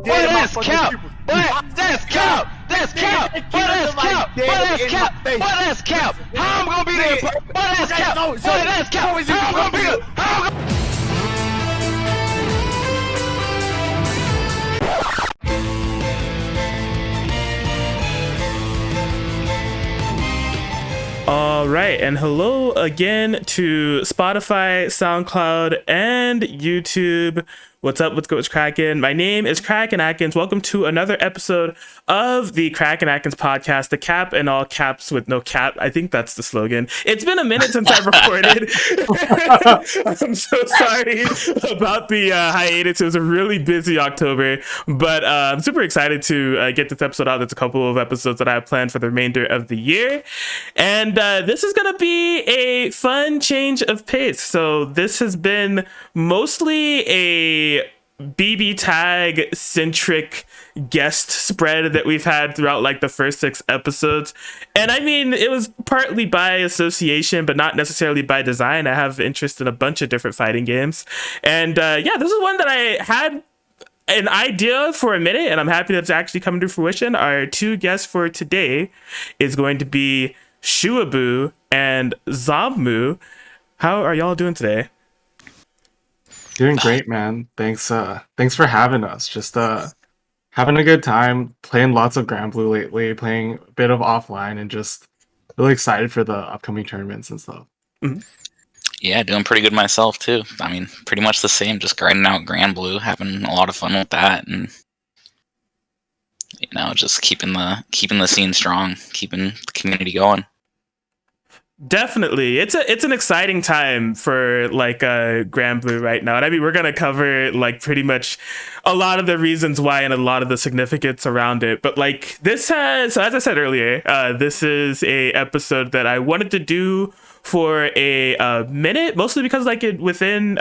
Boy, that's cap. Boy, that's cap. That's cap. Boy, that's cap. Boy, that's cap. Boy, that's cap. How I'm gonna be there? Boy, that's cap. Boy, that's cap. How I'm gonna be there? How I'm gonna... All right, and hello again to Spotify, SoundCloud, and YouTube. What's up? What's crackin'? My name is Crackin Atkins. Welcome to another episode of the Crackin Atkins podcast, the cap and all caps with no cap. I think that's the slogan. It's been a minute since I've recorded. I'm so sorry about the hiatus. It was a really busy October, but I'm super excited to get this episode out. There's a couple of episodes that I have planned for the remainder of the year, and this is going to be a fun change of pace. So this has been mostly a BB tag centric guest spread that we've had throughout like the first 6 episodes, and I mean it was partly by association but not necessarily by design. I have interest in a bunch of different fighting games, and yeah, this is one that I had an idea for a minute, and I'm happy that it's actually coming to fruition. Our 2 guests for today is going to be Shuaboo and ZomBmu. How are y'all doing today? Doing great, man. Thanks for having us. Just having a good time, playing lots of Grand Blue lately, playing a bit of offline, and just really excited for the upcoming tournaments and stuff. Mm-hmm. Yeah, doing pretty good myself too. I mean, pretty much the same, just grinding out Grand Blue, having a lot of fun with that, and just keeping the scene strong, keeping the community going. Definitely, it's an exciting time for like Grand Blue right now, and I mean we're gonna cover like pretty much a lot of the reasons why and a lot of the significance around it. But like this has, so as I said earlier, this is a episode that I wanted to do for a minute, mostly because like within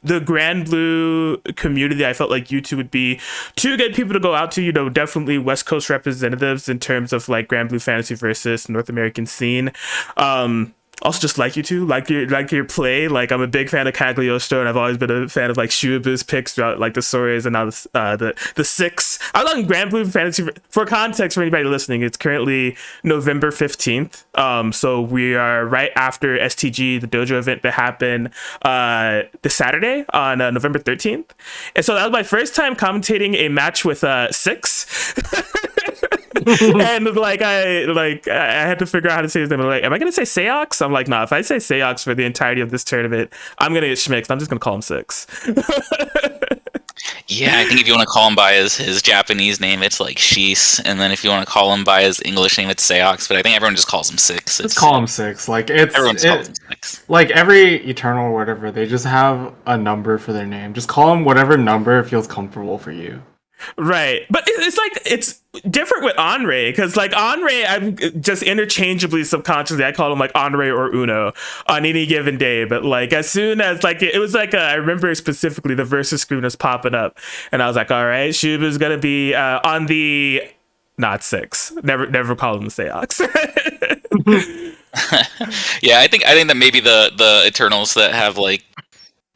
the Grand Blue community, I felt like you two would be 2 good people to go out to, definitely West Coast representatives in terms of like Grand Blue Fantasy versus North American scene. Also just like you two, like your play. Like I'm a big fan of Cagliostro, and I've always been a fan of like Shuaboo's picks throughout like the stories and now the 6. I was on Grand Blue Fantasy for context for anybody listening. It's currently November 15th. So we are right after STG, the dojo event that happened this Saturday on November 13th. And so that was my first time commentating a match with 6. And I had to figure out how to say his name. I'm like, am I gonna say Seox? I'm like, nah, if I say Seox for the entirety of this tournament, I'm gonna get schmixed. I'm just gonna call him 6. Yeah, I think if you want to call him by his Japanese name, it's like Shees, and then if you want to call him by his English name, it's Seox. But I think everyone just calls him 6. Just call him 6. Like everyone calls him 6. Like every Eternal or whatever, they just have a number for their name. Just call him whatever number feels comfortable for you. Right, but it's like it's different with Henri, because like Henri, I'm just interchangeably subconsciously I call him like Henri or Uno on any given day. But like as soon as like it was like I remember specifically the versus screen was popping up, and I was like, all right, Shuba's gonna be on the not 6. Never call him Seox. Yeah, I think that maybe the Eternals that have like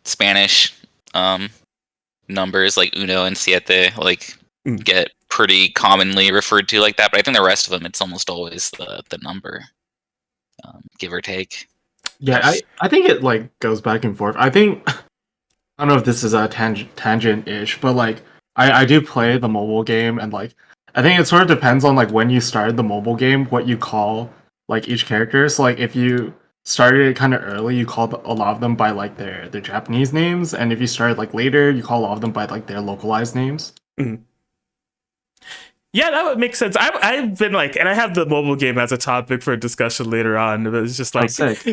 Spanish numbers like Uno and Siete get pretty commonly referred to like that, but I think the rest of them it's almost always the number, give or take. Yeah, I think it like goes back and forth. I don't know if this is a tangent-ish, but like I do play the mobile game, and like I think it sort of depends on like when you started the mobile game, what you call like each character. So like if you started it kind of early, you called a lot of them by like their Japanese names, and if you started like later, you call a lot of them by like their localized names. Mm-hmm. Yeah, that would make sense. I've been like, and I have the mobile game as a topic for discussion later on, but it's just like,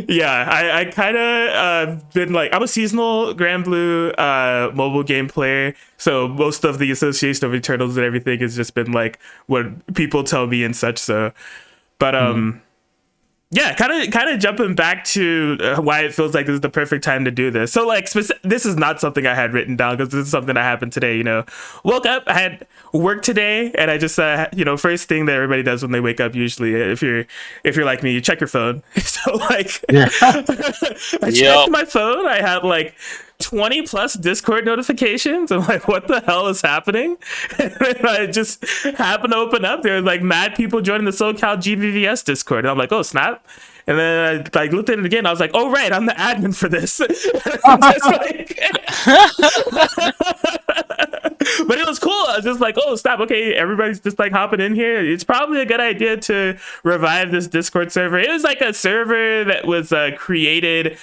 yeah, I kind of been like, I'm a seasonal Grand Blue mobile game player, so most of the association of Eternals and everything has just been like what people tell me and such. So, but yeah, kind of jumping back to why it feels like this is the perfect time to do this. So like, this is not something I had written down, because this is something that happened today. Woke up, I had work today, and I just first thing that everybody does when they wake up, usually if you're like me, you check your phone. So like, yeah. I checked my phone. I had like 20 plus Discord notifications. I'm like, what the hell is happening? And then I just happened to open up. There was like mad people joining the SoCal GVVS Discord. And I'm like, oh, snap. And then I like looked at it again. I was like, oh, right, I'm the admin for this. But it was cool. I was just like, oh, stop. Okay, everybody's just like hopping in here. It's probably a good idea to revive this Discord server. It was like a server that was created,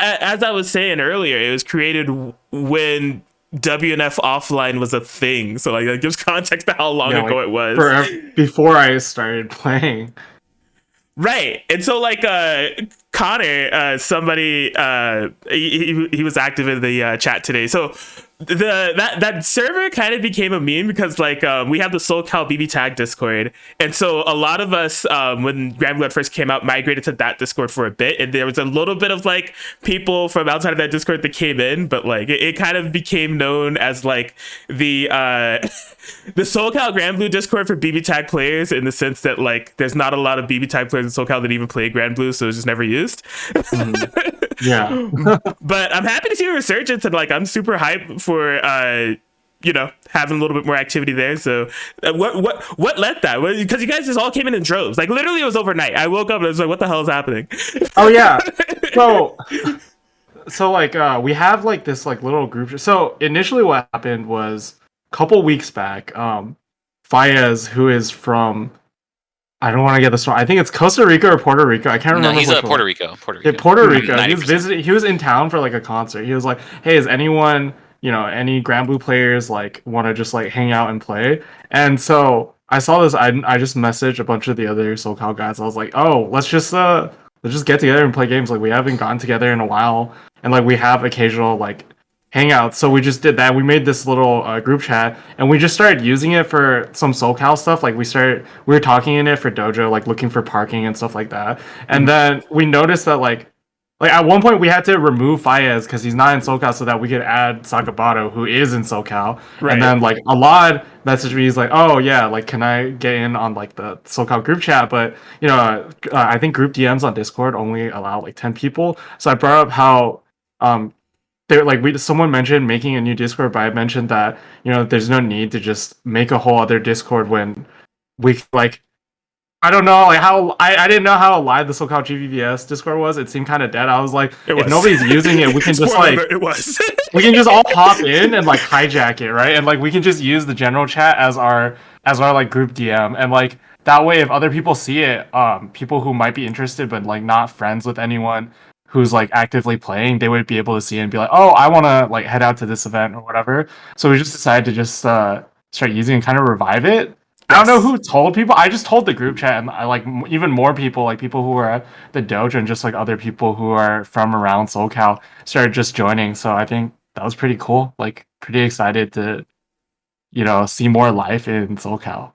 as I was saying earlier, it was created when WNF offline was a thing. So like that gives context to how long ago it was. Before I started playing. Right. And so like Connor, somebody he was active in the chat today. So that server kind of became a meme because like we have the SoCal BB Tag Discord, and so a lot of us when Grand Blue first came out migrated to that Discord for a bit, and there was a little bit of like people from outside of that Discord that came in, but like it kind of became known as like the the SoCal Grand Blue Discord for BB Tag players, in the sense that like there's not a lot of BB Tag players in SoCal that even play Grand Blue, so it's just never used. Yeah. But I'm happy to see a resurgence, and like I'm super hyped for you know, having a little bit more activity there. So what led that? Because you guys just all came in droves. Like literally it was overnight. I woke up and I was like, what the hell is happening? Oh yeah. So like we have like this like little group. So initially what happened was a couple weeks back, Fayez, who is from, I don't want to get this wrong, I think it's Costa Rica or Puerto Rico. I can't remember. No, he's Puerto Rico. Yeah, Puerto Rico. 90%. He was visiting. He was in town for like a concert. He was like, "Hey, is anyone, you know, any Grand Blue players like want to just like hang out and play?" And so I saw this. I just messaged a bunch of the other SoCal guys. I was like, "Oh, let's just get together and play games. Like we haven't gotten together in a while, and like we have occasional like hangouts." So we just did that. We made this little group chat, and we just started using it for some SoCal stuff. Like we were talking in it for Dojo, like looking for parking and stuff like that. And then we noticed that like at one point we had to remove Fayez because he's not in SoCal, so that we could add Sakabato, who is in SoCal. Right. And then like Alad messaged me. He's like, "Oh yeah, like can I get in on like the SoCal group chat?" But you know, I think group DMs on Discord only allow like 10 people. So I brought up how someone mentioned making a new Discord, but I mentioned that, you know, there's no need to just make a whole other Discord when we like, I don't know, like how I didn't know how alive the SoCal GVVS Discord was. It seemed kind of dead. I was like, if nobody's using it, we can just like it was. We can just all hop in and like hijack it, right? And like we can just use the general chat as our like group DM, and like that way, if other people see it, people who might be interested but like not friends with anyone who's like actively playing, they would be able to see it and be like, "Oh, I want to like head out to this event or whatever." So we just decided to just start using and kind of revive it. Yes. I don't know who told people. I just told the group chat, and I like even more people, like people who are at the dojo and just like other people who are from around SoCal started just joining. So I think that was pretty cool. Like pretty excited to, you know, see more life in SoCal.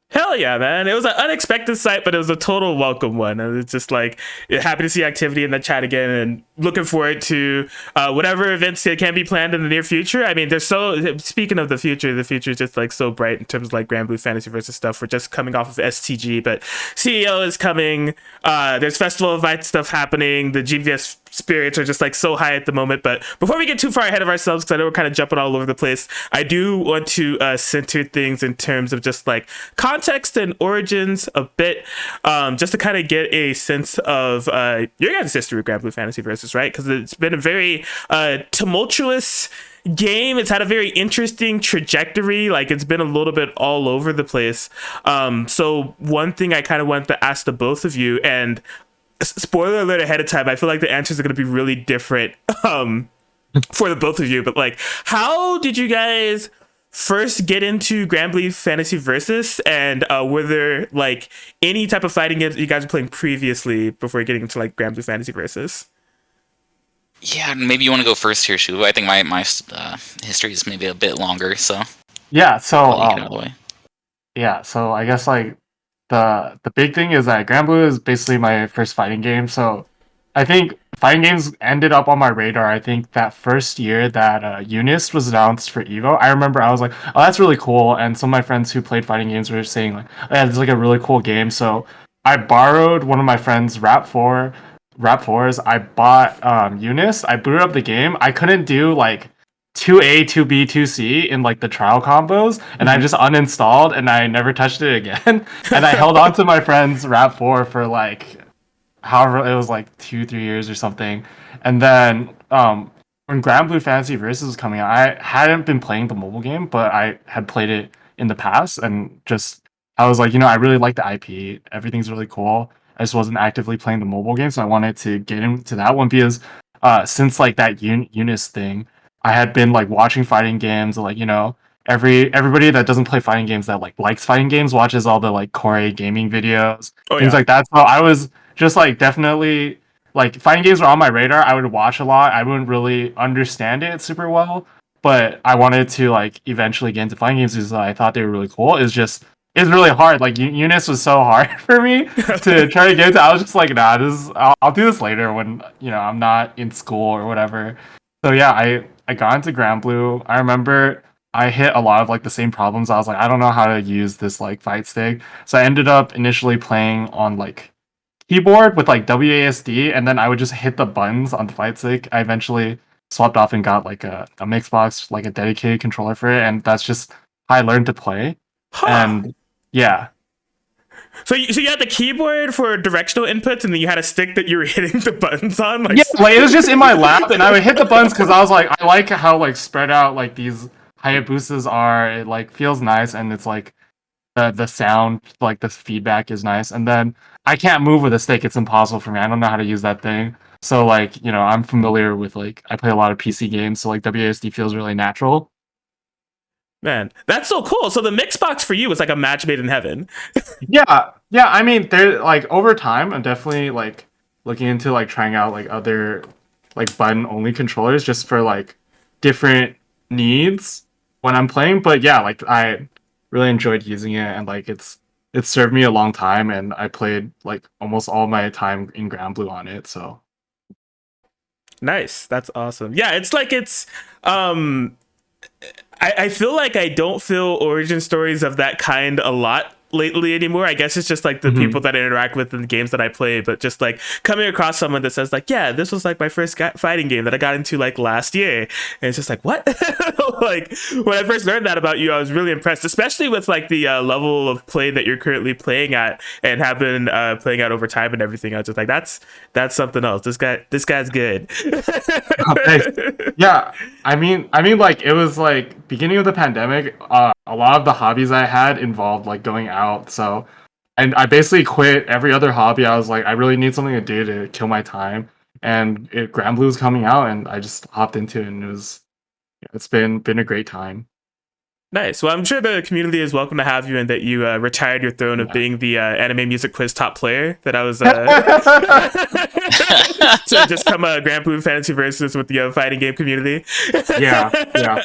Hell yeah, man. It was an unexpected sight, but it was a total welcome one. And it's just like, happy to see activity in the chat again, and looking forward to whatever events that can be planned in the near future. I mean, speaking of the future is just like so bright in terms of like Grand Blue Fantasy versus stuff. We're just coming off of STG, but CEO is coming. There's Festival of Light stuff happening. The GVS spirits are just like so high at the moment. But before we get too far ahead of ourselves, because I know we're kind of jumping all over the place, I do want to center things in terms of just like context and origins a bit, just to kind of get a sense of your guys' history with Grand Blue Fantasy versus, right? Because it's been a very tumultuous game. It's had a very interesting trajectory. Like it's been a little bit all over the place. So one thing I kind of want to ask the both of you, and spoiler alert ahead of time, I feel like the answers are going to be really different for the both of you. But like, how did you guys first get into Grand Blue Fantasy Versus, and were there like any type of fighting games that you guys were playing previously before getting into like Grand Blue Fantasy Versus? Yeah, maybe you want to go first here, Shuaboo. I think my history is maybe a bit longer, so yeah. So get out of the way. Yeah, so I guess like the big thing is that Grand Blue is basically my first fighting game. So I think fighting games ended up on my radar. I think that first year that Eunice was announced for Evo, I remember I was like, "Oh, that's really cool." And some of my friends who played fighting games were saying like, "Oh, yeah, it's like a really cool game." So I borrowed one of my friends' Rap 4 Rap 4s, I bought Eunice. I booted up the game. I couldn't do like 2A, 2B, 2C in like the trial combos, and I just uninstalled and I never touched it again. And I held on to my friend's Rap 4 for like however it was like 2-3 years or something. And then when Grand Blue Fantasy Versus was coming out, I hadn't been playing the mobile game, but I had played it in the past and just I was like, I really like the IP. Everything's really cool. I just wasn't actively playing the mobile game, so I wanted to get into that one because since like that Eunice thing, I had been like watching fighting games, like everybody that doesn't play fighting games that like likes fighting games watches all the like Core gaming videos, things like that. So I was just like definitely like fighting games were on my radar. I would watch a lot. I wouldn't really understand it super well, but I wanted to like eventually get into fighting games because I thought they were really cool. It's really hard. Like Eunice was so hard for me to try to get into. I was just like, nah, I'll do this later when I'm not in school or whatever. So yeah, I got into Grand Blue. I remember I hit a lot of like the same problems. I was like, I don't know how to use this like fight stick. So I ended up initially playing on like keyboard with like WASD, and then I would just hit the buttons on the fight stick. I eventually swapped off and got like a Mixbox, like a dedicated controller for it, and that's just how I learned to play. And yeah. So you had the keyboard for directional inputs, and then you had a stick that you were hitting the buttons on. Like, yeah, like it was just in my lap, and I would hit the buttons because I was like, I like how like spread out like these Hayabusas are. It like feels nice, and it's like the sound, like the feedback is nice. And then I can't move with a stick; it's impossible for me. I don't know how to use that thing. So like I'm familiar with like I play a lot of PC games, so like WASD feels really natural. Man, that's so cool. So the Mixbox for you was like a match made in heaven. Yeah. I mean, they're like over time, I'm definitely like looking into like trying out like other like button only controllers just for like different needs when I'm playing. But yeah, like I really enjoyed using it, and like it's served me a long time, and I played like almost all my time in Grand Blue on it. So nice. That's awesome. Yeah, I feel like I don't feel origin stories of that kind a lot lately anymore. I guess it's just like the people that I interact with in the games that I play, but just like coming across someone that says like, yeah, this was like my first fighting game that I got into like last year, and it's just like, what? Like when I first learned that about you, I was really impressed, especially with like the level of play that you're currently playing at and have been playing at over time and everything. I was just like, that's something else. This guy's good. Yeah, I mean, like it was like beginning of the pandemic. A lot of the hobbies I had involved like going out, so and I basically quit every other hobby. I was like, I really need something to do to kill my time, and Grand Blue was coming out, and I just hopped into it, and it's been a great time. Nice. Well, I'm sure the community is welcome to have you, and that you retired your throne of being the anime music quiz top player that I was. So just come Grand Blue Fantasy Versus with the fighting game community. Yeah.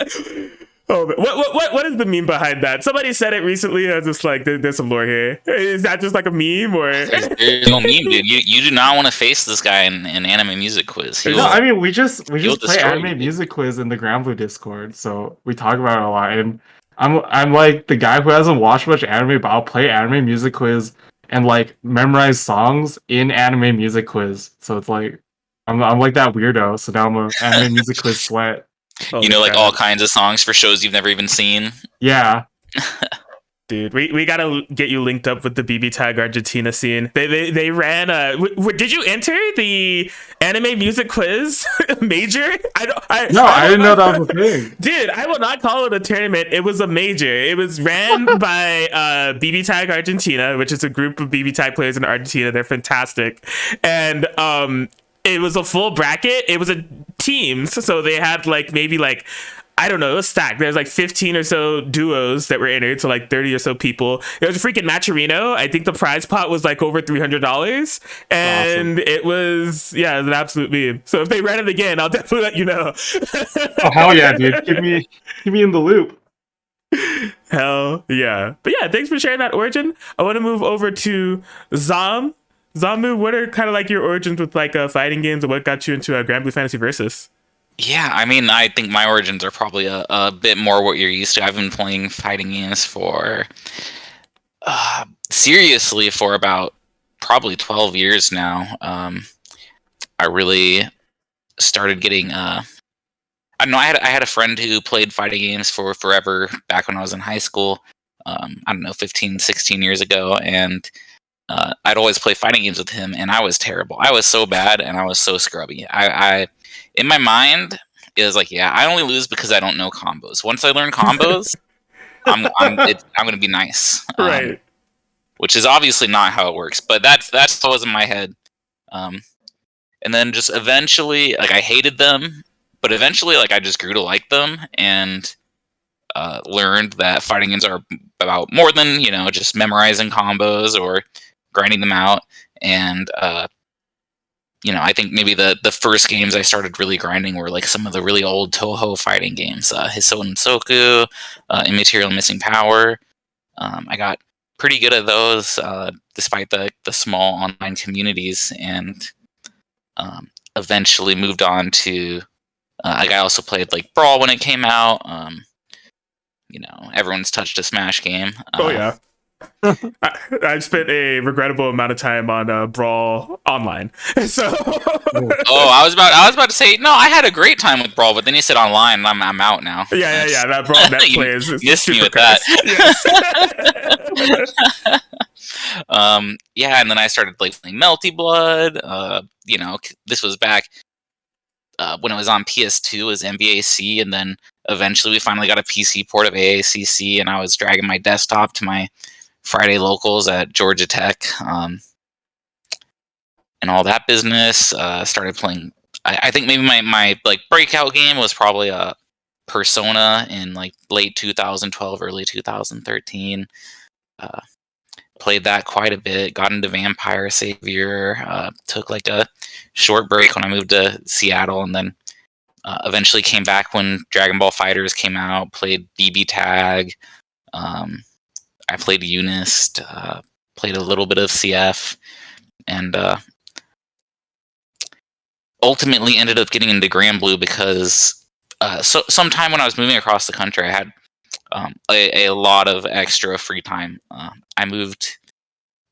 Oh, what is the meme behind that? Somebody said it recently. I was just like, there's some lore here. Is that just like a meme, or? There's no meme, dude. You do not want to face this guy in anime music quiz. I mean, we just play anime music quiz in the Grand Blue Discord, so we talk about it a lot. And I'm like the guy who hasn't watched much anime, but I'll play anime music quiz and like memorize songs in anime music quiz. So it's like I'm like that weirdo. So now I'm an anime music quiz sweat. Oh, like all kinds of songs for shows you've never even seen. Yeah. Dude, we gotta get you linked up with the BB Tag Argentina scene. They ran did you enter the anime music quiz major? I didn't know that was a thing. Dude, I will not call it a tournament. It was a major. It was ran by BB Tag Argentina, which is a group of BB Tag players in Argentina. They're fantastic. And it was a full bracket. It was a teams, so they had like maybe like I don't know, it was stacked. There's like 15 or so duos that were entered, so like 30 or so people. It was a freaking matcherino. I think the prize pot was like over $300, and awesome. It was it was an absolute meme. So if they run it again, I'll definitely let you know. Oh hell yeah, dude! Keep me in the loop. Hell yeah! But yeah, thanks for sharing that origin. I want to move over to ZomBmu. What are kind of like your origins with like fighting games, and what got you into Grand Blue Fantasy Versus? Yeah, I mean, I think my origins are probably a bit more what you're used to. I've been playing fighting games for seriously for about probably 12 years now. I really started getting. I don't know. I had a friend who played fighting games for forever back when I was in high school. I don't know, 15, 16 years ago, and I'd always play fighting games with him, and I was terrible. I was so bad, and I was so scrubby. I in my mind, it was like, yeah, I only lose because I don't know combos. Once I learn combos, I'm going to be nice, Right. Which is obviously not how it works. But that's what was in my head. And then just eventually, like I hated them, but eventually, like I just grew to like them and learned that fighting games are about more than just memorizing combos or grinding them out. And I think maybe the first games I started really grinding were like some of the really old Toho fighting games, Hisoden Soku, Immaterial Missing Power. I got pretty good at those, despite the small online communities, and eventually moved on to. I also played like Brawl when it came out. Everyone's touched a Smash game. Oh yeah. I've spent a regrettable amount of time on Brawl online. So I was about to say no. I had a great time with Brawl, but then you said online, and I'm out now. Yeah. That Brawl net play is missed me with that. Yes. Yeah, and then I started like playing Melty Blood. This was back when it was on PS2 was MBAC, and then eventually we finally got a PC port of AACC, and I was dragging my desktop to my Friday locals at Georgia Tech, and all that business. Started playing. I think maybe my like breakout game was probably Persona in like late 2012, early 2013. Played that quite a bit. Got into Vampire Savior. Took like a short break when I moved to Seattle, and then eventually came back when Dragon Ball FighterZ came out. Played BB Tag. I played Unist, played a little bit of CF, and ultimately ended up getting into Grand Blue because sometime when I was moving across the country, I had a lot of extra free time. I moved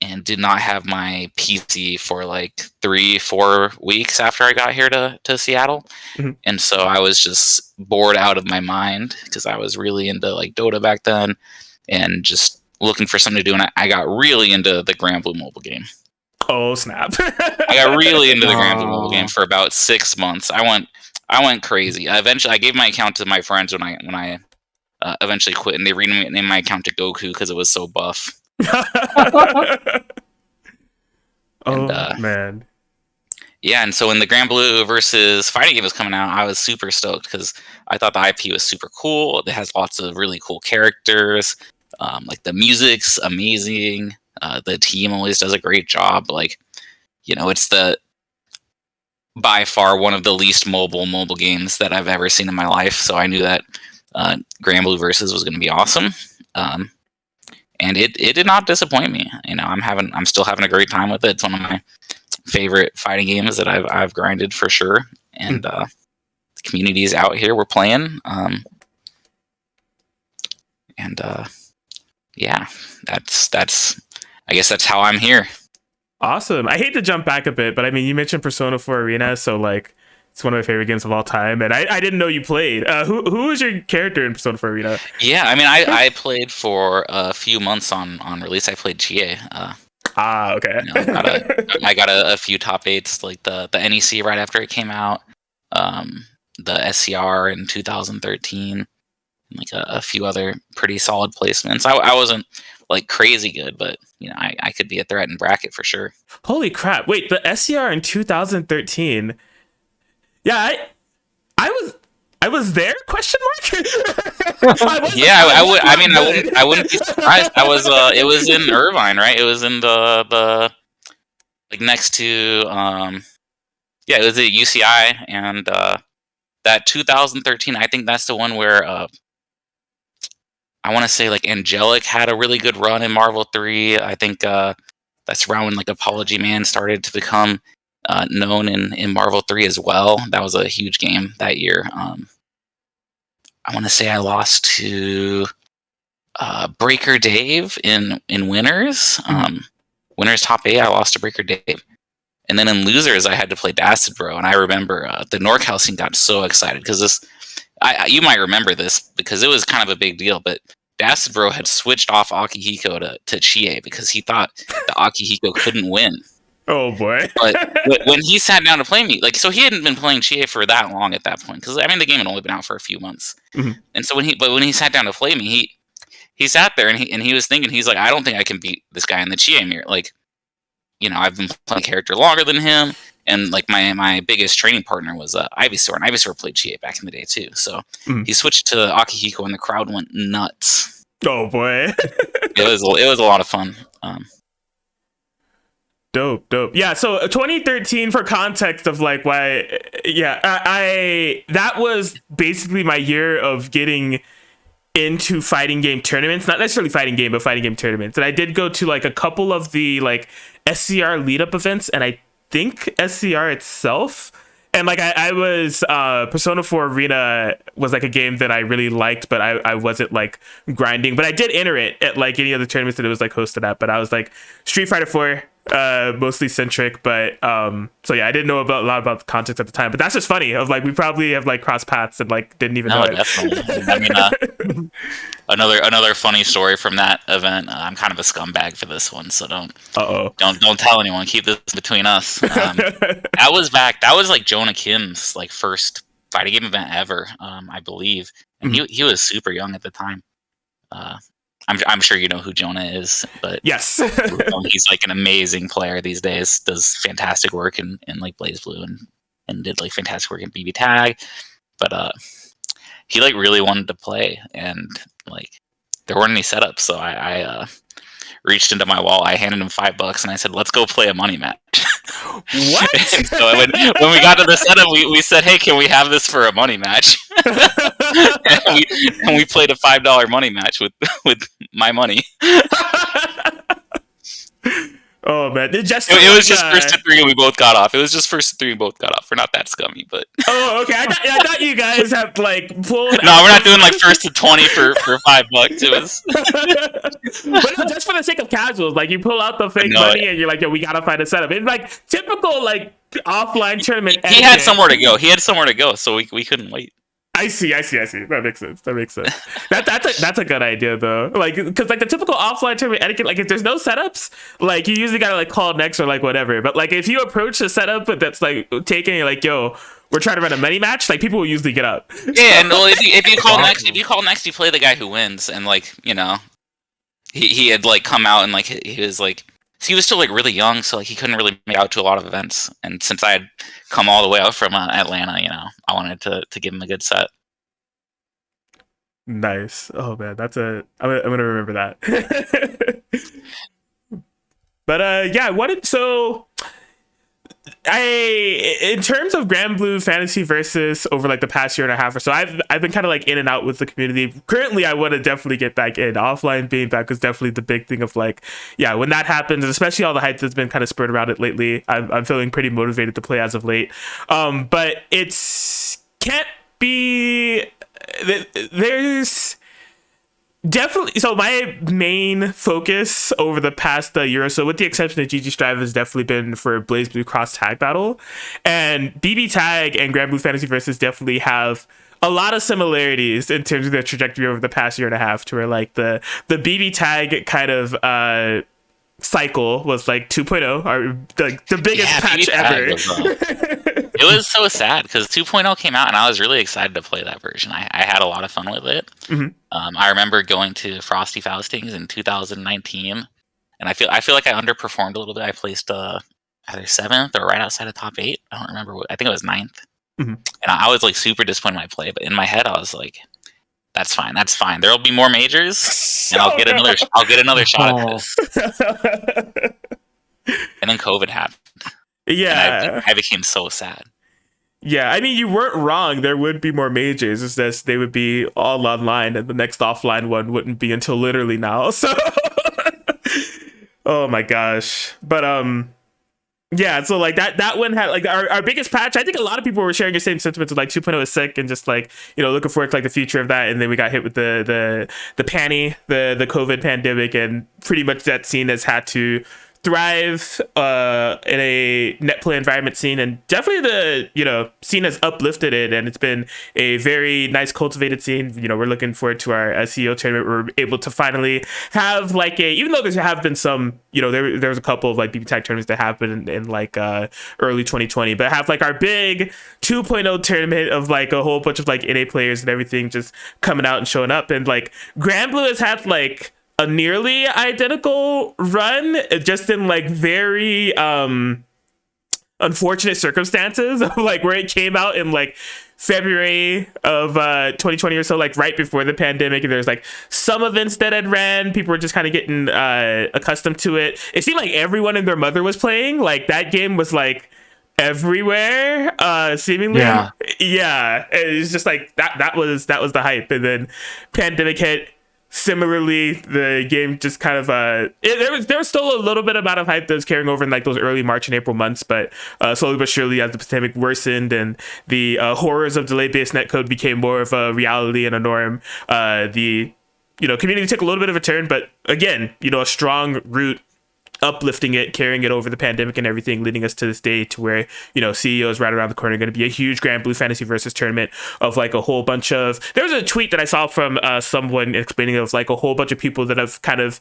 and did not have my PC for like 3-4 weeks after I got here to Seattle. Mm-hmm. And so I was just bored out of my mind because I was really into like Dota back then and just looking for something to do. And I got really into the Grand Blue mobile game. Oh snap. I got really into the Grand Blue mobile game for about 6 months. I went crazy. Eventually I gave my account to my friends when I eventually quit, and they renamed my account to Goku because it was so buff. Man. Yeah, and so when the Grand Blue versus fighting game was coming out, I was super stoked because I thought the IP was super cool. It has lots of really cool characters. Like the music's amazing. The team always does a great job. Like, it's by far one of the least mobile Mm-hmm. games that I've ever seen in my life. So I knew that Grand Blue Versus was going to be awesome. And it did not disappoint me. I'm still having a great time with it. It's one of my favorite fighting games that I've grinded for sure. And the community's out here. We're playing. Yeah, that's. I guess that's how I'm here. Awesome. I hate to jump back a bit, but I mean, you mentioned Persona 4 Arena, so like, it's one of my favorite games of all time, and I didn't know you played. Who was your character in Persona 4 Arena? Yeah, I mean, I played for a few months on release. I played Chie. Okay. I got a few top 8s, like the NEC right after it came out, the SCR in 2013, and like a few other pretty solid placements. I wasn't like crazy good, but I could be a threat in bracket for sure. Holy crap! Wait, the SCR in 2013. Yeah, I was there? Question mark. I wouldn't be surprised. It was in Irvine, right? It was in the like next to it was at UCI, and that 2013. I think that's the one where I want to say like Angelic had a really good run in Marvel 3. I think that's around when like Apology Man started to become known in Marvel 3 as well. That was a huge game that year. I want to say I lost to Breaker Dave in Winners. Winners top 8, I lost to Breaker Dave. And then in losers, I had to play Dastard Bro, and I remember the NorCal scene got so excited because you might remember this because it was kind of a big deal, but Dastard Bro had switched off Akihiko to Chie because he thought the Akihiko couldn't win. Oh boy! But when he sat down to play me, like, so he hadn't been playing Chie for that long at that point because I mean the game had only been out for a few months, and so when he sat down to play me, he sat there and he was thinking, he's like, I don't think I can beat this guy in the Chie mirror, like. You know, I've been playing character longer than him, and like my biggest training partner was Ivysaur, and Ivysaur played Chie back in the day too. So he switched to Akihiko, and the crowd went nuts. Oh boy, it was a lot of fun. Dope. Yeah, so 2013, for context of like why, yeah, I that was basically my year of getting into fighting game tournaments, not necessarily fighting game, but fighting game tournaments. And I did go to like a couple of the like SCR lead up events, and I think SCR itself. And like I was Persona 4 Arena was like a game that I really liked, but I wasn't like grinding. But I did enter it at like any other tournaments that it was like hosted at. But I was like Street Fighter 4 mostly centric, but so yeah, I didn't know a lot about the context at the time, but that's just funny of like we probably have like crossed paths and like didn't even know it. Definitely. I mean, another funny story from that event. I'm kind of a scumbag for this one, so don't tell anyone. Keep this between us. That was like Jonah Kim's like first fighting game event ever, I believe, and he was super young at the time. I'm sure you know who Jonah is, but yes, he's like an amazing player these days. Does fantastic work in like BlazBlue and did like fantastic work in BB Tag, but he like really wanted to play, and like there weren't any setups, so I reached into my wallet, I handed him $5, and I said, "Let's go play a money match." What? So when we got to the setup, we said, "Hey, can we have this for a money match?" and we played a $5 money match with my money. Oh man, it was just first to three and we both got off. It was just first to three and we both got off. We're not that scummy, but oh okay. I thought you guys have like pulled. No, we're not doing like first to 20 for $5. It was. But no, just for the sake of casuals, like you pull out the fake money and you're like, yo, we gotta find a setup. It's like typical like offline tournament. He had somewhere to go. So we couldn't wait. I see. That makes sense. That's a good idea though. Like, because like the typical offline tournament etiquette, like if there's no setups, like you usually gotta like call next or like whatever. But like if you approach a setup that's like taking, you're like, yo, we're trying to run a money match, like people will usually get up. Yeah, and well, if you call next, you play the guy who wins, and like you know, he had like come out and like he was like. So he was still like really young, so like he couldn't really make out to a lot of events. And since I had come all the way out from Atlanta, you know, I wanted to give him a good set. Nice. Oh man, I'm gonna remember that. But yeah, in terms of Grand Blue Fantasy Versus over like the past year and a half or so, I've been kind of like in and out with the community. Currently, I want to definitely get back in. Offline being back is definitely the big thing of like, yeah, when that happens, and especially all the hype that's been kind of spurred around it lately, I'm feeling pretty motivated to play as of late. But can't be. There's definitely, so my main focus over the past year or so, with the exception of GG Strive, has definitely been for BlazBlue Cross Tag Battle, and BB Tag and Grand Blue Fantasy Versus definitely have a lot of similarities in terms of their trajectory over the past year and a half, to where like the BB Tag kind of cycle was like 2.0, or the biggest patch ever. It was so sad because 2.0 came out and I was really excited to play that version. I had a lot of fun with it. Mm-hmm. I remember going to Frosty Faustings in 2019, and I feel like I underperformed a little bit. I placed either 7th or right outside of top 8. I don't remember. I think it was 9th. Mm-hmm. And I was like super disappointed in my play, but in my head I was like, that's fine. There'll be more majors, and I'll get another shot at this. And then COVID happened. Yeah, and I became so sad. Yeah, I mean, you weren't wrong. There would be more majors. It's just they would be all online, and the next offline one wouldn't be until literally now. So, oh my gosh. But yeah. So like that one had like our biggest patch. I think a lot of people were sharing the same sentiments of like 2.0 is sick, and just like, you know, looking forward to like the future of that. And then we got hit with the COVID pandemic, and pretty much that scene has had to thrive in a net play environment scene, and definitely the scene has uplifted it, and it's been a very nice cultivated scene. We're looking forward to our CEO tournament. We're able to finally have like even though there have been some, there was a couple of like BB Tag tournaments that happened in like early 2020, but have like our big 2.0 tournament of like a whole bunch of like NA players and everything just coming out and showing up. And like Grand Blue has had like a nearly identical run, just in like very unfortunate circumstances of like where it came out in like February of 2020 or so, like right before the pandemic, and there's like some events that had ran. People were just kind of getting accustomed to it. It seemed like everyone and their mother was playing. Like that game was like everywhere, seemingly. Yeah, it was just like that was the hype. And then pandemic hit. Similarly, the game just kind of there was still a little bit amount of hype that was carrying over in like those early March and April months, but slowly but surely as the pandemic worsened and the horrors of delay-based netcode became more of a reality and a norm, the community took a little bit of a turn, but again, a strong root uplifting it, carrying it over the pandemic and everything, leading us to this day to where CEO is right around the corner. Going to be a huge Grand Blue Fantasy Versus tournament of like a whole bunch of. There was a tweet that I saw from someone explaining it was like a whole bunch of people that have kind of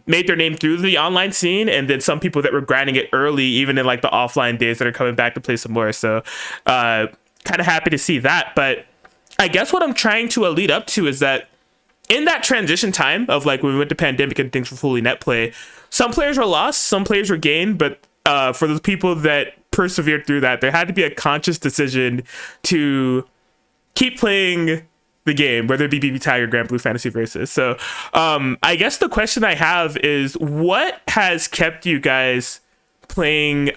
made their name through the online scene, and then some people that were grinding it early, even in like the offline days, that are coming back to play some more. So kind of happy to see that. But I guess what I'm trying to lead up to is that in that transition time of like when we went to pandemic and things were fully net play, some players were lost, some players were gained, but for those people that persevered through that, there had to be a conscious decision to keep playing the game, whether it be BB Tag or Grand Blue Fantasy Versus. So I guess the question I have is, what has kept you guys playing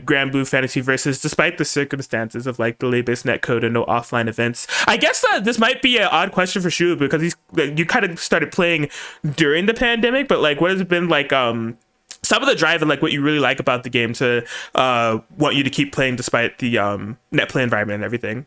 Grand Blue Fantasy Versus despite the circumstances of like delay-based netcode and no offline events? I guess this might be an odd question for Shuaboo, because you kind of started playing during the pandemic, but like what has it been like some of the drive and like what you really like about the game to want you to keep playing despite the net play environment and everything?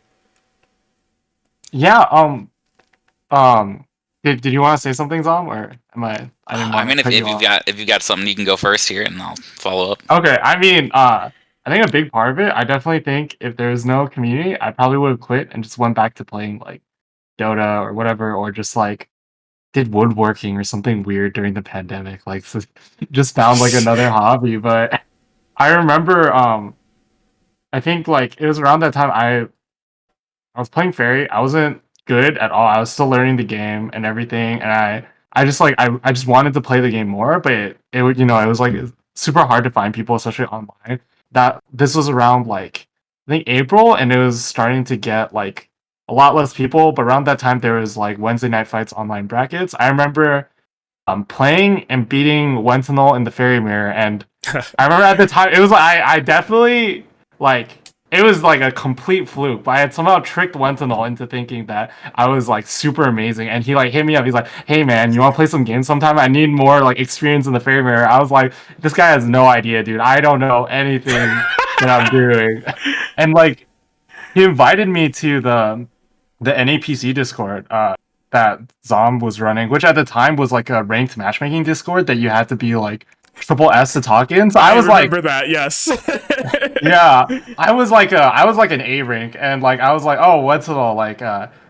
Did you want to say something, Zom, or am I? I mean, if you've got something, you can go first here, and I'll follow up. Okay, I think a big part of it, I definitely think if there was no community, I probably would have quit and just went back to playing like Dota or whatever, or just like did woodworking or something weird during the pandemic. Like just found like another hobby. But I remember, I think like it was around that time I was playing Fairy. I wasn't good at all. I was still learning the game and everything, and I just wanted to play the game more, but it was like super hard to find people, especially online. That this was around like I think April, and it was starting to get like a lot less people, but around that time there was like Wednesday night fights online brackets. I remember playing and beating Wentinel in the Fairy Mirror, and I remember at the time it was like I definitely like it was like a complete fluke, but I had somehow tricked Wentinel into thinking that I was like super amazing, and he like hit me up. He's like, "Hey man, you want to play some games sometime? I need more like experience in the Fairy Mirror." I was like, "This guy has no idea, dude. I don't know anything that I'm doing." And like, he invited me to the NAPC Discord that Zom was running, which at the time was like a ranked matchmaking Discord that you had to be like triple S to talk in. So I was remember that, yes. Yeah, I was like an A rank, and like I was like, oh, what's it all like?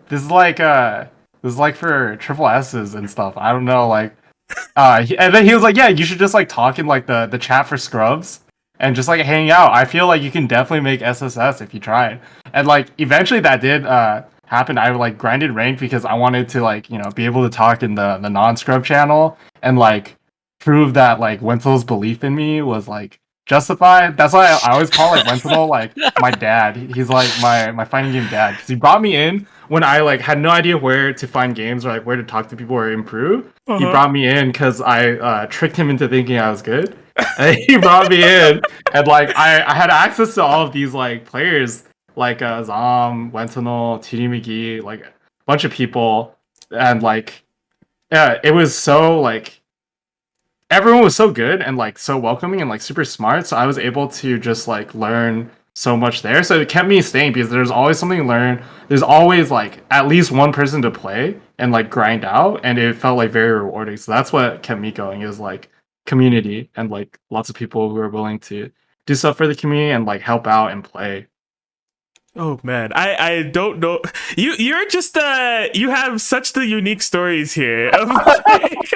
This is like for triple S's and stuff. I don't know, like, and then he was like, yeah, you should just like talk in like the chat for scrubs and just like hang out. I feel like you can definitely make SSS if you try it. And like eventually that did happen. I like grinded rank because I wanted to like be able to talk in the non-scrub channel and like prove that like Wenzel's belief in me was like justified. That's why I always call like Wenzel like my dad. He's like my fighting game dad, because he brought me in when I like had no idea where to find games or like where to talk to people or improve. He brought me in because I tricked him into thinking I was good. And he brought me in, and like I had access to all of these like players like Zom, Wentinel, TD McGee, like a bunch of people, and like it was so like everyone was so good and like so welcoming and like super smart. So I was able to just like learn so much there. So it kept me staying because there's always something to learn. There's always like at least one person to play and like grind out, and it felt like very rewarding. So that's what kept me going, is like community and like lots of people who are willing to do stuff for the community and like help out and play. Oh man, I don't know. You're just you have such the unique stories here of like,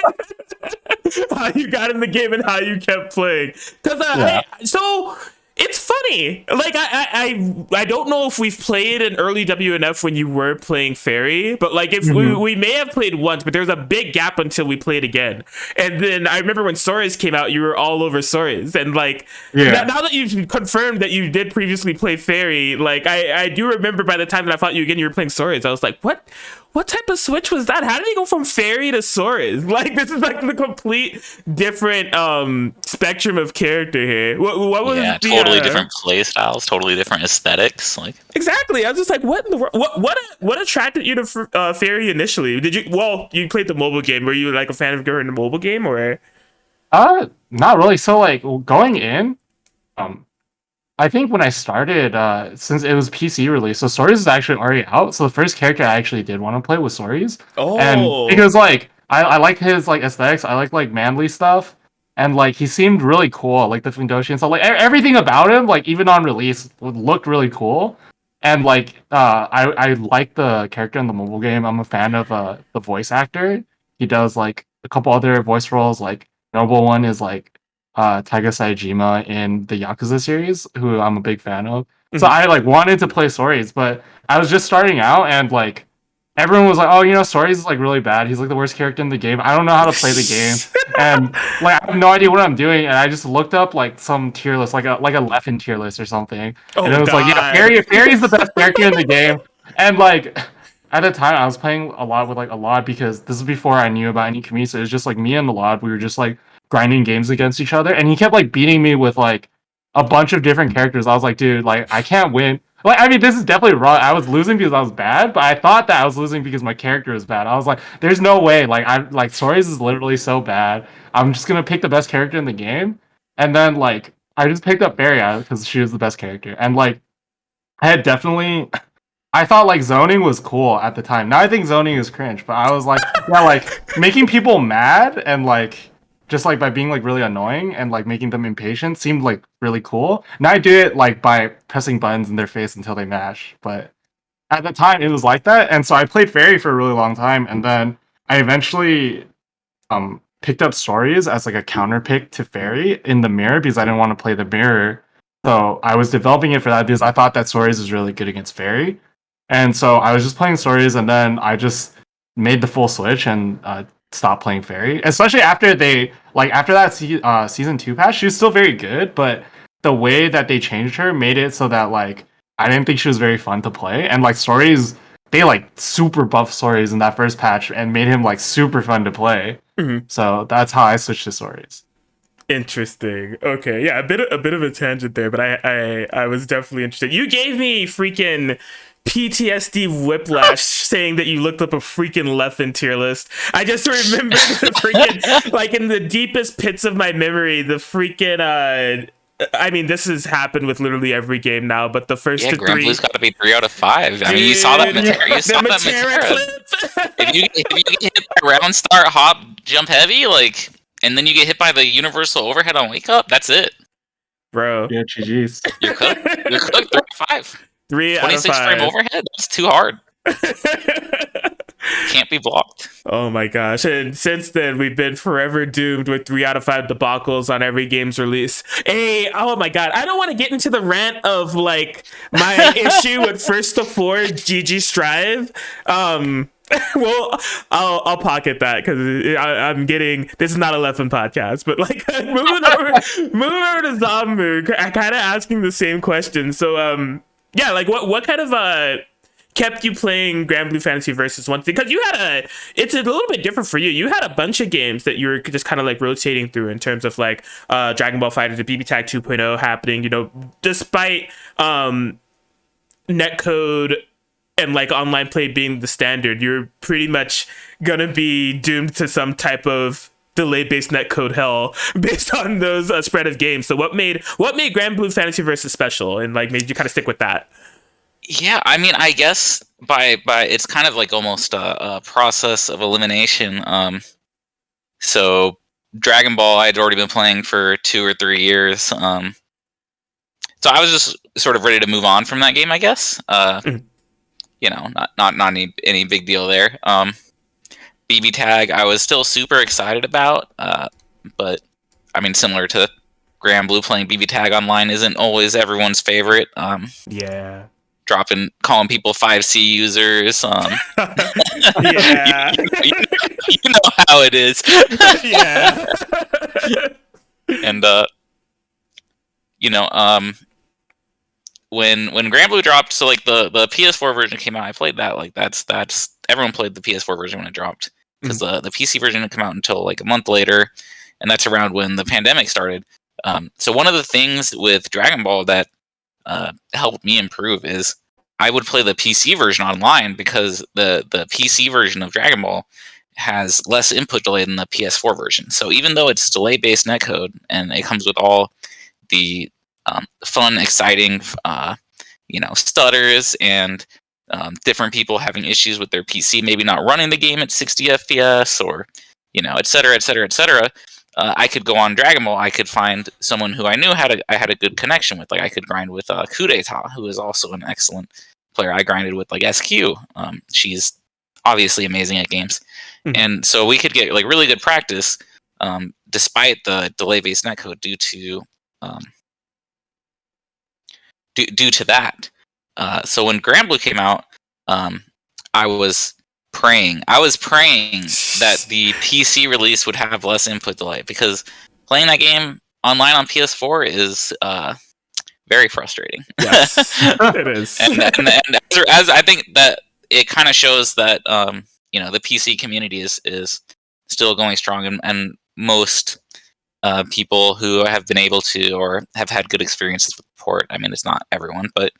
how you got in the game and how you kept playing. Because so it's funny. Like I don't know if we've played an early WNF when you were playing Fairy, but like if we may have played once, but there's a big gap until we played again. And then I remember when Sores came out, you were all over Sores. And like now that you've confirmed that you did previously play Fairy, like I do remember by the time that I fought you again, you were playing Sores. I was like, what type of switch was that? How did he go from Fairy to Sores? Like this is like the complete different spectrum of character here. What was totally different play styles, totally different aesthetics. Like exactly, I was just like, what in the world? What attracted you to Fairy initially? Did you? Well, you played the mobile game. Were you like a fan of her in the mobile game, or? Not really. So like going in, I think when I started, since it was PC release, so Stories is actually already out. So the first character I actually did want to play was Stories. Oh. And because like I like his like aesthetics, I like manly stuff, and like he seemed really cool, like the Fundoshi and stuff. Like everything about him, like even on release, looked really cool. And like I like the character in the mobile game. I'm a fan of the voice actor. He does like a couple other voice roles. Like notable one is like Taiga Saejima in the Yakuza series, who I'm a big fan of. So I like wanted to play Stories, but I was just starting out and like everyone was like, oh, you know, Stories is like really bad. He's like the worst character in the game. I don't know how to play the game. And like I have no idea what I'm doing. And I just looked up like some tier list, like a Leffen tier list or something. And it was like, yeah, Fairy's the best character in the game. And like at the time I was playing a lot with like a lot because this is before I knew about any community. So it was just like me and the lot. We were just like grinding games against each other, and he kept like beating me with like a bunch of different characters. I was like, dude, like I can't win. Like, I mean, this is definitely wrong. I was losing because I was bad, but I thought that I was losing because my character was bad. I was like, there's no way. Like, I like Stories is literally so bad. I'm just gonna pick the best character in the game, and then like I just picked up Barry because she was the best character, and like I had definitely. I thought like zoning was cool at the time. Now I think zoning is cringe, but I was like, yeah, like making people mad and like just like by being like really annoying and like making them impatient seemed like really cool. Now I do it like by pressing buttons in their face until they mash, but at the time it was like that, and so I played Fairy for a really long time, and then I eventually picked up Stories as like a counter pick to Fairy in the mirror because I didn't want to play the mirror. So I was developing it for that because I thought that Stories was really good against Fairy. And so I was just playing Stories, and then I just made the full switch and stopped playing Fairy. Especially after after that season 2 patch, she was still very good, but the way that they changed her made it so that like I didn't think she was very fun to play. And like Stories, they like super buffed Stories in that first patch and made him like super fun to play. So that's how I switched to Stories. Interesting. Okay, yeah, a bit of a tangent there, but I was definitely interested. You gave me freaking PTSD whiplash saying that you looked up a freaking Leffen tier list. I just remember the freaking like in the deepest pits of my memory, the freaking I mean, this has happened with literally every game now, but the first to Grand three. Blue's got to be 3 out of 5. I mean, you saw that Matera. You saw that Matera. If you get hit by round start, hop, jump heavy, like, and then you get hit by the universal overhead on wake up, that's it, bro. Yeah, GG's. You're cooked. You're cooked. 3 out of 5. 3 out of 5. 26 frame overhead. That's too hard. Can't be blocked. Oh my gosh. And since then, we've been forever doomed with 3 out of 5 debacles on every game's release. Hey, oh my god. I don't want to get into the rant of like my issue with first to 4 GG Strive. Well, I'll pocket that because I'm getting, this is not a Leffen podcast, but like moving over to ZomBmu, I kind of asking the same question. So yeah, like what kind of kept you playing Grand Blue Fantasy Versus once, because you had it's a little bit different for you. You had a bunch of games that you were just kind of like rotating through in terms of like Dragon Ball FighterZ, the BB Tag 2.0 happening, you know, despite netcode and like online play being the standard, you're pretty much gonna be doomed to some type of delay-based netcode hell based on those spread of games. So what made Grand Blue Fantasy Versus special and like made you kind of stick with that? Yeah, I mean, I guess by it's kind of like almost a process of elimination. So Dragon Ball I'd already been playing for 2 or 3 years. So I was just sort of ready to move on from that game, I guess. You know, not any big deal there. BB Tag I was still super excited about, but I mean, similar to Granblue, playing BB Tag online isn't always everyone's favorite. Yeah. Calling people 5C users. Yeah. You know how it is. Yeah. And you know, when Granblue dropped, so like the PS4 version came out, I played that. Like that's everyone played the PS4 version when it dropped, because the PC version didn't come out until like a month later, and that's around when the pandemic started. So one of the things with Dragon Ball that helped me improve is I would play the PC version online, because the PC version of Dragon Ball has less input delay than the PS4 version. So even though it's delay-based netcode and it comes with all the fun, exciting, stutters and different people having issues with their PC, maybe not running the game at 60 FPS, or et cetera, et cetera, et cetera. I could go on Dragon Ball. I could find someone who I knew I had a good connection with. Like I could grind with Kudeta, who is also an excellent player. I grinded with like SQ. She's obviously amazing at games, and so we could get like really good practice, despite the delay-based netcode due to that. So when Granblue came out, I was praying that the PC release would have less input delay, because playing that game online on PS4 is very frustrating. Yes, it is. and as I think that it kind of shows that the PC community is still going strong, and most people who have been able to or have had good experiences with the port. I mean, it's not everyone, but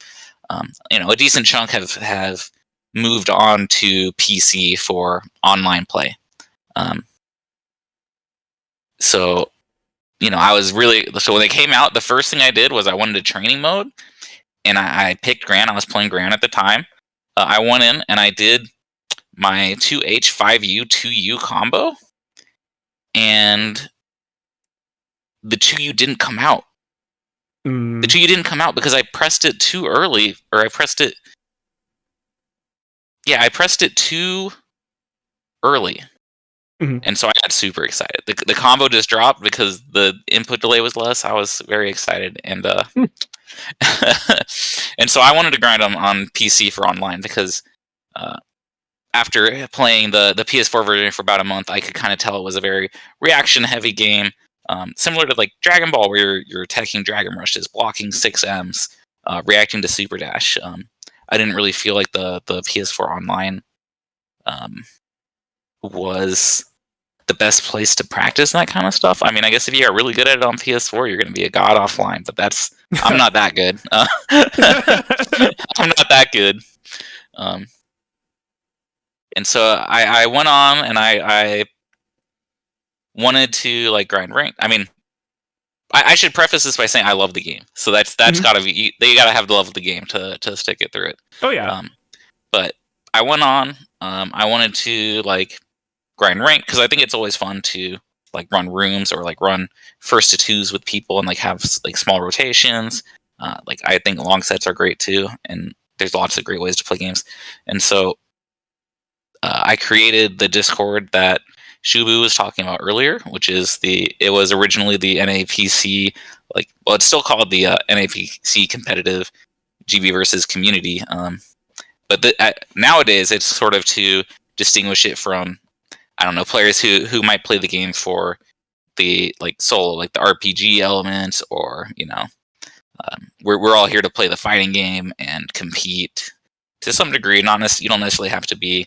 a decent chunk have moved on to PC for online play. So I was so when they came out, the first thing I did was I went into training mode, and I picked Gran. I was playing Gran at the time. I went in and I did my 2H 5U 2U combo, and the 2U didn't come out. The 2U didn't come out because I pressed it too early, or I pressed it too early. And so I got super excited. The combo just dropped because the input delay was less. I was very excited, and and so I wanted to grind on PC for online, because after playing the PS4 version for about a month, I could kind of tell it was a very reaction-heavy game, similar to like Dragon Ball, where you're attacking Dragon Rushes, blocking 6Ms, reacting to Super Dash. I didn't really feel like the PS4 online was the best place to practice that kind of stuff. I mean, I guess if you are really good at it on PS4, you're going to be a god offline, but I'm not that good. I'm not that good. And so I went on, and I wanted to like grind rank. I mean, I should preface this by saying I love the game, so that's gotta be, they gotta have the love of the game to stick it through it. Oh yeah. But I went on. I wanted to like grind rank, because I think it's always fun to like run rooms, or like run first to twos with people, and like have like small rotations. Like I think long sets are great too, and there's lots of great ways to play games. And so I created the Discord that Shuaboo was talking about earlier, which is it was originally the NAPC, it's still called the NAPC competitive GB versus community. But nowadays it's sort of to distinguish it from, I don't know, players who might play the game for the like solo, like the RPG elements, or we're all here to play the fighting game and compete to some degree. You don't necessarily have to be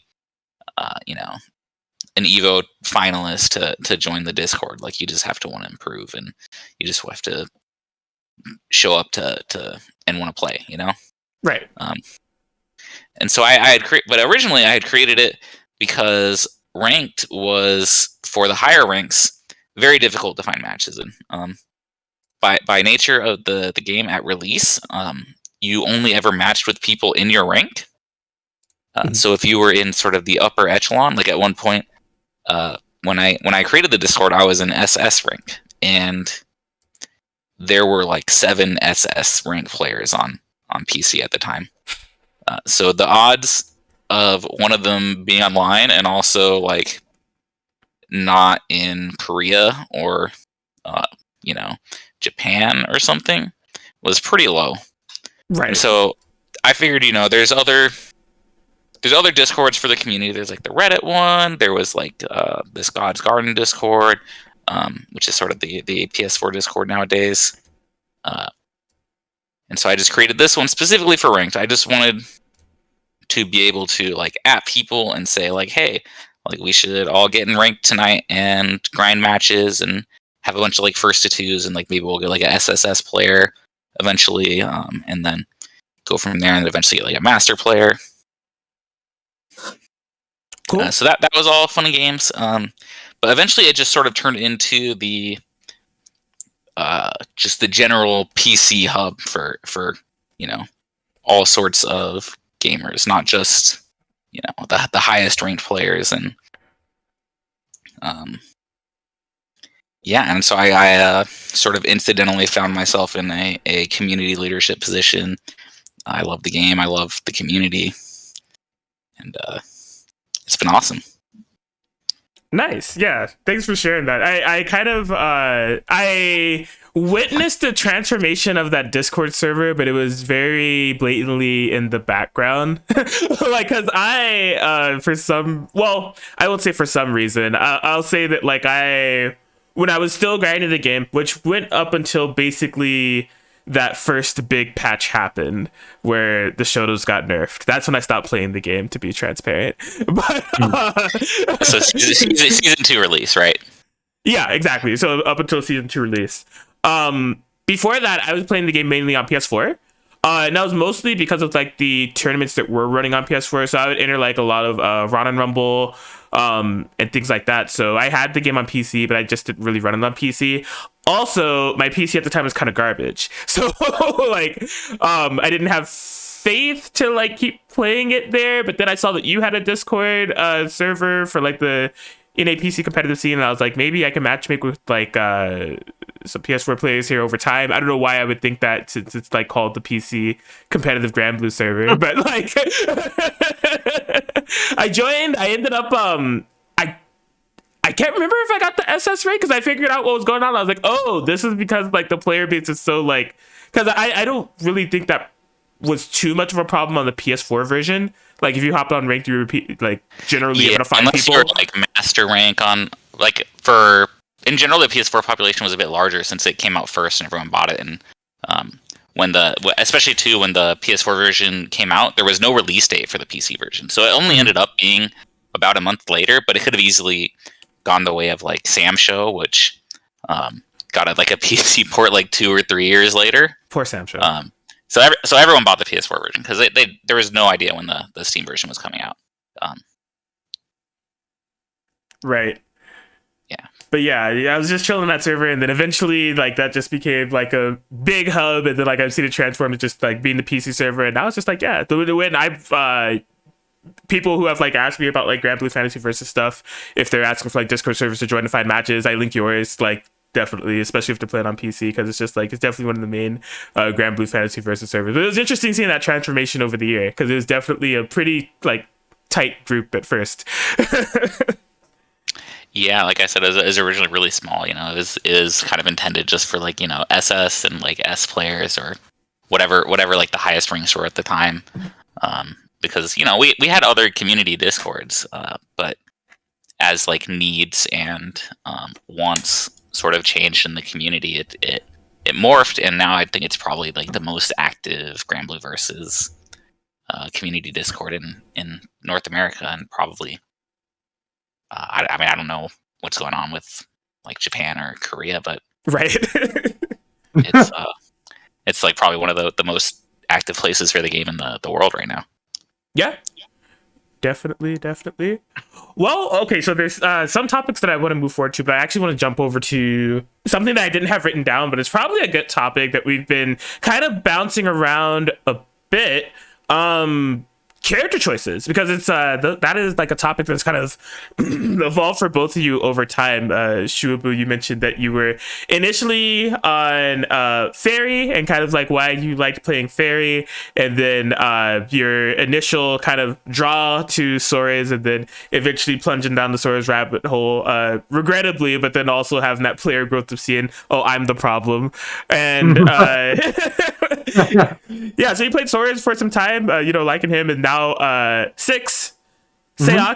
an Evo finalist to join the Discord. Like, you just have to want to improve, and you just have to show up to and want to play, Right. And so but originally I had created it because ranked was, for the higher ranks, very difficult to find matches in. By nature of the game at release, you only ever matched with people in your rank. So if you were in sort of the upper echelon, like at one point, when I created the Discord, I was in SS rank, and there were like 7 SS ranked players on PC at the time. So the odds of one of them being online and also like not in Korea or Japan or something was pretty low. Right. And so I figured, there's other Discords for the community. There's like the Reddit one. There was like this God's Garden Discord, which is sort of the PS4 Discord nowadays. And so I just created this one specifically for ranked. I just wanted to be able to like at people and say like, hey, like we should all get in ranked tonight and grind matches and have a bunch of like first to twos, and like maybe we'll get like a SSS player eventually, and then go from there and eventually get like a master player. Cool. So that was all fun and games. But eventually it just sort of turned into the just the general PC hub for all sorts of gamers, not just the highest ranked players. And and so I sort of incidentally found myself in a community leadership position. I love the game, I love the community, and it's been awesome. Nice. Yeah. Thanks for sharing that. I kind of I witnessed the transformation of that Discord server, but it was very blatantly in the background. Like, cause I won't say for some reason. I'll say that like when I was still grinding the game, which went up until basically that first big patch happened where the Shotos got nerfed. That's when I stopped playing the game, to be transparent. But so season 2 release, right? Yeah, exactly. So up until season 2 release. Before that, I was playing the game mainly on PS4. And that was mostly because of like the tournaments that were running on PS4. So I would enter like a lot of Run and Rumble and things like that. So I had the game on PC, but I just didn't really run it on PC. Also, my PC at the time was kind of garbage. So like I didn't have faith to like keep playing it there. But then I saw that you had a Discord server for like the in a PC competitive scene, and I was like, maybe I can matchmake with like some PS4 players here over time. I don't know why I would think that, since it's like called the PC competitive Grand Blue server, but like I joined. I ended up I can't remember if I got the SS rate because I figured out what was going on. I was like, oh, this is because like the player base is so like, because I don't really think that was too much of a problem on the PS4 version. Like if you hopped on rank, you repeat like generally able to find unless people. You're like master rank on like for in general the PS4 population was a bit larger since it came out first and everyone bought it. And especially too when the PS4 version came out, there was no release date for the PC version, so it only ended up being about a month later. But it could have easily gone the way of like Sam Show, which got like a PC port like 2 or 3 years later. Poor Sam Show. So everyone bought the PS4 version because there was no idea when the Steam version was coming out. Right. Yeah. But yeah, I was just chilling on that server, and then eventually like that just became like a big hub, and then like I've seen it transform to just like being the PC server, and now it's just like when I've people who have like asked me about like Grand Blue Fantasy Versus stuff, if they're asking for like Discord servers to join to find matches, I link yours like definitely, especially if they're playing on PC, because it's just like it's definitely one of the main Grand Blue Fantasy Versus servers. But it was interesting seeing that transformation over the year because it was definitely a pretty like tight group at first. Yeah, like I said, it was originally really small. It is kind of intended just for like SS and like S players or whatever like the highest ranks were at the time. Because we had other community Discords, but as like needs and wants sort of changed in the community, it morphed, and now I think it's probably like the most active Grand Blue Versus community Discord in North America, and probably I don't know what's going on with like Japan or Korea, but right. it's like probably one of the most active places for the game in the world right now. Yeah. Definitely. Well, okay, so there's some topics that I want to move forward to, but I actually want to jump over to something that I didn't have written down, but it's probably a good topic that we've been kind of bouncing around a bit. character choices, because it's that is like a topic that's kind of evolved for both of you over time. Shuaboo, you mentioned that you were initially on Fairy, and kind of like why you liked playing Fairy, and then your initial kind of draw to Sora's, and then eventually plunging down the Sora's rabbit hole, regrettably, but then also having that player growth of seeing, oh, I'm the problem. And yeah, so you played Sora's for some time, liking him, and now Seox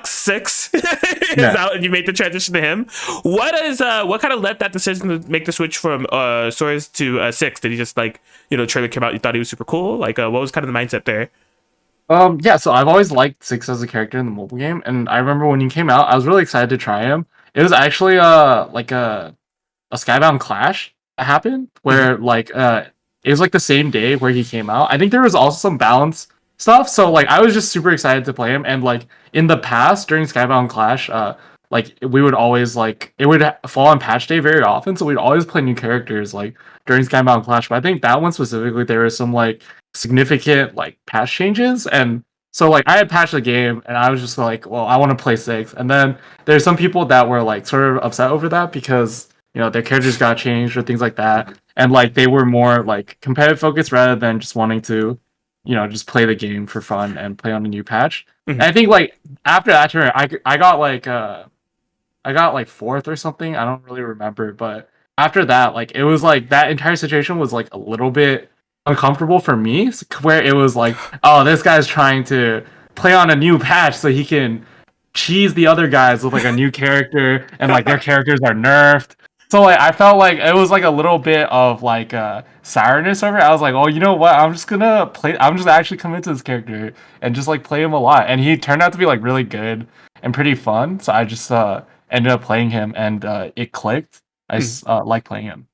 6 is out, and you made the transition to him. What kind of led that decision to make the switch from Sora's to 6? Did he just trailer came out, you thought he was super cool? What was kind of the mindset there? Yeah, so I've always liked 6 as a character in the mobile game, and I remember when he came out, I was really excited to try him. It was actually like a Skybound Clash that happened where it was like the same day where he came out. I think there was also some balance stuff, so I was just super excited to play him. And in the past during Skybound Clash, we would always it would fall on patch day very often, so we'd always play new characters during Skybound Clash. But I think that one specifically, there was some significant patch changes, and so I had patched the game, and I was just well, I want to play 6. And then there's some people that were sort of upset over that because their characters got changed or things like that, and they were more competitive focused rather than just wanting to just play the game for fun and play on a new patch. And I think after that turn, I got 4th or something, I don't really remember, but after that it was that entire situation was a little bit uncomfortable for me, where it was oh, this guy's trying to play on a new patch so he can cheese the other guys with a new character, and their characters are nerfed. So I felt it was a little bit of sourness over it. I was oh, you know what? I'm just actually commit to this character and just play him a lot. And he turned out to be really good and pretty fun. So I just ended up playing him, and it clicked. I like playing him.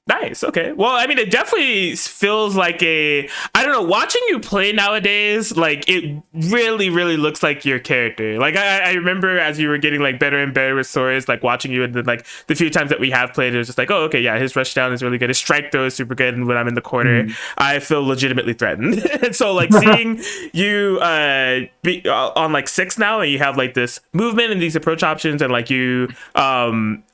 Nice. Okay. Well, I mean, it definitely feels I don't know, watching you play nowadays, it really, really looks like your character. I remember as you were getting better and better with Sora's, watching you, and then the few times that we have played, it was just oh, okay, yeah, his rush down is really good. His strike throw is super good. And when I'm in the corner, I feel legitimately threatened. And so seeing you be on 6 now, and you have this movement and these approach options, and you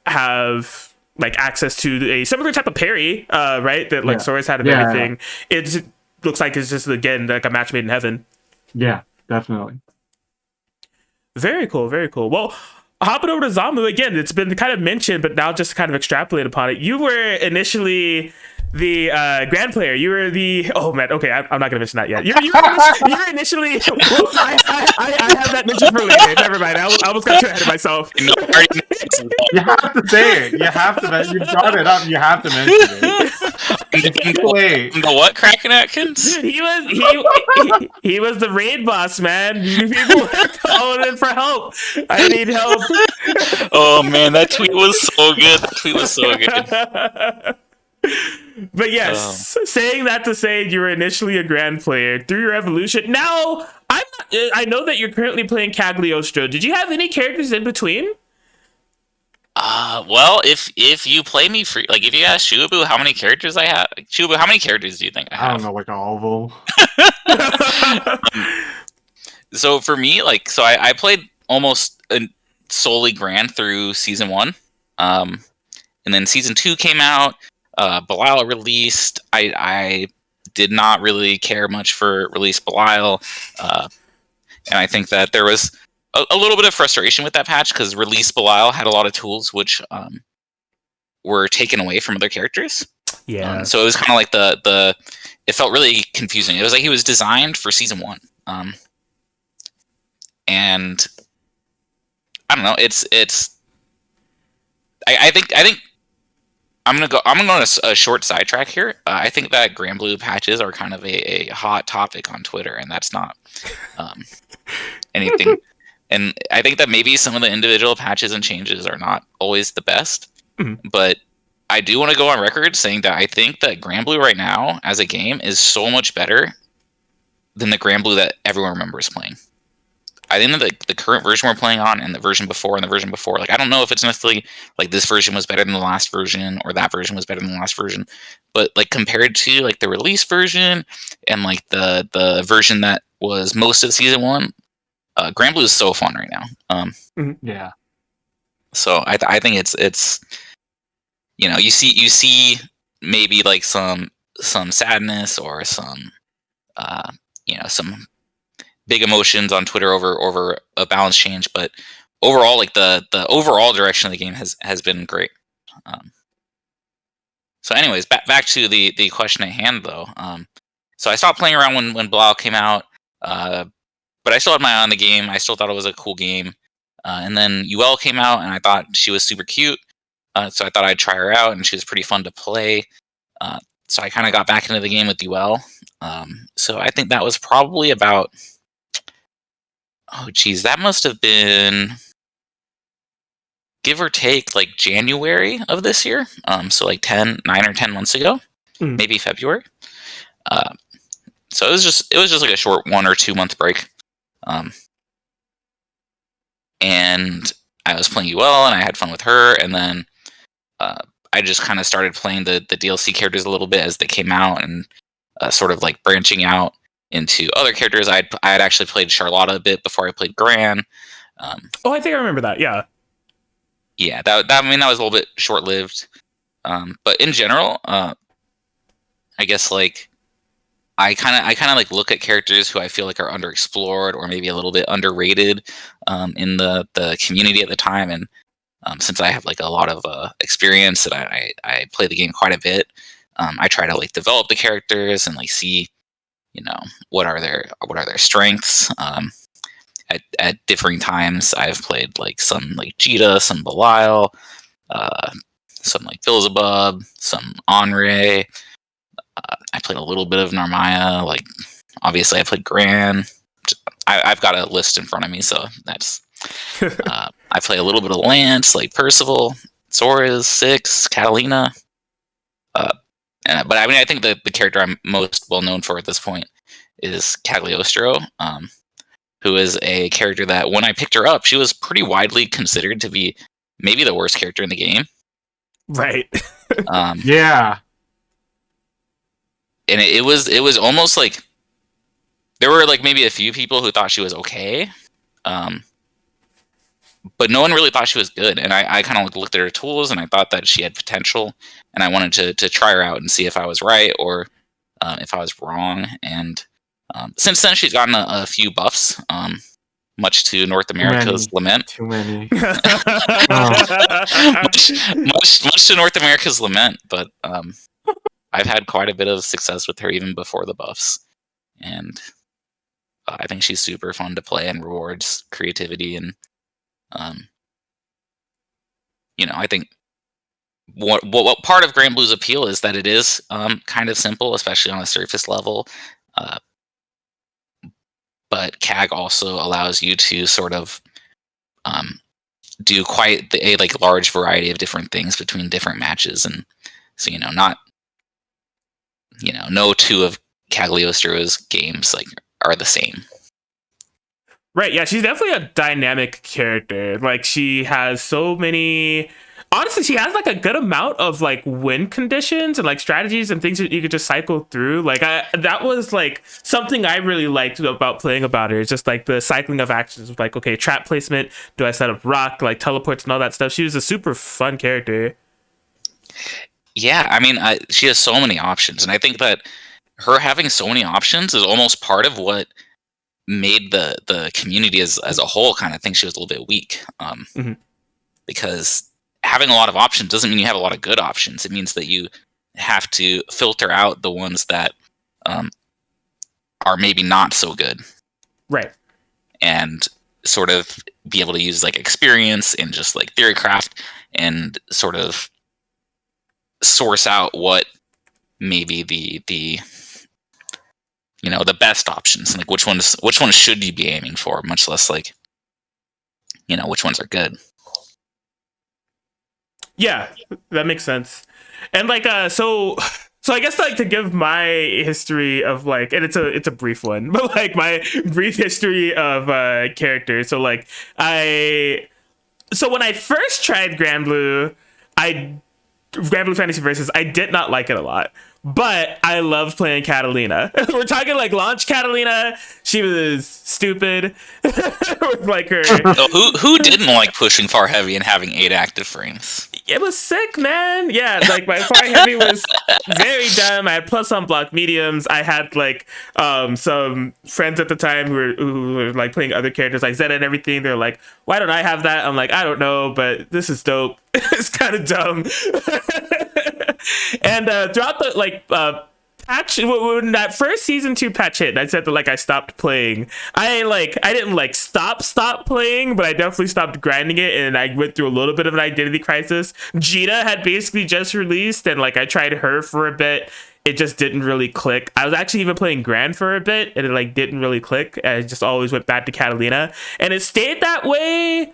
have access to a similar type of parry, right? That Sora's had of everything. It looks like it's just again a match made in heaven. Yeah, definitely. Very cool, very cool. Well, hopping over to ZomBmu again, it's been kind of mentioned, but now just kind of extrapolate upon it. You were initially the grand player. You were the okay, I'm not gonna mention that yet. You were initially well, I have that mentioned for later. Never mind, I almost got too ahead of myself. You have to say it. You have to. You brought it up. You have to mention it. The what, Crackin Atkins? He was the raid boss, man. People were calling in for help. I need help. Oh man, that tweet was so good. But yes, saying that to say you were initially a grand player through your evolution. Now, I know that you're currently playing Cagliostro. Did you have any characters in between? Well, if you play me free, if you ask Shuaboo how many characters I have, Shuaboo, how many characters do you think I have? I don't know, all of them. So for me, I played almost solely grand through season 1, and then season 2 came out. Belial released. I did not really care much for release Belial, and I think that there was a little bit of frustration with that patch because release Belial had a lot of tools which were taken away from other characters. Yeah. So it was kind of the it felt really confusing. It was he was designed for season 1, and I don't know. I think. I'm gonna go on a short sidetrack here. I think that GranBlue patches are kind of a hot topic on Twitter, and that's not anything. And I think that maybe some of the individual patches and changes are not always the best. But I do want to go on record saying that I think that GranBlue right now as a game is so much better than the GranBlue that everyone remembers playing. I think that the current version we're playing on, and the version before, I don't know if it's necessarily this version was better than the last version, or that version was better than the last version, but compared to the release version and the version that was most of season 1. Grand Blue is so fun right now. Yeah. So I think it's you see maybe like some sadness or some some big emotions on Twitter over a balance change, but overall, like the overall direction of the game has been great. So anyways, back to the question at hand though. So I stopped playing around when Belial came out, but I still had my eye on the game. I still thought it was a cool game. And then UL came out, and I thought she was super cute. So I thought I'd try her out, and she was pretty fun to play. So I kind of got back into the game with UL. So I think that was probably about, that must have been, give or take, like January of this year. So like 9 or 10 months ago, maybe February. So it was just like a short 1 or 2 month break. And I was playing UL, and I had fun with her, and then I just kind of started playing the DLC characters a little bit as they came out, and sort of like branching out into other characters. I had actually played Charlotta a bit before I played Gran. I think I remember that. Yeah. Yeah, that was a little bit short lived. But in general, I guess like I kind of like look at characters who I feel like are underexplored or maybe a little bit underrated in the community at the time, and since I have like a lot of experience and I play the game quite a bit, I try to like develop the characters and like see, what are their strengths. At differing times, I've played like some like Jita, some Belial, some like Beelzebub, some Anre. I played a little bit of Narmaya. Like, obviously, I played Gran. I've got a list in front of me, so that's. I play a little bit of Lance, like Percival, Sora's, Six, Catalina. But I mean, I think the character I'm most well known for at this point is Cagliostro, who is a character that when I picked her up, she was pretty widely considered to be maybe the worst character in the game. Right. Yeah. And it was almost like there were like maybe a few people who thought she was okay, but no one really thought she was good. And I kind of looked at her tools, and I thought that she had potential, and I wanted to try her out and see if I was right or if I was wrong. And since then, she's gotten a few buffs, much to North America's lament. Too many. much to North America's lament, but I've had quite a bit of success with her even before the buffs, and I think she's super fun to play and rewards creativity. And I think what part of Grand Blue's appeal is that it is kind of simple, especially on a surface level. But CAG also allows you to sort of do quite a like large variety of different things between different matches, and so no two of Cagliostro's games like are the same. Right, yeah, she's definitely a dynamic character. Like, she has so many. Honestly, she has like a good amount of like win conditions and like strategies and things that you could just cycle through. Like, that was like something I really liked about playing about her. It's just like the cycling of actions. Like, okay, trap placement. Do I set up rock, like teleports and all that stuff? She was a super fun character. Yeah, I mean, she has so many options, and I think that her having so many options is almost part of what made the community as a whole kind of think she was a little bit weak. Because having a lot of options doesn't mean you have a lot of good options. It means that you have to filter out the ones that are maybe not so good. Right. And sort of be able to use like experience and just like theory craft and sort of source out what maybe the best options, like which ones should you be aiming for, much less like which ones are good. Yeah, that makes sense. And like so I guess like to give my history of like, and it's a brief one, but like my brief history of characters. So like when I first tried Grand Blue Fantasy Versus, I did not like it a lot. but I loved playing Catalina. We're talking like launch Catalina. She was stupid with like her. So who didn't like pushing far heavy and having 8 active frames? It was sick, man. Yeah, like my far heavy was very dumb. I had plus on block mediums. I had like some friends at the time who were like playing other characters like Zeta and everything. They're like, why don't I have that? I'm like, I don't know, but this is dope. It's kind of dumb. And throughout the like patch, when that first season 2 patch hit, I said that like I stopped playing. I didn't like stop playing, but I definitely stopped grinding it, and I went through a little bit of an identity crisis. Jita had basically just released, and like I tried her for a bit. It just didn't really click. I was actually even playing Grand for a bit, and it like didn't really click. I just always went back to Catalina, and it stayed that way.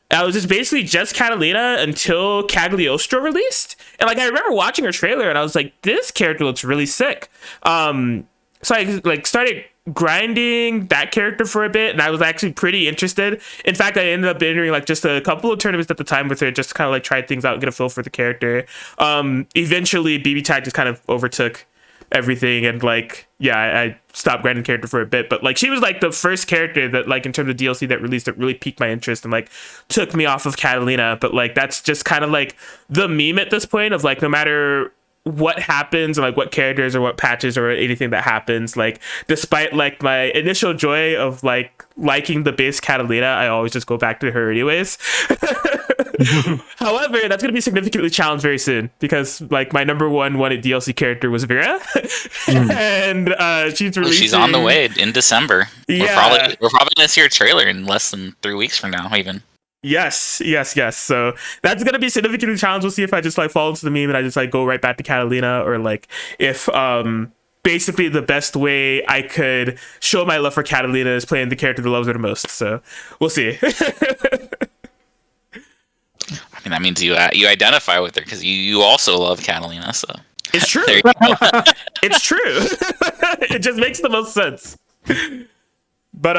I was just basically just Catalina until Cagliostro released. And like I remember watching her trailer and I was like, this character looks really sick. So I like started grinding that character for a bit, and I was actually pretty interested. In fact, I ended up entering like just a couple of tournaments at the time with her, just to kind of like try things out and get a feel for the character. Eventually BB Tag just kind of overtook everything, and like I stopped grinding the character for a bit, but like she was like the first character that like in terms of DLC that released that really piqued my interest and like took me off of Catalina. But like that's just kind of like the meme at this point of like no matter what happens or like what characters or what patches or anything that happens, like despite like my initial joy of like liking the base Catalina, I always just go back to her anyways. However, that's going to be significantly challenged very soon because like my number one wanted DLC character was Vera. And she's on the way in December. Yeah, we're probably going to see her trailer in less than 3 weeks from now even. Yes. So that's gonna be significantly challenged. We'll see if I just like fall into the meme and I just like go right back to Catalina, or like if basically the best way I could show my love for Catalina is playing the character that loves her the most. So we'll see. I mean, that means you identify with her because you also love Catalina. So it's true. It's true. It just makes the most sense. But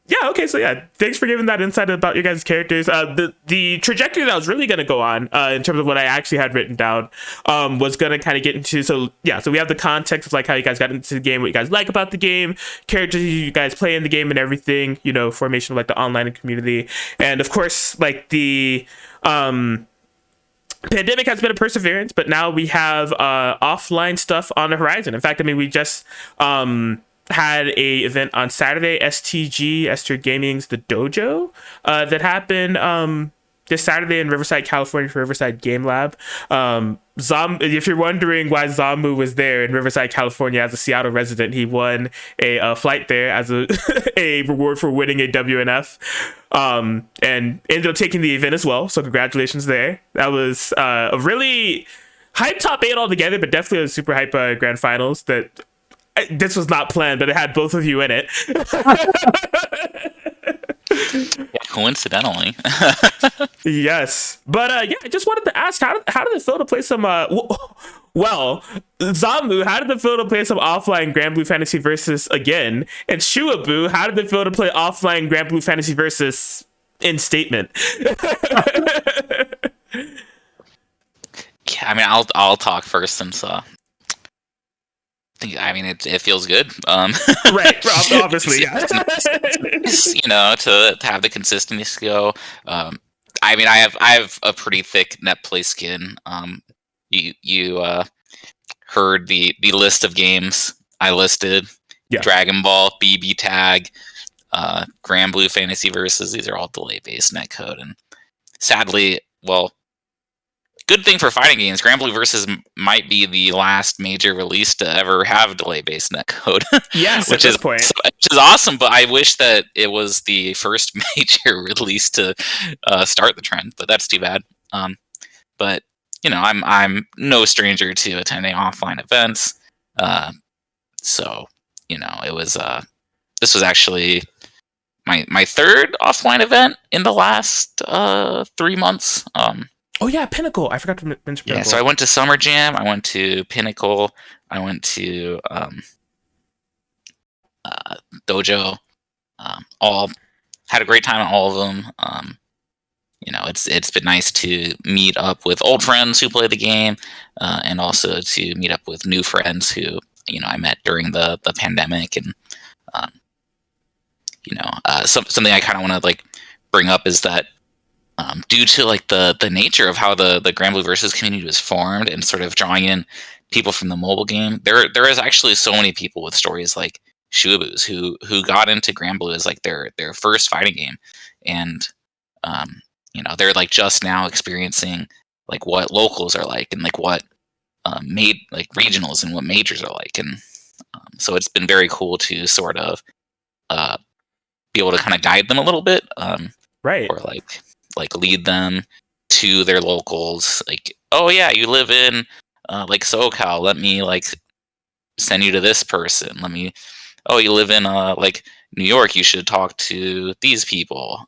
yeah, okay, so yeah, thanks for giving that insight about your guys' characters. The trajectory that I was really gonna go on, in terms of what I actually had written down, was gonna kind of get into. So we have the context of like how you guys got into the game, what you guys like about the game, characters you guys play in the game, and everything. You know, formation of like the online community, and of course like the pandemic has been a perseverance, but now we have offline stuff on the horizon. In fact, I mean, we just had a event on Saturday, STG, Esther Gaming's The Dojo, that happened this Saturday in Riverside, California for Riverside Game Lab. If you're wondering why ZomBmu was there in Riverside, California as a Seattle resident, he won a flight there as a a reward for winning a WNF, and ended up taking the event as well. So congratulations there. That was a really hype top 8 altogether, but definitely a super hype grand finals that this was not planned, but it had both of you in it. Yeah, coincidentally. Yes, but yeah, I just wanted to ask, how did it feel to play some well, ZomBmu, how did it feel to play some offline Grand Blue Fantasy Versus again? And Shuaboo, how did it feel to play offline Grand Blue Fantasy Versus in statement? Yeah, I mean, I'll talk first since I mean, it feels good. Right, obviously, yeah. You know, to have the consistency go. I mean, I have a pretty thick net play skin. You heard the list of games I listed. Yeah. Dragon Ball, BB Tag, Grand Blue Fantasy Versus. These are all delay-based netcode, and sadly, well, good thing for fighting games, Grand Blue Versus might be the last major release to ever have delay-based netcode. Yes, which at this point. Which is awesome, but I wish that it was the first major release to start the trend. But that's too bad. But you know, I'm no stranger to attending offline events. So you know, it was this was actually my third offline event in the last 3 months. Oh yeah, Pinnacle. I forgot to mention Pinnacle. Yeah, so I went to Summer Jam, I went to Pinnacle, I went to Dojo. All had a great time at all of them. it's been nice to meet up with old friends who play the game, and also to meet up with new friends who I met during the pandemic. And um, something I kind of want to like bring up is that due to like the nature of how the Granblue Versus community was formed and sort of drawing in people from the mobile game, there is actually so many people with stories like Shuaboo's who got into Granblue as like their first fighting game, and they're like just now experiencing like what locals are like, and like what made like regionals and what majors are like. And so it's been very cool to sort of be able to kind of guide them a little bit, right, or like lead them to their locals. Like, oh yeah, you live in like SoCal, let me like send you to this person. Oh, you live in like New York, you should talk to these people.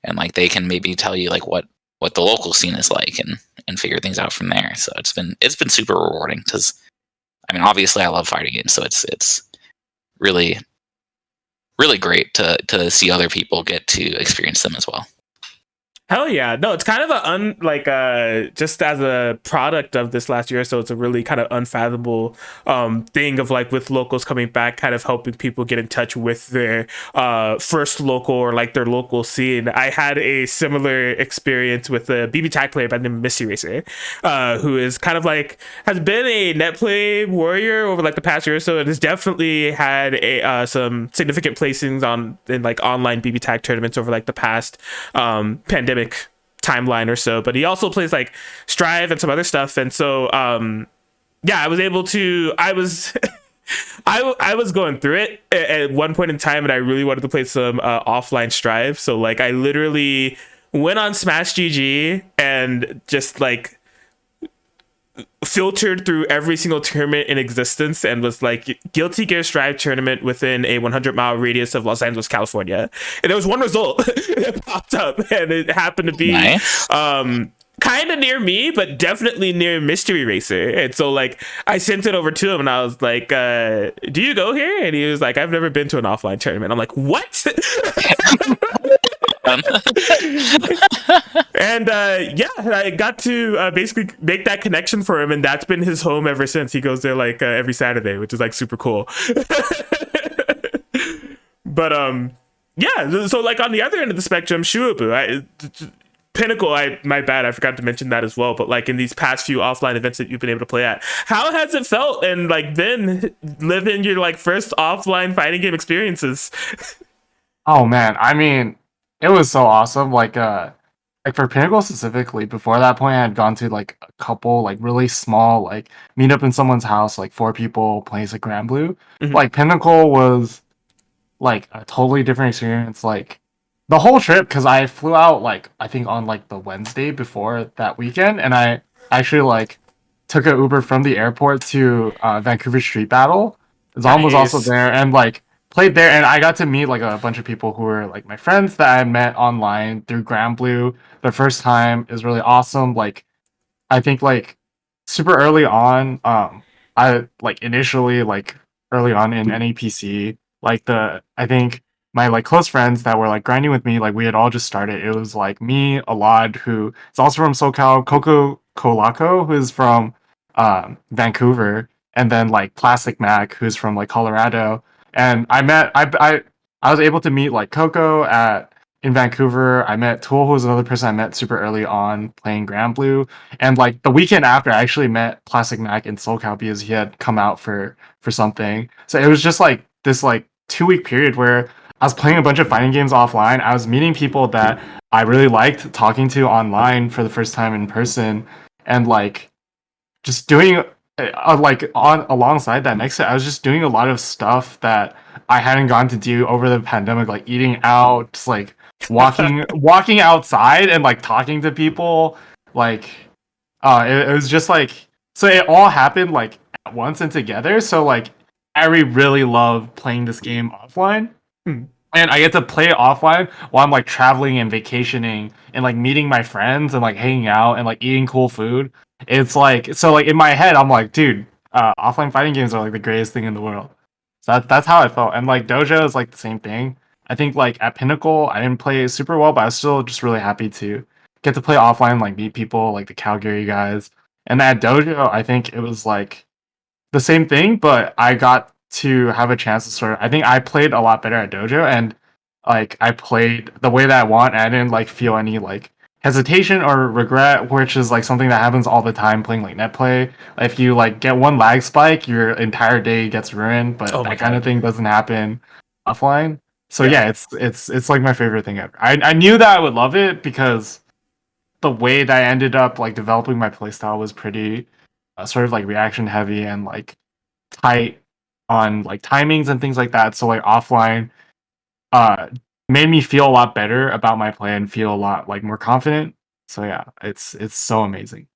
And like they can maybe tell you like what the local scene is like, and figure things out from there. So it's been super rewarding, because I mean, obviously I love fighting games, so it's really great to see other people get to experience them as well. Hell yeah. No, it's kind of just as a product of this last year, so it's a really kind of unfathomable thing of like with locals coming back, kind of helping people get in touch with their first local or like their local scene. I had a similar experience with a BB Tag player by the name of Misty Racer, who is kind of like has been a net play warrior over like the past year or so, and has definitely had some significant placings in like online BB Tag tournaments over like the past pandemic timeline or so. But he also plays like Strive and some other stuff, and so I was able to I was going through it at one point in time, and I really wanted to play some offline Strive. So like I literally went on Smash GG and just like filtered through every single tournament in existence, and was like Guilty Gear Strive tournament within a 100-mile radius of Los Angeles, California. And there was one result that popped up, and it happened to be nice. Kind of near me, but definitely near Mystery Racer. And so like I sent it over to him, and I was like, do you go here? And he was like, I've never been to an offline tournament. I'm like, what? And I got to basically make that connection for him, and that's been his home ever since. He goes there like every Saturday, which is like super cool. But so like on the other end of the spectrum, Shuaboo, Pinnacle, my bad, I forgot to mention that as well. But like in these past few offline events that you've been able to play at, how has it felt and like been living your like first offline fighting game experiences? Oh man, I mean, it was so awesome. Like for Pinnacle specifically, before that point, I had gone to like a couple like really small like meet up in someone's house, like 4 people playing like Granblue. Mm-hmm. Like Pinnacle was like a totally different experience. Like the whole trip, because I flew out like I think on like the Wednesday before that weekend, and I actually like took an Uber from the airport to Vancouver Street Battle. Zom was also there, and like played there, and I got to meet like a bunch of people who were like my friends that I met online through Granblue. The first time is really awesome. Like I think like super early on, I like initially like early on in NAPC, like I think my like close friends that were like grinding with me, like we had all just started. It was like me, Alad, who is also from SoCal, Coco Colaco, who's from Vancouver, and then like Plastic Mac, who's from like Colorado. And I was able to meet like Coco in Vancouver. I met Tool, who was another person I met super early on playing Granblue. And like the weekend after, I actually met Plastic Mac in SoCal because he had come out for something. So it was just like this like 2-week period where I was playing a bunch of fighting games offline. I was meeting people that I really liked talking to online for the first time in person, and like just doing alongside that next to it, I was just doing a lot of stuff that I hadn't gone to do over the pandemic, like eating out, just like walking outside and like talking to people. Like it was just like, so it all happened like at once and together. So like I really love playing this game offline. And I get to play it offline while I'm like traveling and vacationing and like meeting my friends and like hanging out and like eating cool food. It's like, so like in my head, I'm like, dude, offline fighting games are like the greatest thing in the world. So that's how I felt. And like Dojo is like the same thing. I think like at Pinnacle, I didn't play super well, but I was still just really happy to get to play offline, like meet people, like the Calgary guys. And at Dojo, I think it was like the same thing, but I got to have a chance to sort of. I think I played a lot better at Dojo, and like I played the way that I want. And I didn't like feel any like hesitation or regret, which is like something that happens all the time playing like net play. If you like get one lag spike, your entire day gets ruined. But Oh my that kind of God. thing doesn't happen offline. So Yeah. yeah, it's like my favorite thing ever. I knew that I would love it because the way that I ended up like developing my playstyle was pretty sort of like reaction heavy and like tight on like timings and things like that. So like offline uh made me feel a lot better about my play and feel a lot like more confident. So yeah, it's so amazing.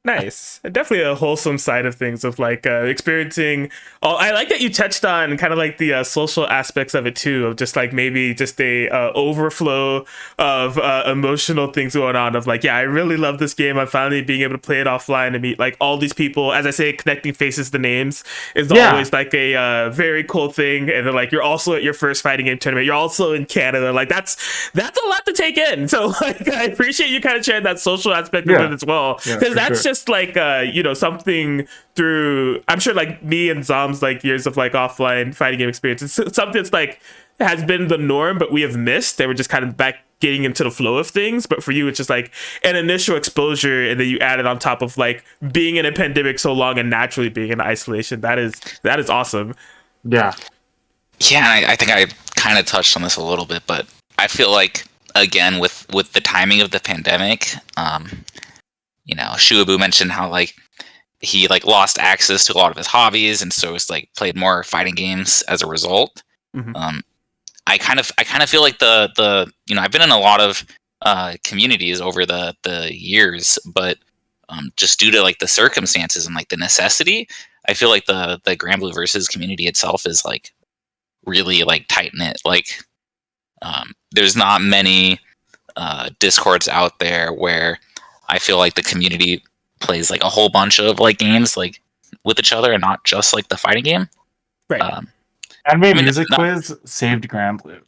Nice. Definitely a wholesome side of things of like experiencing. I like that you touched on kind of like the social aspects of it too, of just like maybe just a overflow of emotional things going on. Of like, yeah, I really love this game. I'm finally being able to play it offline and meet like all these people. As I say, connecting faces to names is Yeah. always like a very cool thing. And then like you're also at your first fighting game tournament. You're also in Canada. Like that's a lot to take in. So like I appreciate you kind of sharing that social aspect of Yeah. it as well, Yeah, because for that's sure. just like you know, something through, I'm sure like me and Zom's like years of like offline fighting game experience, it's something that's like has been the norm but we have missed. They were just kind of back getting into the flow of things, but for you it's just like an initial exposure, and then you add it on top of like being in a pandemic so long and naturally being in isolation. That is awesome. Yeah. Yeah, I think I kind of touched on this a little bit, but I feel like again with the timing of the pandemic, you know, Shuaboo mentioned how like he like lost access to a lot of his hobbies, and so it's like played more fighting games as a result. Mhm. I kind of feel like the you know, I've been in a lot of communities over the years, but just due to like the circumstances and like the necessity, I feel like the Granblue versus community itself is like really like tight knit. Like there's not many discords out there where I feel like the community plays like a whole bunch of like games like with each other and not just like the fighting game. Right. Anime I mean, music not- quiz saved Granblue.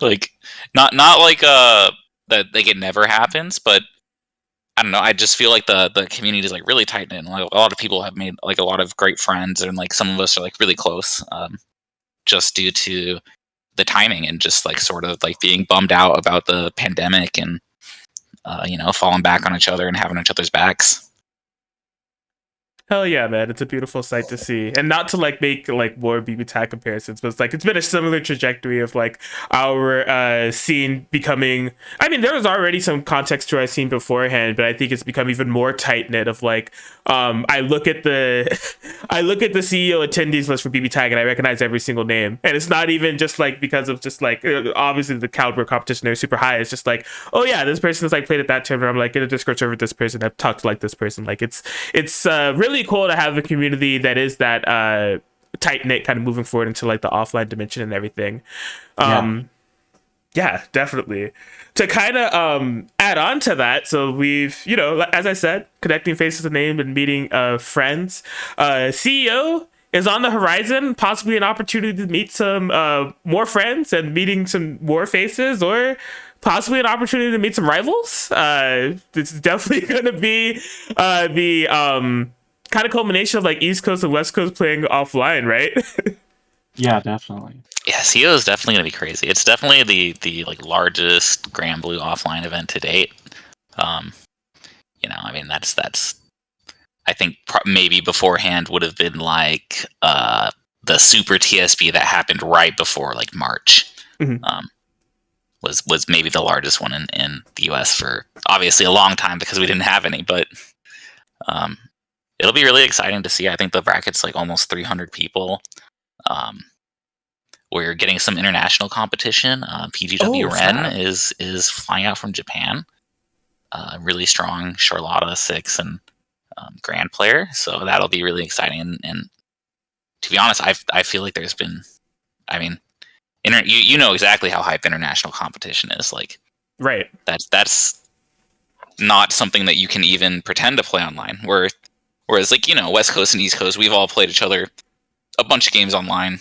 like not like that like it never happens, but I don't know, I just feel like the community is like really tight knit, and like a lot of people have made like a lot of great friends, and like some of us are like really close, just due to the timing and just like sort of like being bummed out about the pandemic and you know, falling back on each other and having each other's backs. Hell yeah, man. It's a beautiful sight to see. And not to like make like more BB tag comparisons, but it's like it's been a similar trajectory of like our scene becoming, I mean, there was already some context to our scene beforehand, but I think it's become even more tight knit of like I look at the I look at the CEO attendees list for BB tag and I recognize every single name. And it's not even just like because of just like obviously the caliber of competition is super high. It's just like, oh yeah, this person has like played at that tournament. I'm like in a Discord server with this person. I've talked to like this person. Like it's really cool to have a community that is that tight knit, kind of moving forward into like the offline dimension and everything. Yeah, definitely. To kind of add on to that, so we've, you know, as I said, connecting faces and names and meeting friends. CEO is on the horizon, possibly an opportunity to meet some more friends and meeting some more faces, or possibly an opportunity to meet some rivals. This is definitely going to be the kind of culmination of like East Coast and West Coast playing offline, right? Yeah, definitely. Yeah, CEO is definitely gonna be crazy. It's definitely the like largest Granblue offline event to date. You know, I mean that's I think maybe beforehand would have been like the Super TSP that happened right before like March. Mhm. Was maybe the largest one in the US for obviously a long time because we didn't have any, but it'll be really exciting to see. I think the bracket's like almost 300 people. We're getting some international competition. PGW Ren is flying out from Japan. Really strong Charlotta 6 and Grand player, so that'll be really exciting. And to be honest, I feel like there's been, I mean, you know exactly how hype international competition is. Like, Right. That's not something that you can even pretend to play online. Whereas like, you know, West Coast and East Coast, we've all played each other a bunch of games online.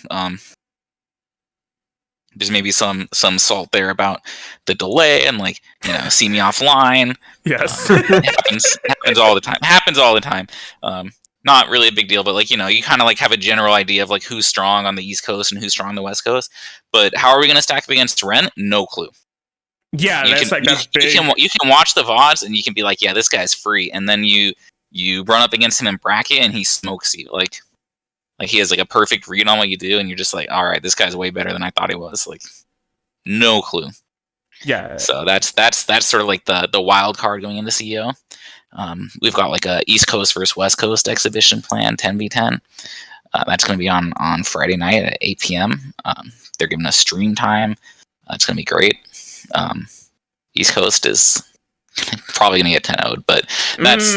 There's maybe some salt there about the delay and like, you know, see me offline. Yes. Happens all the time. Happens all the time. Not really a big deal, but like, you know, you kind of like have a general idea of like who's strong on the East Coast and who's strong on the West Coast. But how are we going to stack up against Ren? No clue. Yeah, you can watch the VODs and you can be like, yeah, this guy's free, and then you run up against him in bracket and he smokes you. Like he has like a perfect read on what you do, and you're just like, all right, this guy's way better than I thought he was. Like, no clue. Yeah. So that's sort of like the wild card going into CEO. We've got like a East Coast versus West Coast exhibition plan, 10v10. That's going to be on Friday night at 8 p.m. They're giving us stream time. It's going to be great. East Coast is probably going to get 10-0'd, but that's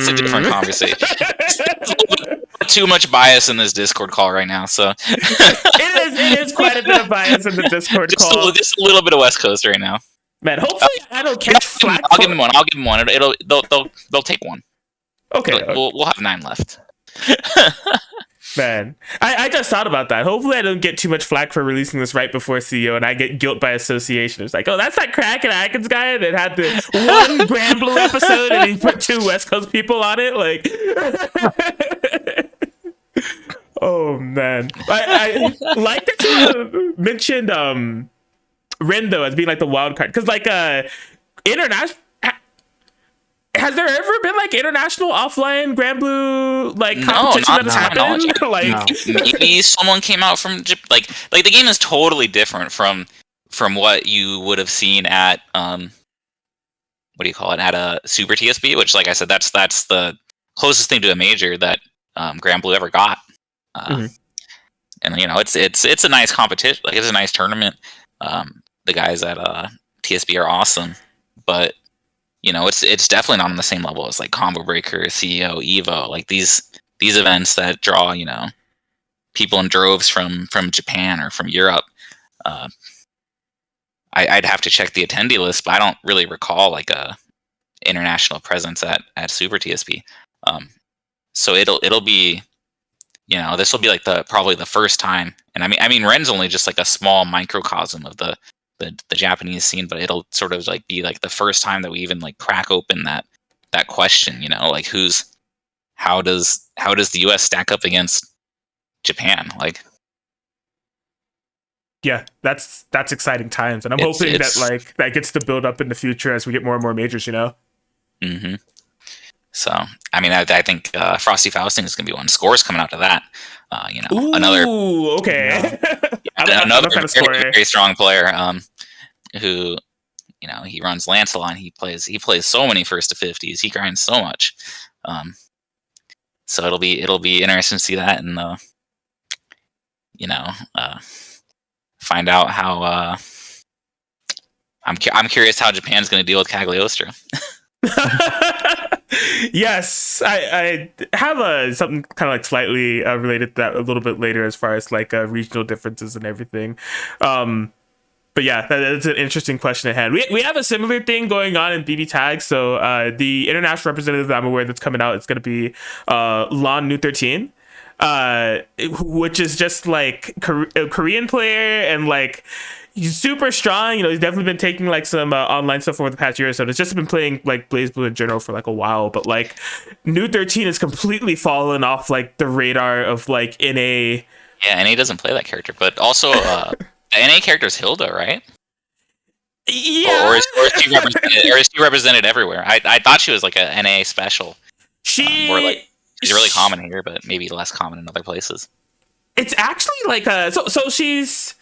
a different conversation. Too much bias in this Discord call right now, so it is quite a bit of bias in the Discord call. Just a little bit of West Coast right now. Man, hopefully I don't catch flack. I'll give them one. They'll take one. Okay, we'll have 9 left. Man, I just thought about that. Hopefully I don't get too much flack for releasing this right before CEO and I get guilt by association. It's like, oh, that's that Crackin Atkins guy that had the one Grand Blue episode and he put 2 West Coast people on it. Like, oh man, I like that you mentioned Ren though as being like the wild card, because like international. Has there ever been like international offline Grand Blue like competition that has happened? Like, maybe someone came out from like the game is totally different from what you would have seen at what do you call it, at a Super TSB, which, like I said, that's the closest thing to a major that Grand Blue ever got. And you know, it's a nice competition, like it's a nice tournament. The guys at TSB are awesome, but you know, it's definitely not on the same level as like Combo Breaker, CEO, Evo, like these events that draw, you know, people in droves from Japan or from Europe. I'd have to check the attendee list, but I don't really recall like a international presence at Super TSP. So it'll be, you know, this will be like probably the first time. And I mean Ren's only just like a small microcosm of the Japanese scene, but it'll sort of like be like the first time that we even like crack open that question, you know, like how does the US stack up against Japan? Like, yeah, that's exciting times, and I'm hoping that like that gets to build up in the future as we get more and more majors, you know. Mm-hmm. So I mean, I think Frosty Fausting is going to be one. Scores coming out to that. You know, Ooh, another okay. another very strong player who, you know, he runs Lancelot. He plays so many first to 50s. He grinds so much. So it'll be interesting to see that, and you know, find out how. I'm curious how Japan's going to deal with Cagliostro. Yes, I have something kind of like slightly related to that a little bit later, as far as like regional differences and everything. But yeah, that's an interesting question at hand. We have a similar thing going on in BB Tag. So the international representative that I'm aware that's coming out, it's going to be Lon New 13, which is just like a Korean player, and like he's super strong. You know, he's definitely been taking like some online stuff over the past year or so. He's just been playing like Blaze Blue in general for like a while, but like New 13 has completely fallen off like the radar of like NA. Yeah, NA doesn't play that character, but also the NA character is Hilda, right? Yeah. Or is she represented everywhere? I thought she was like a NA special. She's really common here, but maybe less common in other places. It's actually like so she's.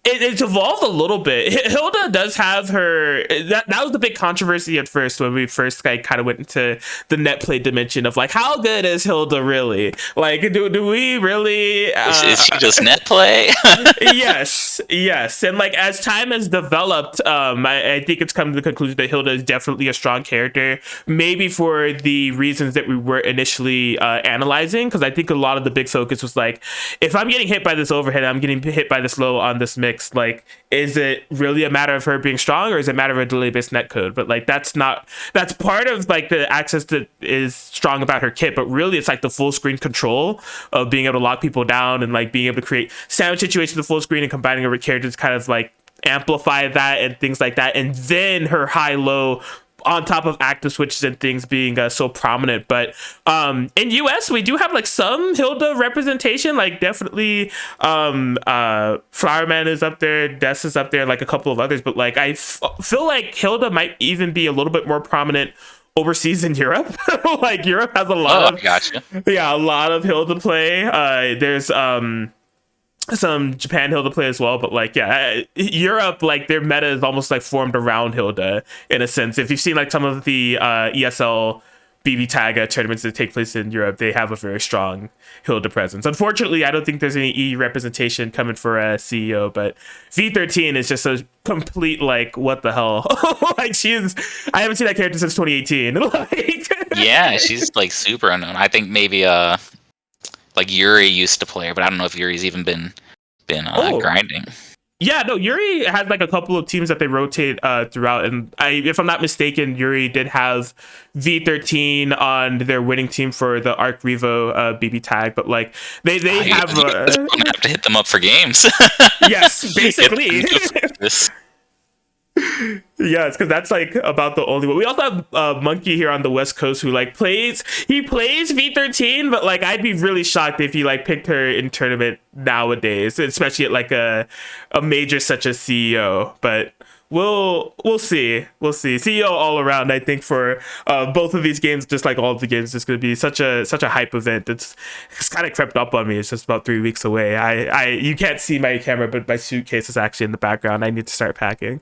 It's evolved a little bit. Hilda does have her. That was the big controversy at first when we first like kind of went into the net play dimension of like, how good is Hilda really? Like, do we really? Is she just net play? yes, and like as time has developed, I think it's come to the conclusion that Hilda is definitely a strong character. Maybe for the reasons that we were initially analyzing, because I think a lot of the big focus was like, if I'm getting hit by this overhead, I'm getting hit by this low on this mix. fixed. Like, is it really a matter of her being strong, or is it a matter of a delay-based netcode? But like, that's part of like the access that is strong about her kit. But really, it's like the full screen control of being able to lock people down and like being able to create sandwich situations with full screen and combining her with characters, kind of like amplify that and things like that. And then her high-low on top of active switches and things being so prominent. But in US we do have like some Hilda representation, like definitely Flowerman is up there, Des is up there, like a couple of others. But like I feel like Hilda might even be a little bit more prominent overseas in Europe. Like Europe has a lot a lot of Hilda play. There's some Japan Hilda play as well, but like Europe, like their meta is almost like formed around Hilda in a sense. If you've seen like some of the ESL BB Tag tournaments that take place in Europe, they have a very strong Hilda presence. Unfortunately, I don't think there's any E representation coming for a CEO, but V13 is just a complete like what the hell. Like I haven't seen that character since 2018. Like, yeah, she's like super unknown. I think maybe like Yuri used to play her, but I don't know if Yuri's even been grinding. Yeah, no, Yuri had like a couple of teams that they rotate throughout, and if I'm not mistaken, Yuri did have V13 on their winning team for the Arc Revo BB Tag, but like they have I'm gonna have to hit them up for games. Yes, basically. Yeah, it's because that's like about the only one. We also have Monkey here on the West Coast who like plays V13, but like I'd be really shocked if he like picked her in tournament nowadays, especially at like a major such as CEO. But we'll see. CEO all around, I think, for both of these games, just like all of the games, it's going to be such a hype event. It's kind of crept up on me. It's just about 3 weeks away. You can't see my camera, but my suitcase is actually in the background. I need to start packing.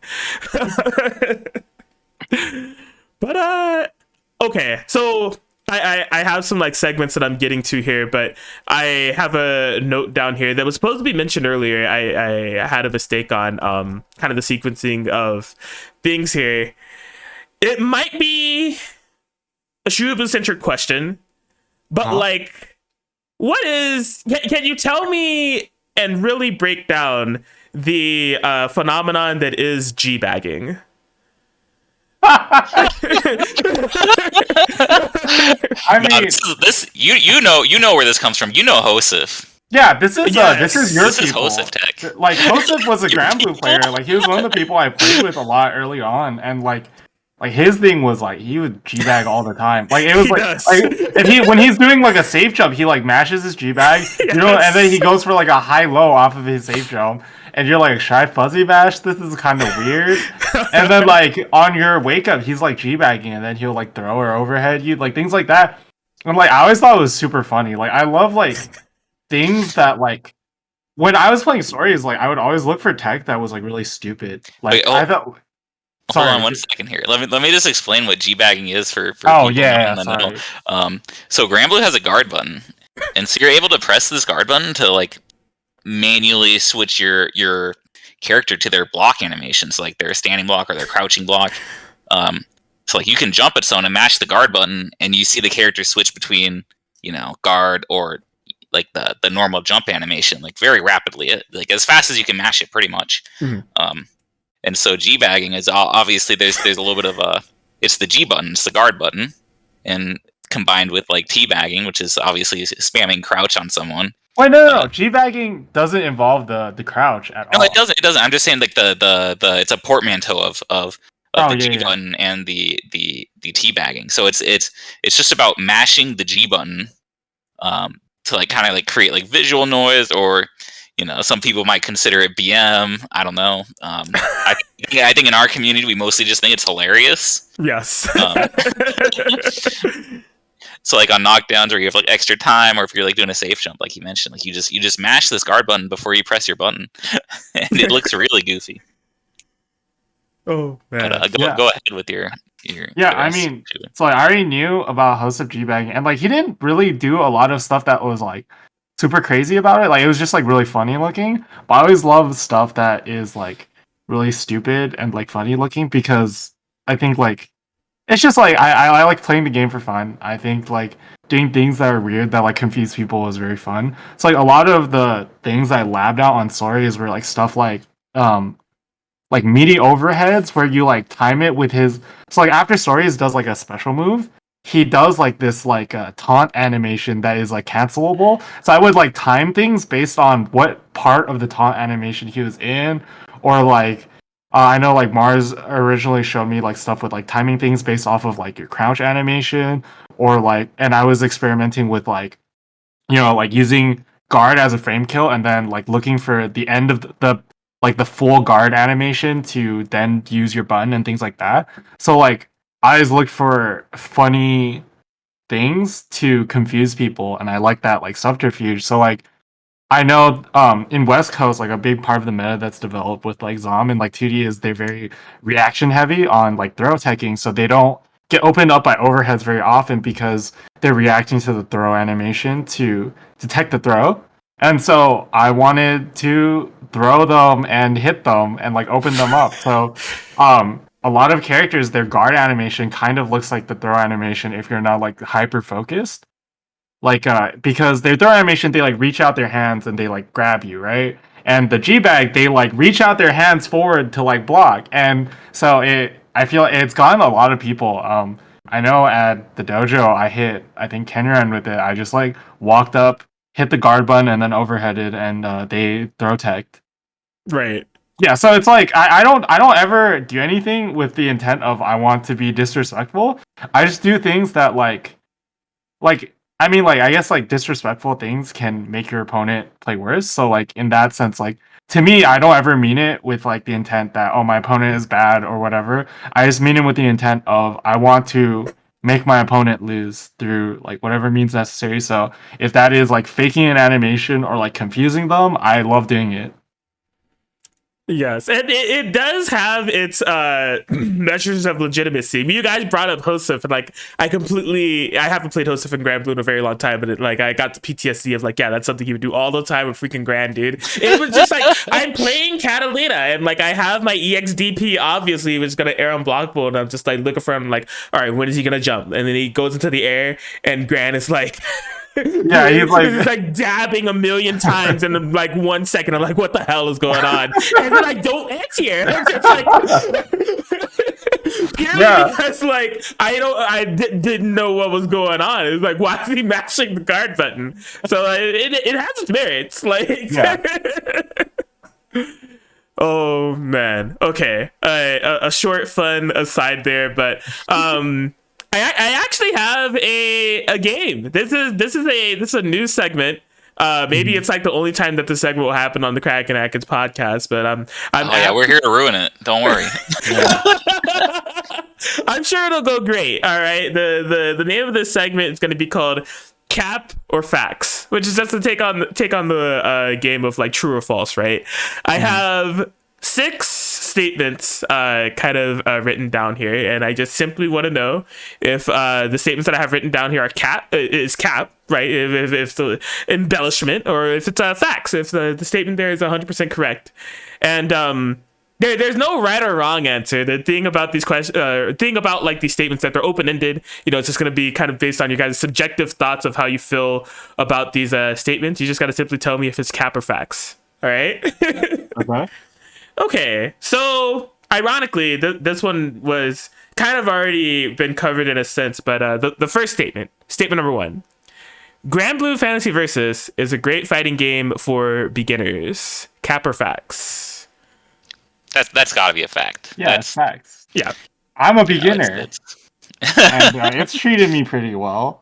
But okay, so I have some like segments that I'm getting to here, but I have a note down here that was supposed to be mentioned earlier. I had a mistake on kind of the sequencing of things here. It might be a Shuaboo centric question, but like, can you tell me and really break down the phenomenon that is G-bagging? I mean, this you know where this comes from. You know Hosef. Yeah, this is your This is people. Hosef tech. Like Hosef was a Granblue player. Like he was one of the people I played with a lot early on, and like his thing was like he would G-bag all the time. Like it was when he's doing like a safe jump, he like mashes his G-bag, you know, and then he goes for like a high-low off of his safe jump. And you're like, should I fuzzy bash? This is kind of weird. And then like on your wake up, he's like G-bagging, and then he'll like throw her overhead you, like things like that. And like I always thought it was super funny. Like I love like things that like when I was playing stories, like I would always look for tech that was like really stupid. Like I thought. Hold on 1 second here. Let me just explain what G-bagging is for oh people yeah. sorry. So Granblue has a guard button, and so you're able to press this guard button to like manually switch your character to their block animations, like their standing block or their crouching block. So like you can jump at someone and mash the guard button, and you see the character switch between, you know, guard or like the normal jump animation, like very rapidly, like as fast as you can mash it, pretty much. Mm-hmm. And so G-bagging is obviously there's a little bit of it's the G button, it's the guard button, and combined with like T-bagging, which is obviously spamming crouch on someone. Wait, no. G-bagging doesn't involve the crouch at all. No, it doesn't. I'm just saying like the it's a portmanteau of the G button and the T-bagging. So it's just about mashing the G button to like kind of like create like visual noise, or you know, some people might consider it BM. I don't know. I think in our community we mostly just think it's hilarious. Yes. So like on knockdowns where you have like extra time, or if you're like doing a safe jump, like you mentioned, like you just mash this guard button before you press your button, and it looks really goofy. Oh man! But, go ahead with your I mean, so I already knew about Hosef G-bagging, and like he didn't really do a lot of stuff that was like super crazy about it. Like it was just like really funny looking. But I always love stuff that is like really stupid and like funny looking, because I think like it's just like I like playing the game for fun. I think like doing things that are weird that like confuse people is very fun. So like a lot of the things I labbed out on stories were like stuff like like meaty overheads where you like time it with his. So like after Stories does like a special move, he does like this like taunt animation that is like cancelable. So I would like time things based on what part of the taunt animation he was in, or like I know like Mars originally showed me like stuff with like timing things based off of like your crouch animation, or like, and I was experimenting with like, you know, like using guard as a frame kill and then like looking for the end of the like the full guard animation to then use your button and things like that. So like I always look for funny things to confuse people, and I like that like subterfuge. So like I know in West Coast, like a big part of the meta that's developed with like Zom and like 2D is they're very reaction heavy on like throw teching, so they don't get opened up by overheads very often because they're reacting to the throw animation to detect the throw. And so I wanted to throw them and hit them and like open them up. So a lot of characters, their guard animation kind of looks like the throw animation if you're not like hyper focused, like because their throw animation, they like reach out their hands and they like grab you, right? And the G bag, they like reach out their hands forward to like block. And so I feel it's gotten a lot of people. I know at the dojo I think Kenran with it. I just like walked up, hit the guard button, and then overheaded, and they throw teched. Right. Yeah, so it's like I don't ever do anything with the intent of I want to be disrespectful. I just do things that like I mean, like I guess like disrespectful things can make your opponent play worse. So like in that sense, like to me, I don't ever mean it with like the intent that oh my opponent is bad or whatever. I just mean it with the intent of I want to make my opponent lose through like whatever means necessary. So if that is like faking an animation or like confusing them, I love doing it. Yes, and it does have its measures of legitimacy. You guys brought up Hosef, and like I haven't played Hosef in Grand Blue in a very long time, but I got the PTSD of like, yeah, that's something you would do all the time with freaking Grand, dude. It was just like I'm playing Catalina, and like I have my EXDP obviously was gonna air on blockable, and I'm just like looking for him, like, all right, when is he gonna jump? And then he goes into the air, and Grand is like. Yeah, he's like dabbing a million times in like 1 second. I'm like, what the hell is going on? And then I don't answer. I'm just like, purely because like I didn't know what was going on. It was like, why is he mashing the guard button? So it has its merits. Like, oh man. Okay. A short fun aside there, but I actually have a game. This is a new segment. Maybe it's like the only time that this segment will happen on the Crackin Atkins podcast, but we're here to ruin it. Don't worry. I'm sure it'll go great. All right. The name of this segment is going to be called Cap or Facts, which is just to take on the game of like true or false, right? I have 6 statements kind of written down here, and I just simply want to know if the statements that I have written down here are cap, right? If the embellishment, or if it's facts, if the statement there is 100% correct. And there's no right or wrong answer. The thing about these questions, thing about like these statements that they're open-ended, you know, it's just going to be kind of based on your guys' subjective thoughts of how you feel about these statements. You just got to simply tell me if it's cap or facts. All right. Okay. Okay, so ironically, this one was kind of already been covered in a sense, but the first statement number 1, Grand Blue Fantasy Versus is a great fighting game for beginners. Cap or facts? That's got to be a fact. Yeah, that's facts. Yeah, I'm a beginner, and it's treated me pretty well.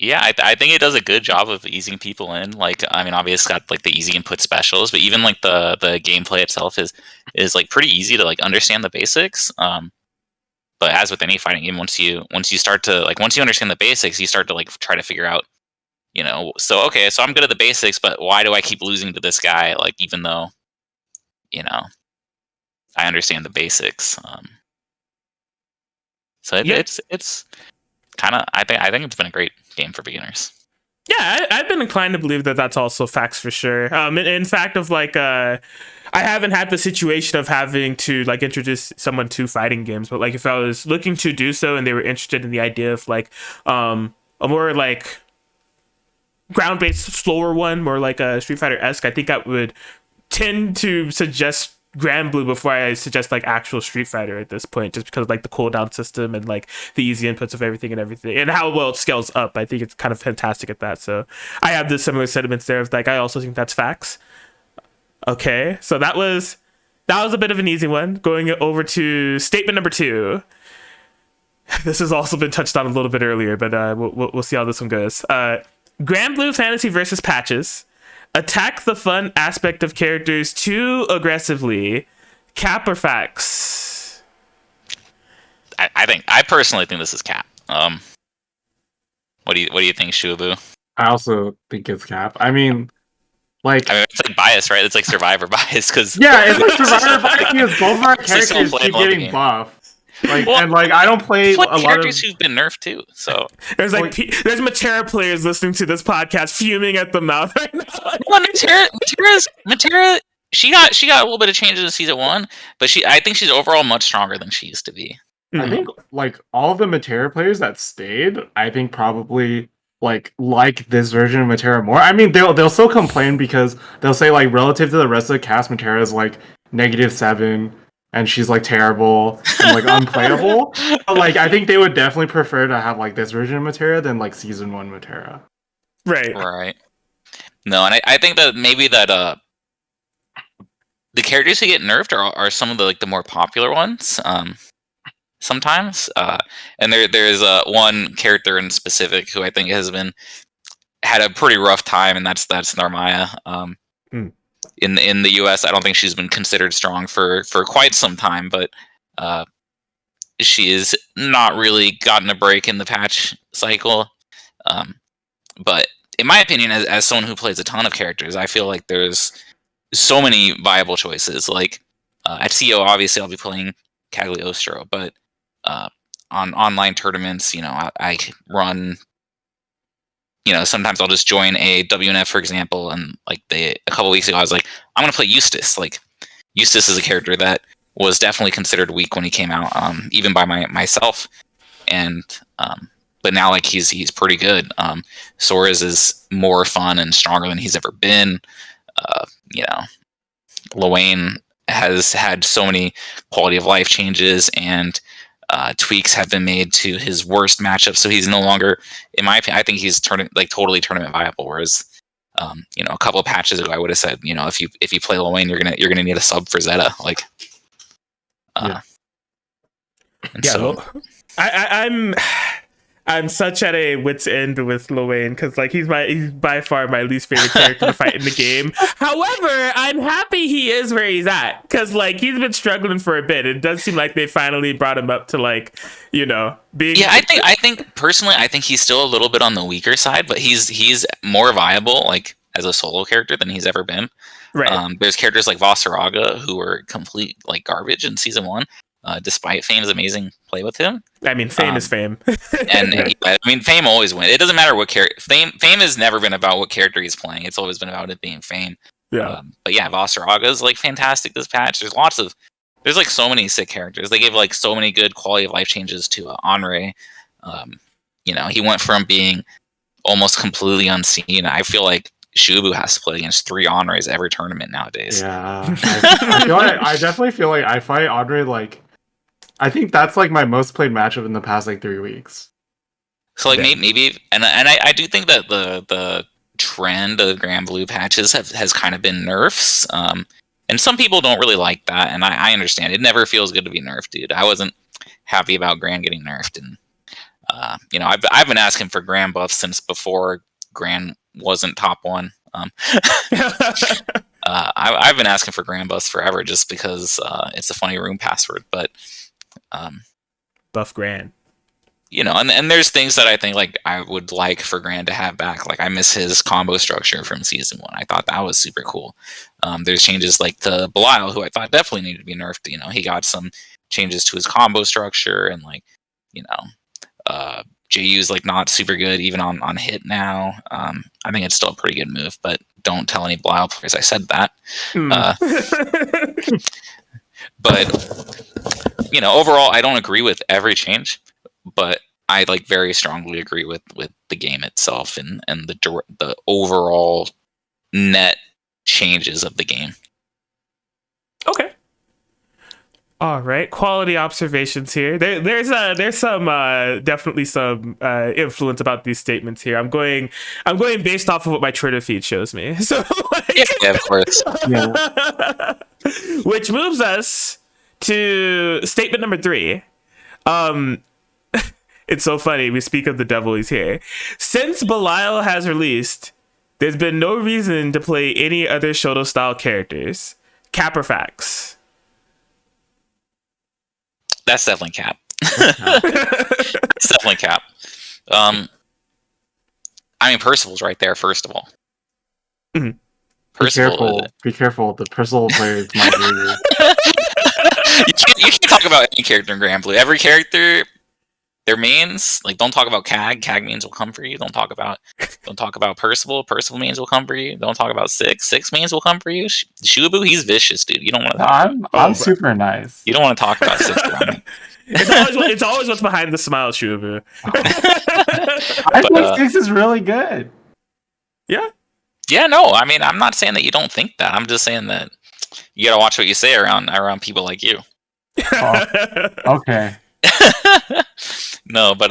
Yeah, I think it does a good job of easing people in. Like, I mean, obviously it's got like the easy input specials, but even like the gameplay itself is like pretty easy to like understand the basics. But as with any fighting game, once you start to like once you understand the basics, you start to like try to figure out, you know, so okay, so I'm good at the basics, but why do I keep losing to this guy? Like, even though, you know, I understand the basics. So it's kind of I think it's been a great game for beginners. Yeah, I've been inclined to believe that that's also facts for sure. In fact, of like, I haven't had the situation of having to like introduce someone to fighting games, but like if I was looking to do so and they were interested in the idea of like, a more like ground-based, slower one, more like a Street Fighter-esque, I think I would tend to suggest Grand Blue before I suggest like actual Street Fighter at this point, just because of, like the cooldown system and like the easy inputs of everything and how well it scales up. I think it's kind of fantastic at that. So I have the similar sentiments there of like I also think that's facts. Okay, so that was a bit of an easy one. Going over to statement number 2. This has also been touched on a little bit earlier, but we'll see how this one goes. Grand Blue Fantasy versus Patches. Attack the fun aspect of characters too aggressively. Cap or facts? I personally think this is cap. What do you think, Shuaboo? I also think it's cap. I mean, it's like bias, right? It's like survivor bias, because it's like survivor bias because both of our characters keep getting buffed. I don't play a lot of characters who've been nerfed too. So there's there's Matera players listening to this podcast fuming at the mouth right now. Well, Matera, she got a little bit of changes in season 1, but I think she's overall much stronger than she used to be. I think all of the Matera players that stayed, I think probably like this version of Matera more. I mean, they'll still complain because they'll say like relative to the rest of the cast, Matera is like -7. And she's like terrible and like unplayable. But like I think they would definitely prefer to have like this version of Matera than like season 1 Matera. Right. No, and I think that maybe that the characters who get nerfed are some of the more popular ones. Sometimes. And there's one character in specific who I think had a pretty rough time, and that's Narmaya. In the US, I don't think she's been considered strong for quite some time, but she has not really gotten a break in the patch cycle. But in my opinion, as someone who plays a ton of characters, I feel like there's so many viable choices. Like at CO, obviously, I'll be playing Cagliostro, but on online tournaments, I run. Sometimes I'll just join a WNF, for example, and a couple weeks ago, I was like, I'm going to play Eustace. Like, Eustace is a character that was definitely considered weak when he came out, even by myself. And but now, he's pretty good. Soares is more fun and stronger than he's ever been. Luane has had so many quality of life changes, and tweaks have been made to his worst matchup, so he's no longer, in my opinion, I think he's totally tournament viable. Whereas, a couple of patches ago, I would have said, if you play Luane, you're gonna need a sub for Zeta. I'm such at a wit's end with Luane because he's by far my least favorite character to fight in the game. However, I'm happy he is where he's at because he's been struggling for a bit. It does seem like they finally brought him up to being. Yeah, I think personally, I think he's still a little bit on the weaker side, but he's more viable as a solo character than he's ever been. Right. There's characters like Vasaraga who were complete garbage in season 1. Despite Fame's amazing play with him. I mean, Fame is Fame. And I mean, Fame always wins. It doesn't matter what character. Fame has never been about what character he's playing. It's always been about it being Fame. Yeah. But yeah, Vasaraga is fantastic this patch. There's so many sick characters. They gave so many good quality of life changes to Henri. He went from being almost completely unseen. I feel like Shuaboo has to play against 3 Henris every tournament nowadays. Yeah. I definitely feel like I fight Henri I think that's my most played matchup in the past 3 weeks. So maybe, and I do think that the trend of Grand Blue patches has kind of been nerfs. And some people don't really like that, and I understand. It never feels good to be nerfed, dude. I wasn't happy about Grand getting nerfed, and I've been asking for Grand buffs since before Grand wasn't top 1. I've been asking for Grand buffs forever just because it's a funny room password, but. Buff Grand, and there's things that I think I would like for Grand to have back. I miss his combo structure from season 1. I thought that was super cool. There's changes to Belial, who I thought definitely needed to be nerfed. He got some changes to his combo structure, and JU's not super good even on hit now. I think it's still a pretty good move, but don't tell any Belial players I said that. But overall, I don't agree with every change, but I very strongly agree with the game itself and the overall net changes of the game. All right, quality observations here. There's some definitely some influence about these statements here. I'm going based off of what my Twitter feed shows me. So like, Yeah, of course. Yeah. which moves us to statement number 3. It's so funny. We speak of the devil, he's here. Since Belial has released, there's been no reason to play any other Shoto style characters. Cap or facts? That's definitely cap. It's definitely cap. I mean, Percival's right there. First of all, Mhm. Be careful. The Percival players might hear you. you can't talk about any character in Grand Blue. Every character, their mains, like don't talk about CAG. CAG mains will come for you. Don't talk about Percival. Percival mains will come for you. Don't talk about Six. Six mains will come for you. Shuaboo, he's vicious, dude. You don't want to. I'm super nice. You don't want to talk about Six. It's always what's behind the smile, Shuaboo. I think Six is really good. Yeah. Yeah, no. I mean, I'm not saying that you don't think that. I'm just saying that you gotta watch what you say around people like you. Okay. No, but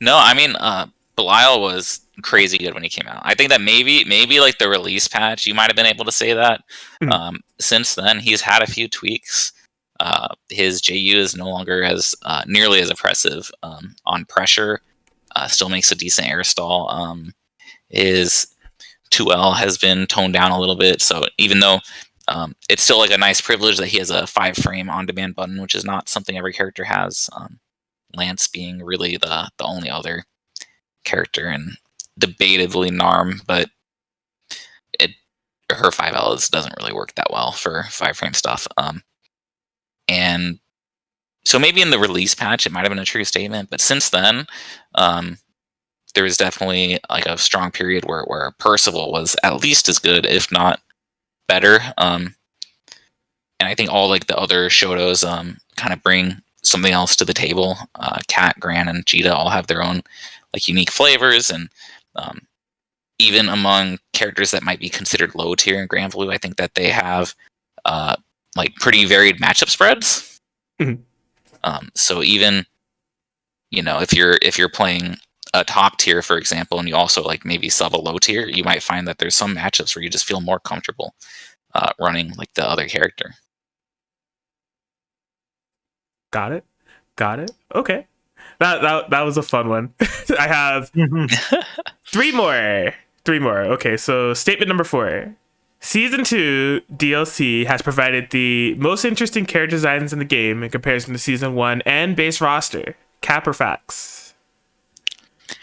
no. I mean, Belial was crazy good when he came out. I think that maybe like the release patch, you might have been able to say that. Since then, he's had a few tweaks. His JU is no longer as nearly as oppressive on pressure. Still makes a decent air stall. His 2L has been toned down a little bit, so even though it's still like a nice privilege that he has a 5-frame on-demand button, which is not something every character has. Lance being really the only other character, and debatably Narm, but her 5L doesn't really work that well for 5-frame stuff. And so maybe in the release patch it might have been a true statement, but since then, there was definitely like a strong period where Percival was at least as good, if not better. And I think all like the other Shotos kind of bring something else to the table. Cat, Gran, and Cheetah all have their own like unique flavors, and even among characters that might be considered low tier in Grand Blue, I think that they have like pretty varied matchup spreads. Mm-hmm. So even if you're playing a top tier, for example, and you also like maybe sub a low tier, you might find that there's some matchups where you just feel more comfortable running like the other character. Got it. Okay, that was a fun one. I have 3 more. Okay, so statement number 4. Season 2 DLC has provided the most interesting character designs in the game in comparison to Season 1 and base roster. Cap or facts?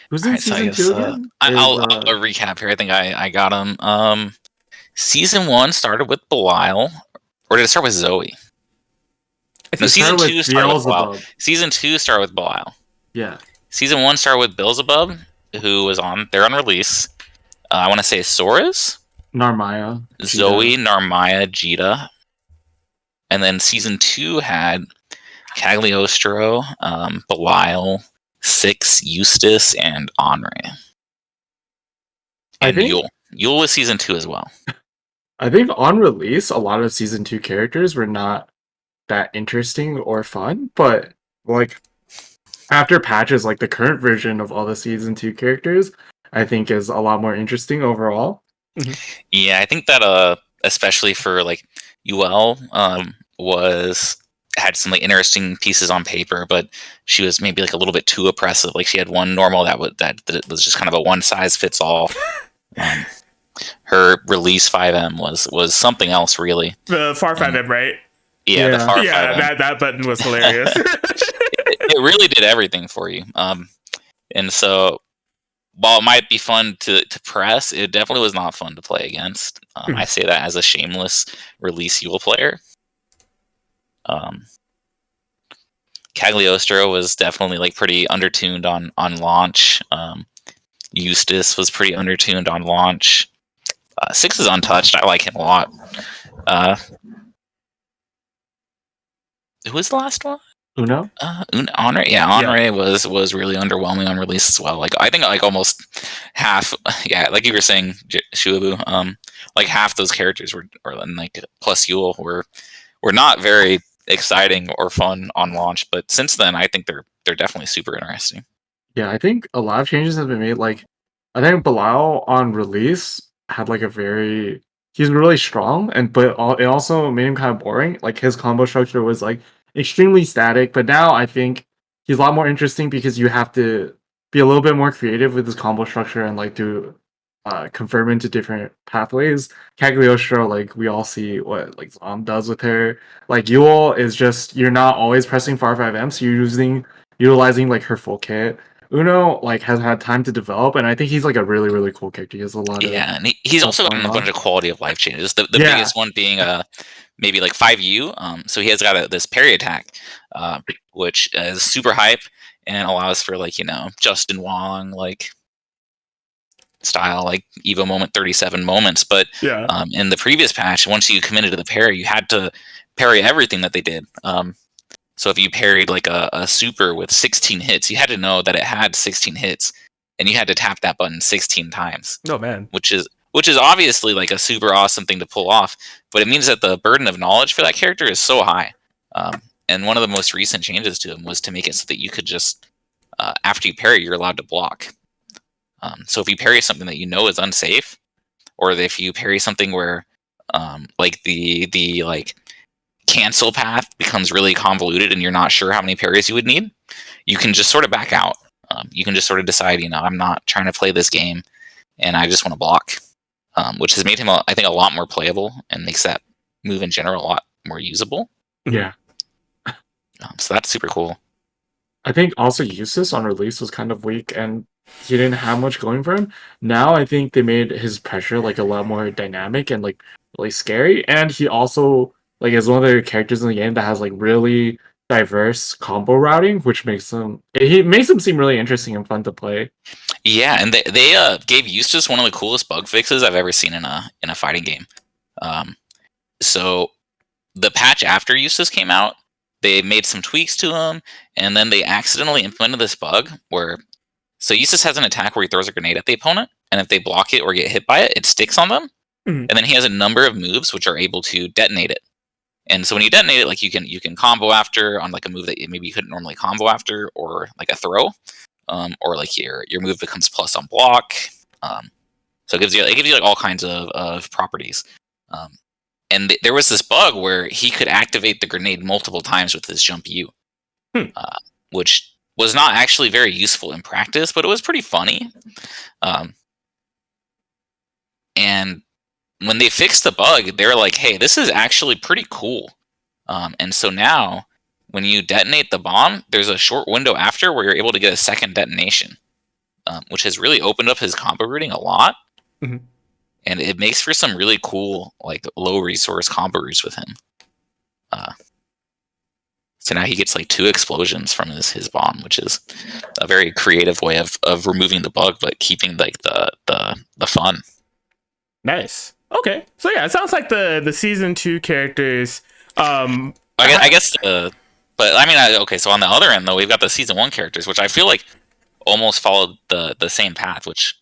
Who's in Season 2 again? I'll recap here. I think I got him. Season 1 started with Belial, or did it start with Zoe? No, Season 2 started with Belial. Season 2 started with Belial. Yeah. Season 1 started with Beelzebub, who was on release. I want to say Soras, Narmaya, Zoe, Narmaya, Jita. And then Season 2 had Cagliostro, Belial, Six, Eustace, and Henri. And Yule. Yule was Season 2 as well. I think on release, a lot of Season 2 characters were not that interesting or fun, but like after patches, like the current version of all the Season 2 characters, I think is a lot more interesting overall. Yeah, I think that especially for like UL had some like interesting pieces on paper, but she was maybe like a little bit too oppressive. Like she had one normal that was just kind of a one size fits all. Her release 5M was something else, really. The far 5M, right? Yeah, the far 5M. That button was hilarious. it really did everything for you. And so while it might be fun to press, it definitely was not fun to play against. I say that as a shameless release Yule player. Cagliostro was definitely like pretty undertuned on launch. Eustace was pretty undertuned on launch. Six is untouched. I like him a lot. Who was the last one? Uno? Henri. Yeah, Henri was really underwhelming on release as well. Like I think like almost half. Yeah, like you were saying, Shuaboo. Like half those characters were like plus Yule were were not very exciting or fun on launch, but since then I think they're definitely super interesting. Yeah, I think a lot of changes have been made. Like, I think Belial on release had like a very he's really strong, and but it also made him kind of boring. Like his combo structure was like extremely static. But now I think he's a lot more interesting because you have to be a little bit more creative with his combo structure and like do convert into different pathways. Cagliostro, like we all see what like Zom does with her. Like Yule is just you're not always pressing for R5M, so you're utilizing like her full kit. Uno like has had time to develop, and I think he's like a really really cool character. He has a lot of and he's stuff also gotten going a bunch on. of quality of life changes. The Yeah. biggest one being maybe like 5U. So he has got this parry attack, which is super hype and allows for like Justin Wong like style like Evo moment 37 moments. But Yeah. in the previous patch, once you committed to the parry, you had to parry everything that they did. So if you parried like a super with 16 hits, you had to know that it had 16 hits, and you had to tap that button 16 times. Oh man. Which is obviously like a super awesome thing to pull off, but it means that the burden of knowledge for that character is so high. And one of the most recent changes to him was to make it so that you could just after you parry, you're allowed to block. So if you parry something that you know is unsafe, or if you parry something where like the like cancel path becomes really convoluted and you're not sure how many parries you would need, you can just sort of back out. You can just sort of decide, I'm not trying to play this game and I just want to block, which has made him, I think, a lot more playable and makes that move in general a lot more usable. Yeah. So that's super cool. I think also Eustace on release was kind of weak and he didn't have much going for him. Now I think they made his pressure like a lot more dynamic and like really scary. And he also like is one of the characters in the game that has like really diverse combo routing, which makes him seem really interesting and fun to play. Yeah, and they gave Eustace one of the coolest bug fixes I've ever seen in a fighting game. So the patch after Eustace came out, they made some tweaks to him, and then they accidentally implemented this bug where Eustace has an attack where he throws a grenade at the opponent, and if they block it or get hit by it, it sticks on them. Mhm. And then he has a number of moves which are able to detonate it. And so when you detonate it, like you can combo after on like a move that maybe you couldn't normally combo after, or like a throw, or like your move becomes plus on block. So it gives you like all kinds of properties. And there was this bug where he could activate the grenade multiple times with his jump U, which was not actually very useful in practice, but it was pretty funny. And when they fixed the bug, they were like, hey, this is actually pretty cool. And so now, when you detonate the bomb, there's a short window after where you're able to get a second detonation, which has really opened up his combo routing a lot. Mhm. And it makes for some really cool, like, low resource combo routes with him. So now he gets like 2 explosions from his bomb, which is a very creative way of removing the bug, but keeping like the fun. Nice. Okay. So yeah, it sounds like the season 2 characters. I guess. But I mean, okay. So on the other end, though, we've got the season 1 characters, which I feel like almost followed the same path. Which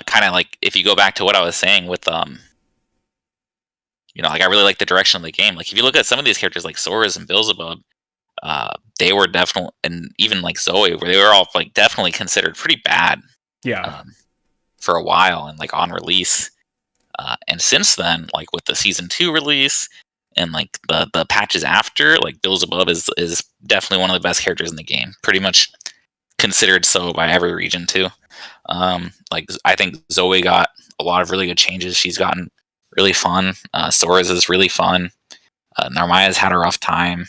kind of like if you go back to what I was saying with like I really like the direction of the game. Like if you look at some of these characters like Sora's and Beelzebub, they were definitely, and even like Zoe, where they were all like definitely considered pretty bad. Yeah. For a while and like on release. And since then, like with the season 2 release and like the patches after, like Beelzebub is definitely one of the best characters in the game. Pretty much considered so by every region too. Like I think Zoe got a lot of really good changes. She's gotten really fun. Sora's is really fun. Narmaya's had a rough time.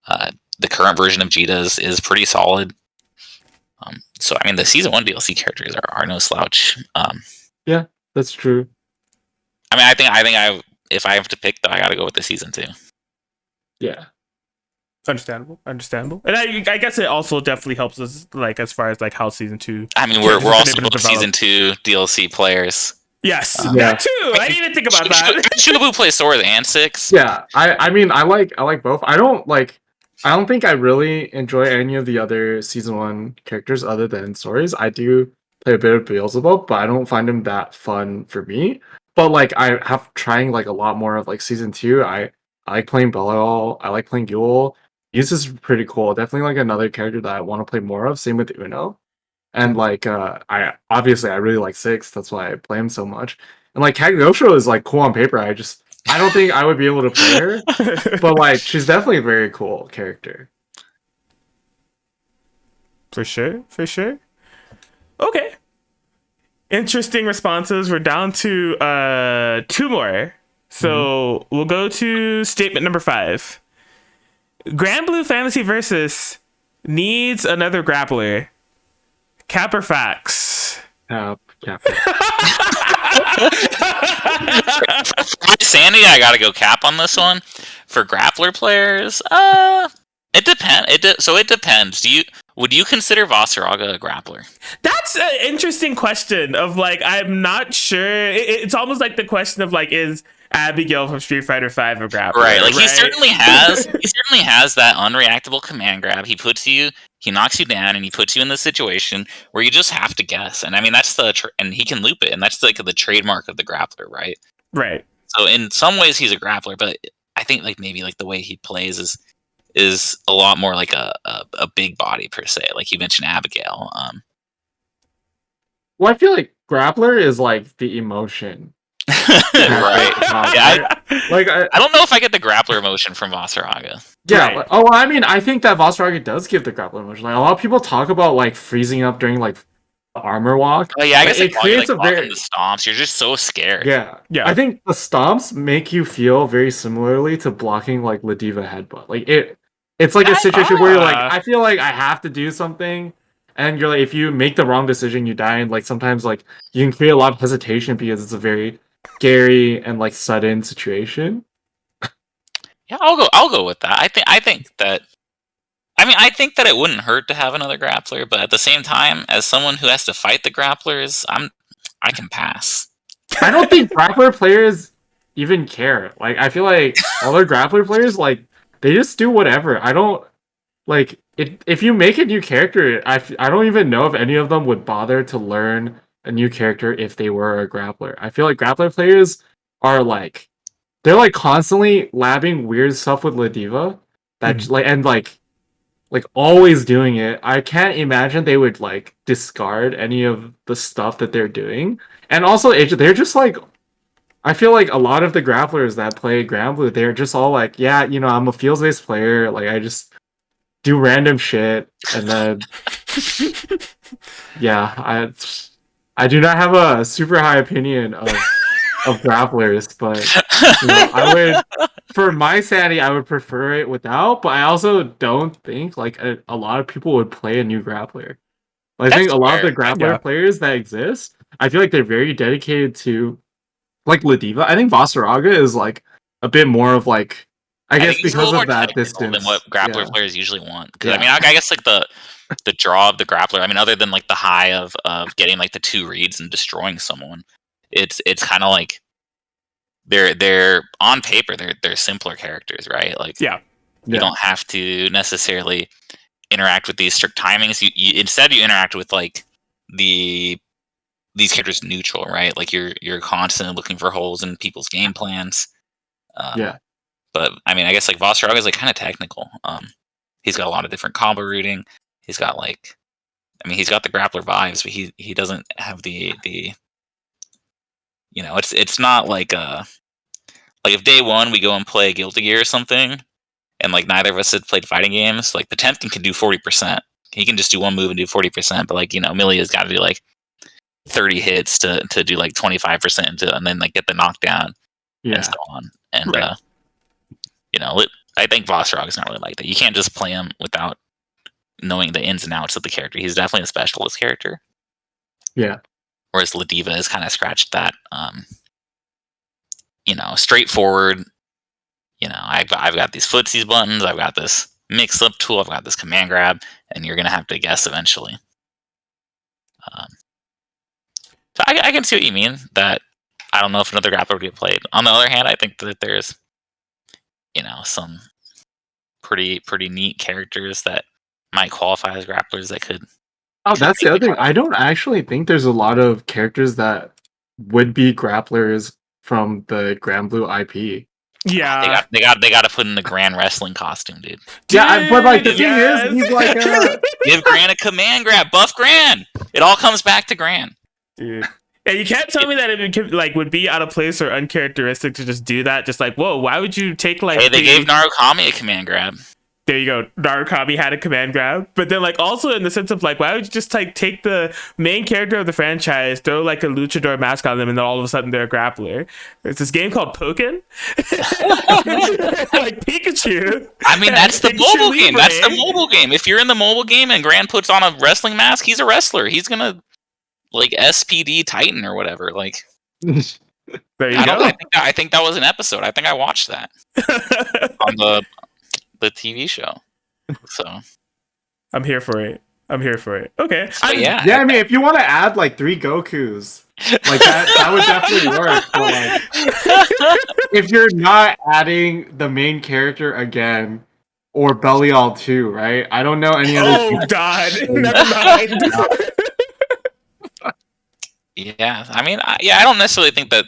The current version of Jita is pretty solid. So I mean, the season 1 DLC characters are no slouch. Yeah, that's true. I mean, I think if I have to pick, though, I got to go with the season 2. Yeah. Understandable. And I guess it also definitely helps us, like, as far as like how season 2. I mean, we're also both season 2 DLC players. Yes, that too. I didn't even think about that. Shuaboo plays Sora and 6. Yeah, I mean, I like both. I don't think I really enjoy any of the other season 1 characters other than stories. I do play a bit of Beelzebub, but I don't find him that fun for me. But like I have trying like a lot more of like season 2. I I like playing Belial. I like playing Yule. Use is pretty cool. Definitely like another character that I want to play more of. Same with Uno. And like I obviously I really like Six. That's why I play him so much. And like Kagosho is like cool on paper. I don't think I would be able to play her, but like she's definitely a very cool character. For sure, for sure. Okay. Interesting responses. We're down to 2 more. So we'll go to statement number 5. Grand Blue Fantasy Versus needs another grappler. Cap or facts? Cap. For sanity, I gotta go cap on this one. For grappler players, it depends. So it depends. Would you consider Vasaraga a grappler? That's an interesting question. Of like, I'm not sure. It's almost like the question of like, is Abigail from Street Fighter V a grappler? Right. Like he certainly has. He certainly has that unreactable command grab. He knocks you down, and he puts you in the situation where you just have to guess. And I mean, that's and he can loop it, and that's like the trademark of the grappler, right? Right. So in some ways, he's a grappler, but I think like maybe like the way he plays is a lot more like a big body per se. Like you mentioned Abigail. Well, I feel like grappler is like the emotion. Right. Yeah, I don't know if I get the grappler emotion from Vasaraga. Yeah. Right. Oh, I mean, I think that Vasaraga does give the grappler emotion. Like a lot of people talk about like freezing up during like the armor walk. Oh yeah, I guess it creates a very the stomps. You're just so scared. Yeah. I think the stomps make you feel very similarly to blocking like Ladiva headbutt. Like it's like a situation where you're like, I feel like I have to do something, and you're like, if you make the wrong decision, you die. And like sometimes like you can create a lot of hesitation because it's a very scary and like sudden situation. Yeah, I'll go with that. I think that I think that it wouldn't hurt to have another grappler, but at the same time, as someone who has to fight the grapplers, I can pass. I don't think grappler players even care. Like I feel like other grappler players like they just do whatever. I don't like it. If you make a new character, I don't even know if any of them would bother to learn a new character if they were a grappler. I feel like grappler players are like they're like constantly labbing weird stuff with Ladiva that like always doing it. I can't imagine they would like discard any of the stuff that they're doing. And also they're just like I feel like a lot of the grapplers that play Grand Blue, they're just all like, yeah, I'm a fields-based player, like I just do random shit, and then yeah, I do not have a super high opinion of grapplers, but I would, for my sanity, I would prefer it without. But I also don't think like a lot of people would play a new grappler. I think a lot of the grappler players that exist, I feel like they're very dedicated to like Ladiva. I think Vasaraga is like a bit more of like I guess because of that distance than what grappler players usually want. Because I mean, I guess like the draw of the grappler. I mean, other than like the high of getting like the 2 reads and destroying someone, it's kind of like they're on paper they're simpler characters, right? Like you don't have to necessarily interact with these strict timings. You instead you interact with like these characters neutral, right? Like you're constantly looking for holes in people's game plans. But I mean, I guess like Vasaraga is like kind of technical. He's got a lot of different combo routing. He's got like, I mean, he's got the grappler vibes, but he doesn't have the it's not like if day one we go and play Guilty Gear or something, and like neither of us had played fighting games, like the Tempkin can do 40%. He can just do one move and do 40%, but like Milia's got to do like 30 hits to do like 25% and then like get the knockdown and so on. And I think Vasaraga is not really like that. You can't just play him without knowing the ins and outs of the character. He's definitely a specialist character. Yeah. Whereas Ladiva has kind of scratched that, straightforward. I've got these footsies buttons. I've got this mix up tool. I've got this command grab, and you're gonna have to guess eventually. So I can see what you mean. That I don't know if another grappler would get played. On the other hand, I think that there's some pretty neat characters that might qualify as grapplers that could. Oh, that's the other thing. I don't actually think there's a lot of characters that would be grapplers from the Grand Blue IP. Yeah. They got to put in the Grand wrestling costume, dude. Yeah, but like the thing Yes. is, he's like Give Gran a command grab, buff Gran. It all comes back to Gran. Dude. Yeah, you can't tell me that it would be out of place or uncharacteristic to just do that. Just like, whoa, why would you take like? Hey, they gave Narukami a command grab. There you go. Narukami had a command grab, but then like also in the sense of like, why would you just like take the main character of the franchise, throw like a luchador mask on them, and then all of a sudden they're a grappler? It's this game called Pokken, like Pikachu. I mean, that's the Pikachu mobile game. Libre. That's the mobile game. If you're in the mobile game and Gran puts on a wrestling mask, he's a wrestler. He's gonna like SPD Titan or whatever. Like, There you go. I think that was an episode. I think I watched that on the TV show. So I'm here for it. Okay. yeah. I mean, if you want to add like 3 Gokus, like that would definitely work. But like, if you're not adding the main character again, or Belial 2, right? I don't know any other. Oh God! Never mind. Yeah, I mean, I don't necessarily think that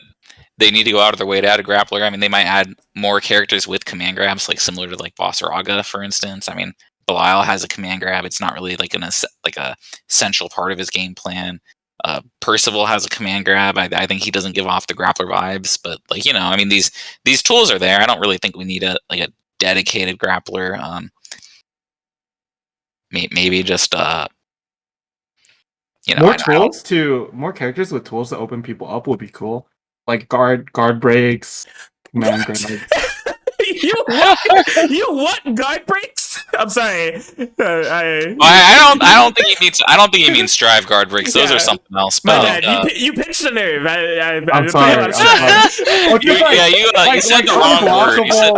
they need to go out of their way to add a grappler. I mean, they might add more characters with command grabs, like similar to like Bossaraga, for instance. I mean, Belial has a command grab. It's not really like a essential part of his game plan. Percival has a command grab. I think he doesn't give off the grappler vibes, but like, you know, I mean, these tools are there. I don't really think we need a dedicated grappler. Maybe just you know, more characters with tools to open people up would be cool. Like guard breaks, command grabs. You what? Guard breaks? I'm sorry. I don't think he means strive guard breaks. Those are something else. But you pitched a nerve. I'm sorry. You said the wrong word. You said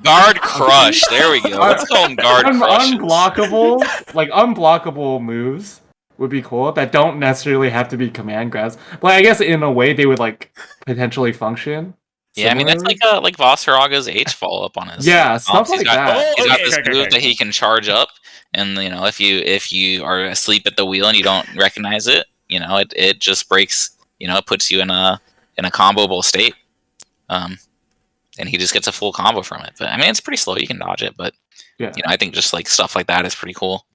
guard crush. There we go. Let's call them guard crush. Unblockable moves would be cool that don't necessarily have to be command grabs, but I guess in a way they would like potentially function. Yeah, I mean that's like Vossaraga's H follow up on his. Yeah, stuff like that. He's got this move that he can charge up, and you know if you are asleep at the wheel and you don't recognize it, you know it just breaks. You know, it puts you in a comboable state, and he just gets a full combo from it. But I mean it's pretty slow. You can dodge it, but yeah, you know I think just like stuff like that is pretty cool.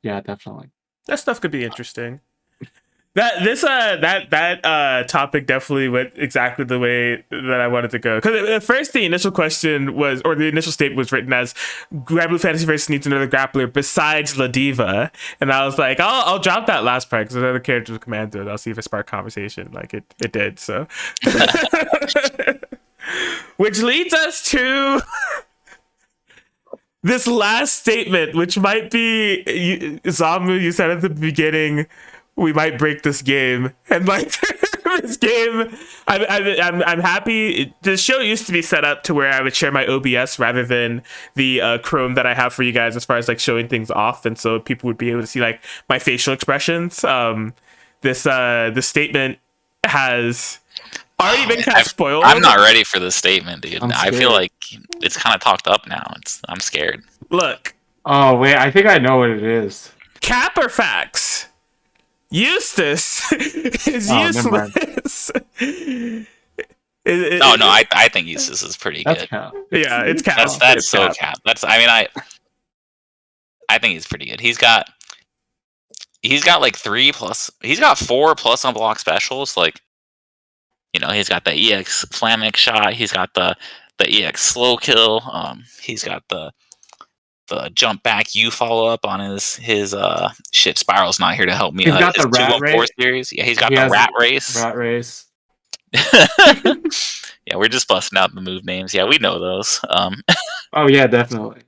Yeah, definitely. That stuff could be interesting. That topic definitely went exactly the way that I wanted to go. Because at first the initial question was, or the initial statement was written as, Granblue Fantasy Versus needs another grappler besides La Diva, and I was like, I'll drop that last part because there's other characters with command and I'll see if it sparked conversation. Like it did. So, which leads us to this last statement, which might be ZomBmu. You said at the beginning, we might break this game, and like this game, I'm happy. The show used to be set up to where I would share my OBS rather than the Chrome that I have for you guys, as far as like showing things off, and so people would be able to see like my facial expressions. This statement has already been kind of spoiled. I'm not ready for this statement, dude. I feel like it's kind of talked up now. I'm scared. Look. Oh wait, I think I know what it is. Cap or facts? Eustace is useless. No, I think Eustace is pretty good. Cap. Yeah, it's Cap. That's so Cap. I think he's pretty good. He's got like 3+. He's got 4+ unblock specials. Like, you know, he's got the EX Flammix shot. He's got the EX slow kill. He's got the jump back U follow up on his shit. Spiral's not here to help me. He's got the rat race series. Yeah, he's got the rat race. Rat race. Yeah, we're just busting out the move names. Yeah, we know those. Oh yeah, definitely.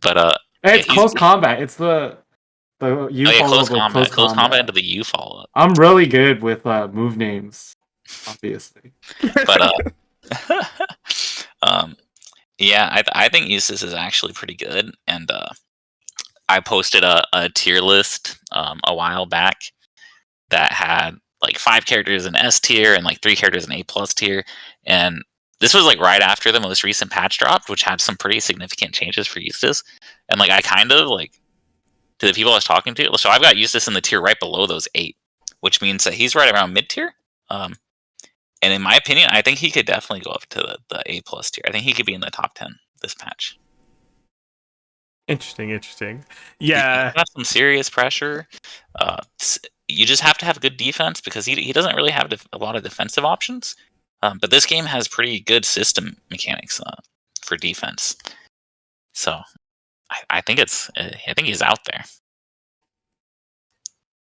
But it's close combat. It's the U follow up. Close combat into the U follow up. I'm really good with move names, obviously. But yeah, I think Eustace is actually pretty good, and I posted a tier list a while back that had like 5 characters in S tier and like 3 characters in A+ tier, and this was like right after the most recent patch dropped, which had some pretty significant changes for Eustace, and like I kind of like to the people I was talking to, so I've got Eustace in the tier right below those 8, which means that he's right around mid tier, And in my opinion, I think he could definitely go up to the A+ tier. I think he could be in the top 10 this patch. Interesting. You Yeah. have some serious pressure. You just have to have good defense because he doesn't really have a lot of defensive options. But this game has pretty good system mechanics for defense. So I think he's out there.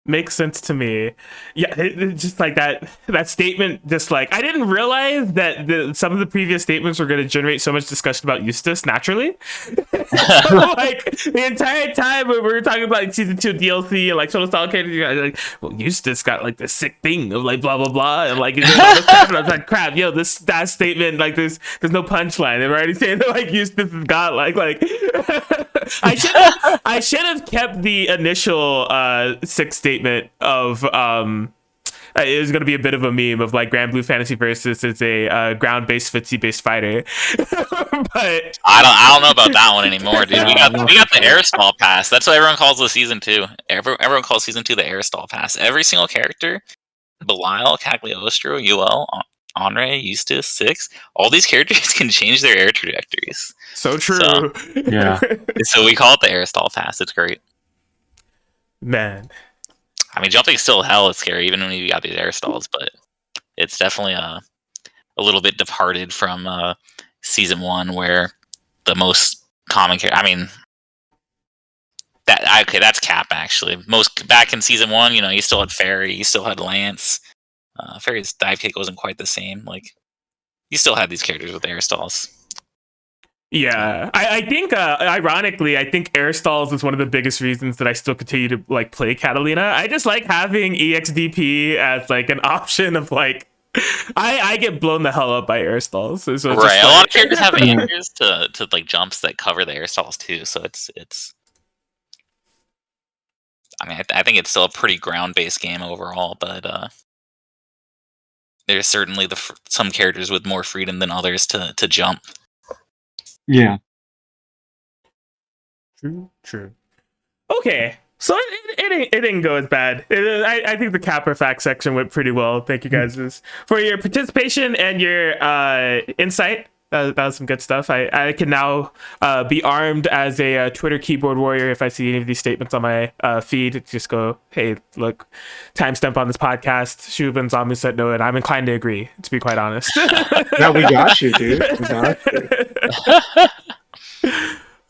Makes sense to me. Yeah, just like that statement, just like I didn't realize that some of the previous statements were going to generate so much discussion about Eustace naturally. So like the entire time when we were talking about like, season 2 DLC and like solo style characters, like, well, Eustace got like this sick thing of like blah blah blah, and like all this crap, and I was like, crap, yo, that statement, like there's no punchline. They're already saying that like Eustace has got like I should have kept the initial sick statement of it was going to be a bit of a meme of like Grand Blue Fantasy Versus is a ground-based footsie-based fighter. But I don't know about that one anymore, dude. We got the Airstall pass. That's what everyone calls the season 2. Everyone calls season 2 the Airstall pass. Every single character, Belial, Cagliostro, UL, Onre, Eustace, Six, all these characters can change their air trajectories. So true. Yeah. So we call it the Airstall pass. It's great. Man. I mean, jumping's still hell scary, even when you got these air stalls, but it's definitely a little bit departed from season 1, where the most common character. I mean, that's cap actually. Most back in season 1, you still had Fairy, you still had Lance. Fairy's dive kick wasn't quite the same. Like, you still had these characters with air stalls. Yeah, I think ironically, I think air stalls is one of the biggest reasons that I still continue to like play Catalina. I just like having EXDP as like an option of like I get blown the hell up by air stalls. So right, like, a lot of characters have answers to like jumps that cover the air stalls too. So it's. I mean, I think it's still a pretty ground-based game overall, but there's certainly some characters with more freedom than others to jump. Yeah. True. Okay, so it didn't go as bad. I think the Capper fact section went pretty well. Thank you guys for your participation and your insight. That was some good stuff. I can now be armed as a Twitter keyboard warrior. If I see any of these statements on my feed, just go, hey, look, timestamp on this podcast. Shuaboo ZomBmu said no, and I'm inclined to agree, to be quite honest. Yeah, we got you, dude. We got you.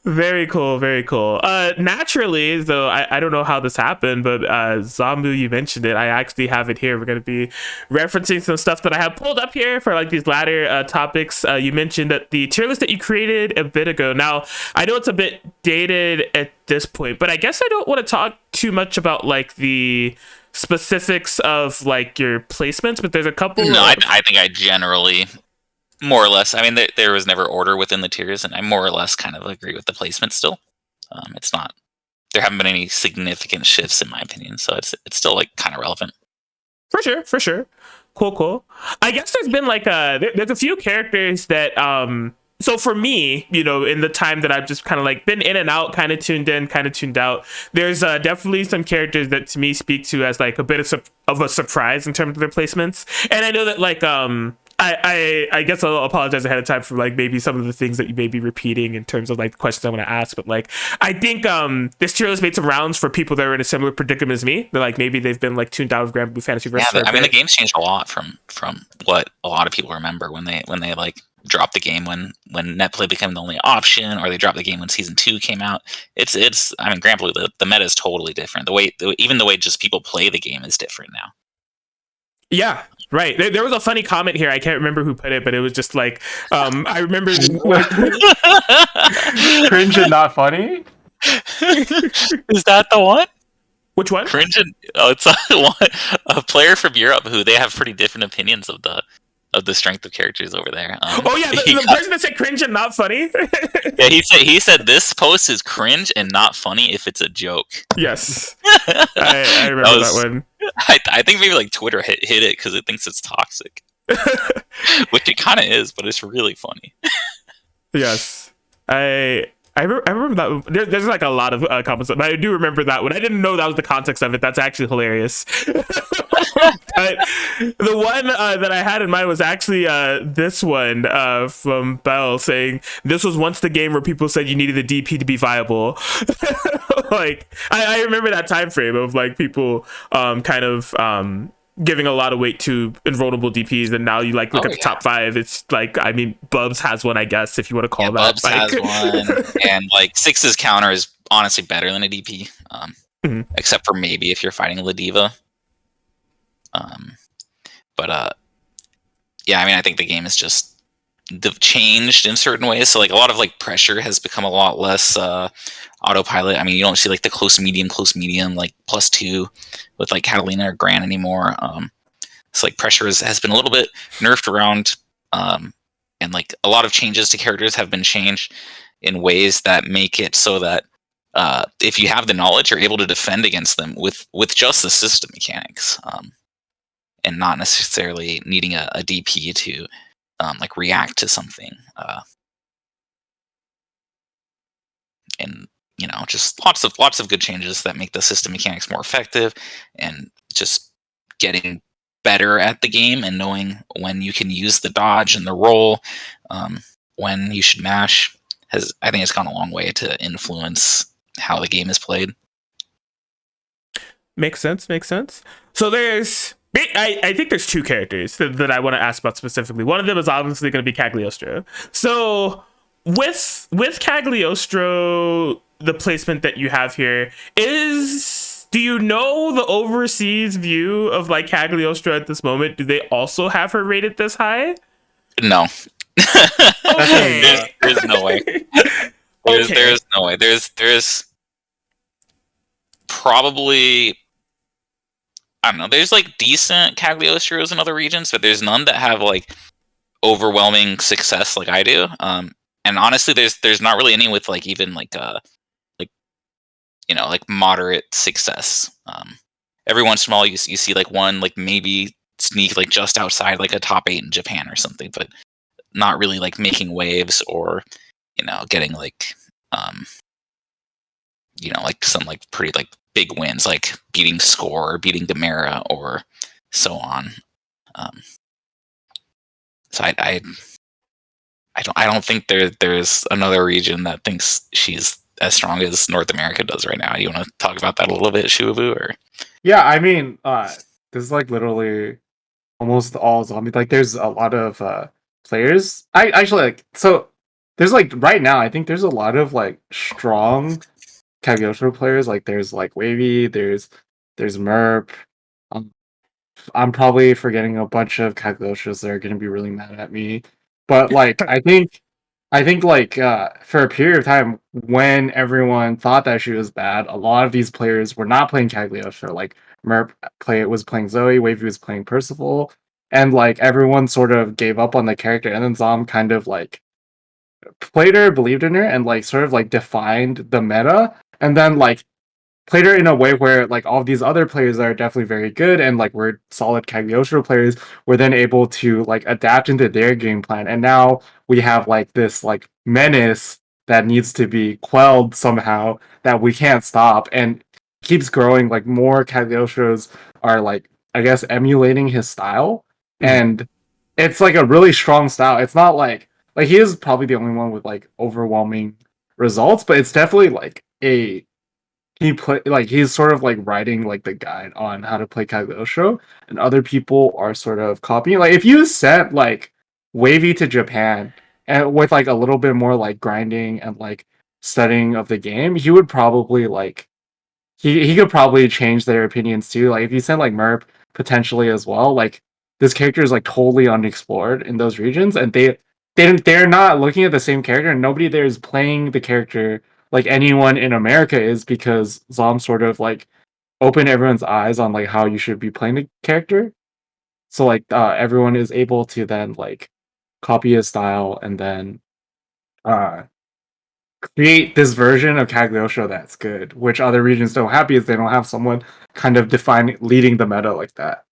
Very cool. Naturally, though, I don't know how this happened, but ZomBmu, you mentioned it. I actually have it here. We're going to be referencing some stuff that I have pulled up here for like these latter topics. You mentioned that the tier list that you created a bit ago. Now, I know it's a bit dated at this point, but I guess I don't want to talk too much about like the specifics of like your placements, but there's a couple. No, I think I generally, more or less, I mean, there was never order within the tiers, and I more or less kind of agree with the placement still. It's not, there haven't been any significant shifts in my opinion, so it's still like kind of relevant. For sure. Cool. I guess there's been like there's a few characters that so for me, in the time that I've just kind of like been in and out, kind of tuned in, kind of tuned out, there's definitely some characters that to me speak to as like a bit of a surprise in terms of their placements. And I know that like I guess I'll apologize ahead of time for like maybe some of the things that you may be repeating in terms of like the questions I want to ask, but like I think this tier list made some rounds for people that are in a similar predicament as me. That like maybe they've been like tuned out of Grand Blue Fantasy Versus. Yeah, I mean the game's changed a lot from what a lot of people remember when they like dropped the game when netplay became the only option, or they dropped the game when season 2 came out. It's I mean Grand Blue, the meta is totally different. Even the way just people play the game is different now. Yeah, right. There was a funny comment here. I can't remember who put it, but it was just like, I remember cringe and not funny. Is that the one? Which one? Cringe and it's a player from Europe who they have pretty different opinions of the strength of characters over there. The person that said cringe and not funny. Yeah, he said this post is cringe and not funny if it's a joke. Yes, I remember that one. I think maybe like Twitter hit it because it thinks it's toxic, which it kind of is, but it's really funny. Yes, I I remember that. There's like a lot of comments, but I do remember that one. I didn't know that was the context of it. That's actually hilarious. But the one that I had in mind was actually this one from Bell saying this was once the game where people said you needed a DP to be viable. Like I remember that time frame of like people kind of giving a lot of weight to invulnerable DPs, and now you like look at the top 5. It's like, I mean, Bubs has one, I guess, if you want to call that. Bubs has one, and like Six's counter is honestly better than a DP, except for maybe if you're fighting Ladiva. But yeah, I mean, I think the game is just changed in certain ways. So like a lot of like pressure has become a lot less autopilot. I mean, you don't see like the close medium like +2 with like Catalina or Gran anymore. So like pressure has been a little bit nerfed around, and like a lot of changes to characters have been changed in ways that make it so that if you have the knowledge, you're able to defend against them with just the system mechanics, and not necessarily needing a DP to like react to something. And you know, just lots of good changes that make the system mechanics more effective, and just getting better at the game and knowing when you can use the dodge and the roll, when you should mash, I think it's gone a long way to influence how the game is played. Makes sense. So I think there's 2 characters that I want to ask about specifically. One of them is obviously going to be Cagliostro. So with Cagliostro, the placement that you have here do you know the overseas view of like Cagliostro at this moment? Do they also have her rated this high? No. Okay. There's no way. There's no way. There's probably, I don't know, there's like decent Cagliostros in other regions, but there's none that have like overwhelming success like I do. And honestly, there's not really any with like even like you know, like moderate success. Every once in a while you see like one like maybe sneak like just outside like a top 8 in Japan or something, but not really like making waves or, you know, getting like you know, like some like pretty like big wins, like beating Score or beating Gamera or so on. So I don't think there's another region that thinks she's as strong as North America does right now. You want to talk about that a little bit, Shuaboo? Or Yeah, I mean, this is like literally almost all zombie. Like, there's a lot of players. I actually like, so there's like right now. I think there's a lot of like strong Cagliostro players. Like, there's like Wavy. There's Merp. I'm probably forgetting a bunch of Cagliostros that are gonna be really mad at me. But like, I think like for a period of time when everyone thought that she was bad, a lot of these players were not playing Cagliostro. Like Merp was playing Zoe, Wavy was playing Percival, and like everyone sort of gave up on the character, and then Zom kind of like played her, believed in her, and like sort of like defined the meta, and then like played her in a way where like all these other players that are definitely very good and like were solid Cagliostro players were then able to like adapt into their game plan. And now we have like this like menace that needs to be quelled somehow that we can't stop and keeps growing. Like more Cagliostros are like, I guess, emulating his style. And it's like a really strong style. It's not like he is probably the only one with like overwhelming results, but it's definitely like he's sort of like writing like the guide on how to play Cagliostro, and other people are sort of copying. Like if you sent like Wavy to Japan and with like a little bit more like grinding and like studying of the game, he would probably like he could probably change their opinions too. Like if you sent like Merp potentially as well, like this character is like totally unexplored in those regions, and they're not looking at the same character, and nobody there is playing the character like anyone in America is, because Zom sort of like opened everyone's eyes on like how you should be playing the character. So like everyone is able to then like copy his style and then uh create this version of Cagliostro that's good, which other regions don't have because they don't have someone kind of leading the meta like that.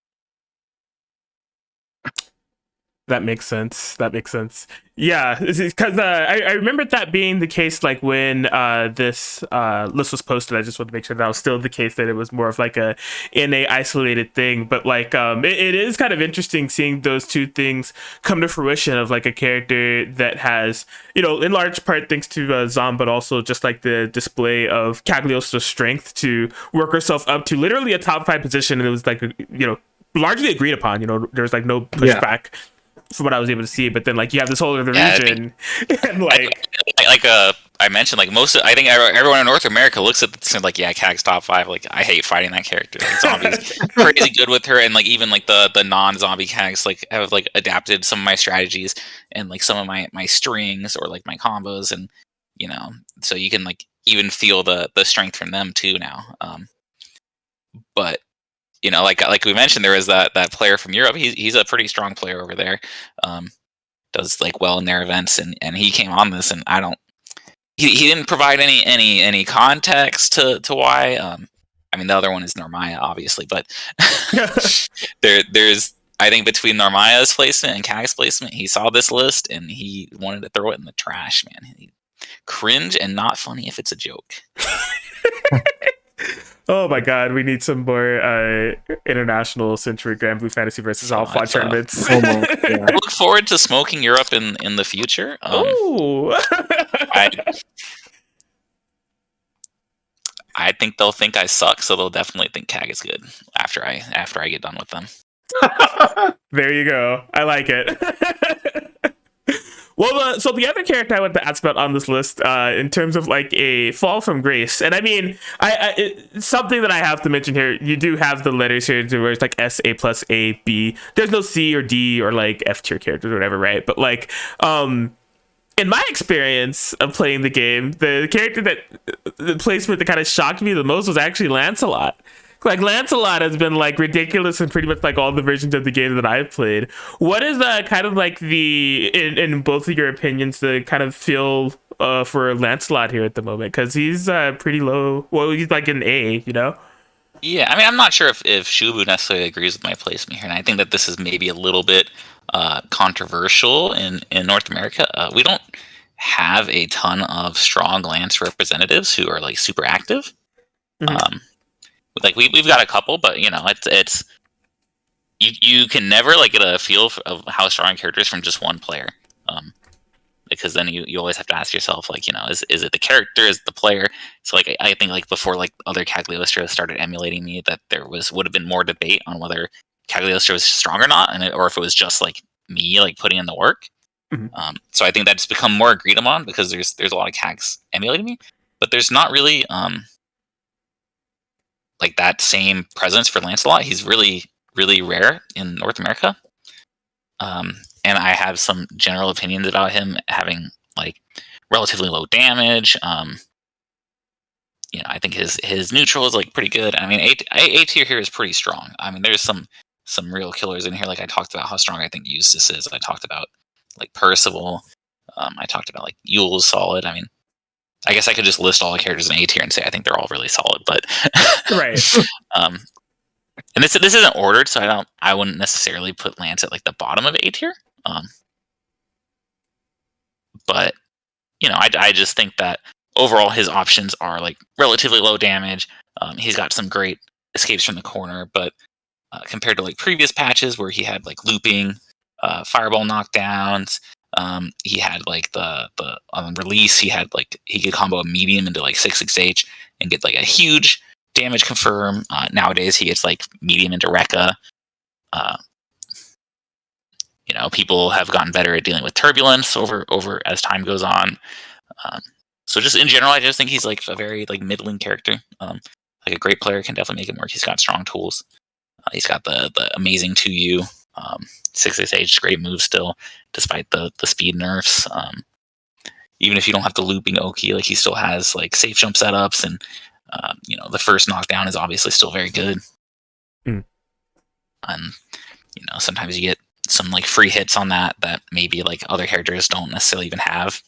That makes sense. That makes sense. Yeah, because I remember that being the case, like when this list was posted. I just wanted to make sure that was still the case, that it was more of like in a isolated thing. But like it is kind of interesting seeing those two things come to fruition, of like a character that has, in large part thanks to Zom, but also just like the display of Cagliostro's strength to work herself up to literally a top 5 position, and it was like largely agreed upon. There was like no pushback. Yeah. From what I was able to see, but then like you have this whole other region, and like I mentioned, like I think everyone in North America looks at this and like, yeah, Cag's top 5. Like, I hate fighting that character. Like, Zombie's crazy good with her, and like even like the non-zombie Cags like have like adapted some of my strategies and like some of my strings or like my combos, and so you can like even feel the strength from them too now. But like we mentioned, there is that player from Europe. He's a pretty strong player over there. Does like well in their events, and he came on this, and he didn't provide any context to why. I mean, the other one is Normaya, obviously, but there's I think between Normaya's placement and Cag's placement, he saw this list and he wanted to throw it in the trash, man. Cringe and not funny if it's a joke. Oh my god, we need some more international Century Grand Blue Fantasy versus Alpha tournaments. I look forward to smoking Europe in the future. I think they'll think I suck, so they'll definitely think Cag is good after I get done with them. There you go. I like it. Well, so the other character I want to ask about on this list, in terms of like a fall from grace, and I mean, it's something that I have to mention here. You do have the letters here where it's like S, A plus, A, B. There's no C or D or like F tier characters or whatever, right? But like, in my experience of playing the game, the character the placement that kind of shocked me the most was actually Lancelot. Like, Lancelot has been like ridiculous in pretty much like all the versions of the game that I've played. What is kind of like in both of your opinions, the kind of feel for Lancelot here at the moment? Because he's pretty low. Well, he's like an A, Yeah, I mean, I'm not sure if Shuaboo necessarily agrees with my placement here, and I think that this is maybe a little bit controversial in North America. We don't have a ton of strong Lance representatives who are like super active. Mm-hmm. Like we've got a couple, but it's you can never like get a feel of how strong characters from just one player, because then you always have to ask yourself, like, is it the character, is it the player? So like I think like before like other Cagliostro started emulating me, that there would have been more debate on whether Cagliostro was strong or not, or if it was just like me like putting in the work. Mm-hmm. So I think that's become more agreed upon because there's a lot of Cags emulating me, but there's not really like that same presence for Lancelot. He's really, really rare in North America. And I have some general opinions about him having like relatively low damage. I think his neutral is like pretty good. I mean, A tier here is pretty strong. I mean, there's some real killers in here. Like I talked about how strong I think Eustace is. I talked about like Percival. I talked about like Yule's solid. I mean, I guess I could just list all the characters in A tier and say I think they're all really solid, but right. And this isn't ordered, so I wouldn't necessarily put Lance at like the bottom of A tier. But I just think that overall his options are like relatively low damage. He's got some great escapes from the corner, but compared to like previous patches where he had like looping, fireball knockdowns. He had like the on release, he could combo a medium into like 6/6H and get like a huge damage confirm. Nowadays he gets like medium into Rekka. People have gotten better at dealing with turbulence over as time goes on. So just in general, I just think he's like a very like middling character. Like a great player can definitely make it work. He's got strong tools. He's got the amazing 2U. 6/6H, great move still, despite the speed nerfs. Even if you don't have the looping Oki, like he still has like safe jump setups, and the first knockdown is obviously still very good. And sometimes you get some like free hits on that maybe like other characters don't necessarily even have.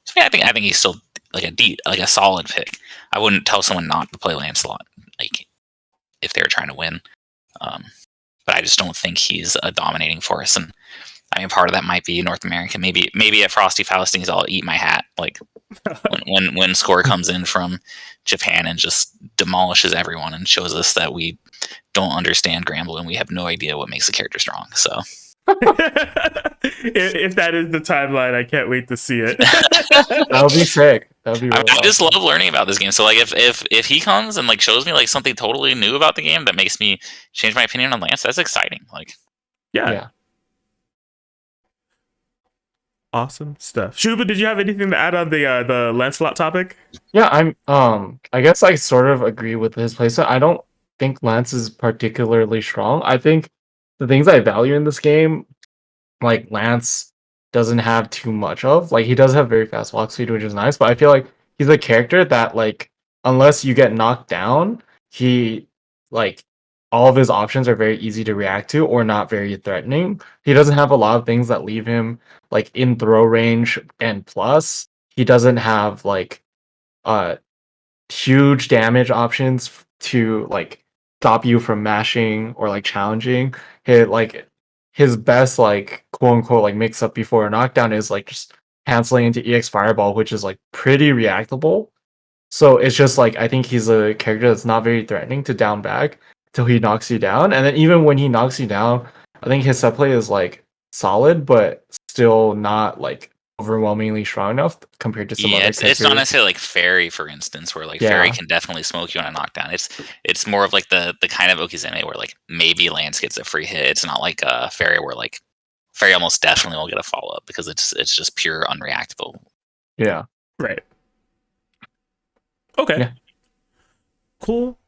So yeah, I think he's still like a solid pick. I wouldn't tell someone not to play Lancelot like if they were trying to win. but I just don't think he's a dominating force. And I mean, part of that might be North America. Maybe at Frosty Faustings, I'll eat my hat. Like when Score comes in from Japan and just demolishes everyone and shows us that we don't understand Granblue and we have no idea what makes the character strong. So. If that is the timeline, I can't wait to see it. That would be sick. That would be. Really I just love learning about this game. So like, if he comes and like shows me like something totally new about the game that makes me change my opinion on Lance, that's exciting. Like, yeah. Awesome stuff. Shuba, did you have anything to add on the Lancelot topic? Yeah, I guess I sort of agree with his playstyle. I don't think Lance is particularly strong. I think the things I value in this game, like Lance doesn't have too much of. Like he does have very fast walk speed, which is nice, but I feel like he's a character that like unless you get knocked down, he like all of his options are very easy to react to or not very threatening. He doesn't have a lot of things that leave him like in throw range, and plus he doesn't have like huge damage options to like stop you from mashing or like challenging. His best like quote unquote like mix up before a knockdown is like just canceling into EX Fireball, which is like pretty reactable. So it's just like I think he's a character that's not very threatening to down back till he knocks you down. And then even when he knocks you down, I think his set play is like solid, but still not like overwhelmingly strong enough compared to some other characters. It's not necessarily like Fairy, for instance, where like Fairy can definitely smoke you on a knockdown. It's more of like the kind of Okizeme where like maybe Lance gets a free hit. It's not like Fairy where like Fairy almost definitely will get a follow up because it's just pure unreactable. Yeah. Right. Okay. Yeah. Cool.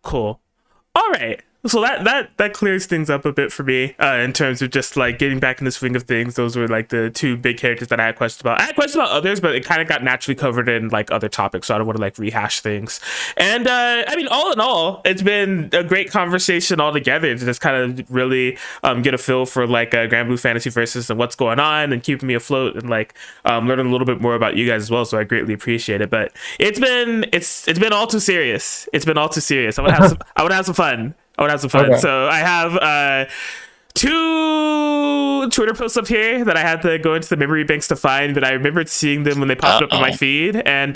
All right. So that clears things up a bit for me in terms of just like getting back in the swing of things. Those were like the two big characters that I had questions about. I had questions about others, but it kind of got naturally covered in like other topics, so I don't want to like rehash things. And I mean, all in all, it's been a great conversation altogether to just kind of really get a feel for like Granblue Fantasy Versus and what's going on and keeping me afloat and like learning a little bit more about you guys as well. So I greatly appreciate it. But it's been all too serious. It's been all too serious. I want to have some fun. Okay. So I have two Twitter posts up here that I had to go into the memory banks to find, but I remembered seeing them when they popped up on my feed. And,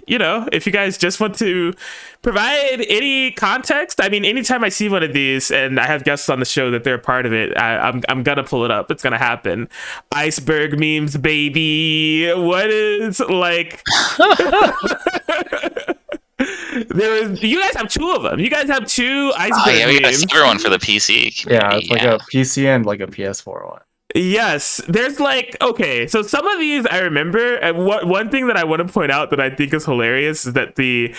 you know, if you guys just want to provide any context, I mean, anytime I see one of these and I have guests on the show that they're a part of it, I'm going to pull it up. It's going to happen. Iceberg memes, baby. What is like... You guys have two of them. You guys have two iceberg we got memes. everyone for the PC. Yeah, it's like a PC and like a PS4 one. Yes, there's like, okay, so some of these I remember. And one thing that I want to point out that I think is hilarious is that the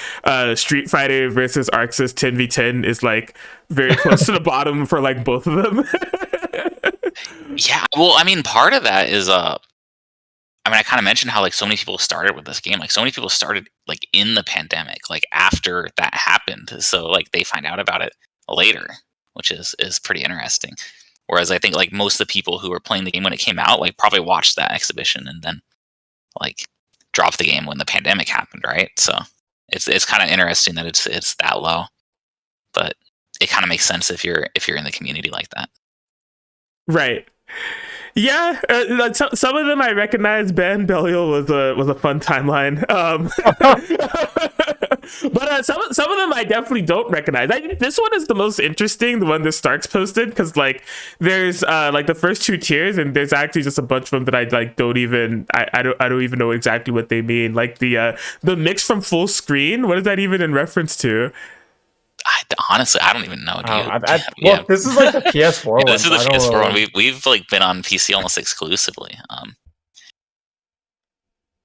Street Fighter versus Arxis 10v10 is like very close to the bottom for like both of them. Yeah, well, I mean, part of that is I mean, I kind of mentioned how like so many people started with this game. Like so many people started like in the pandemic, like after that happened. So like they find out about it later, which is pretty interesting. Whereas I think like most of the people who were playing the game when it came out, like probably watched that exhibition and then like dropped the game when the pandemic happened, right? So it's kind of interesting that it's that low, but it kind of makes sense if you're in the community like that. Right. Yeah, some of them I recognize. Belial was a fun timeline, but some of them I definitely don't recognize. I think this one is the most interesting, the one that Starks posted, because like there's like the first two tiers, and there's actually just a bunch of them that I like don't even I don't even know exactly what they mean. Like the mix from full screen. What is that even in reference to? Honestly, I don't even know, dude. Well, this is like the PS4 one. This is the PS4 one. We've like been on PC almost exclusively.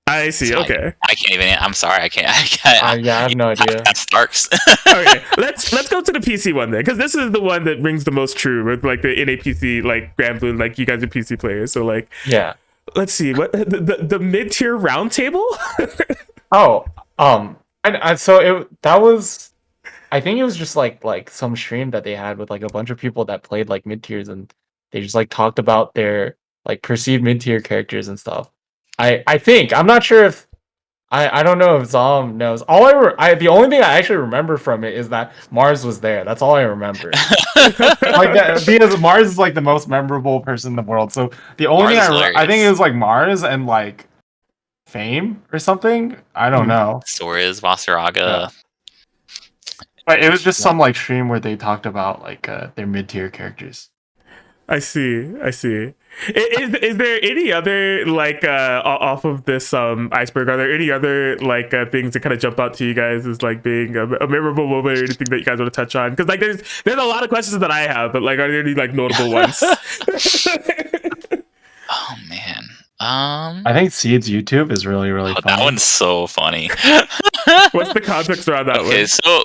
I see. So okay. I can't even. I'm sorry. I can't. Yeah, I have no idea. That's Starks. Okay, let's go to the PC one then, because this is the one that rings the most true with like the NAPC, like Granblue, like you guys are PC players. So like, yeah. Let's see what the mid tier roundtable. That was. I think it was just like some stream that they had with like a bunch of people that played like mid tiers, and they just like talked about their like perceived mid tier characters and stuff. I think I'm not sure if I don't know if Zom knows. The only thing I actually remember from it is that Mars was there. That's all I remember. Because Mars is like the most memorable person in the world. So the only thing I think it was like Mars and like Fame or something. I don't know. Soares, Vasaraga. Yeah. But it was just some like stream where they talked about like their mid-tier characters. I see. Is there any other like off of this iceberg? Are there any other like things that kind of jump out to you guys as like being a memorable moment or anything that you guys want to touch on? Because like there's a lot of questions that I have, but like are there any like notable ones? Oh man. I think Seed's YouTube is really funny. That one's so funny. What's the context around that one? Okay, so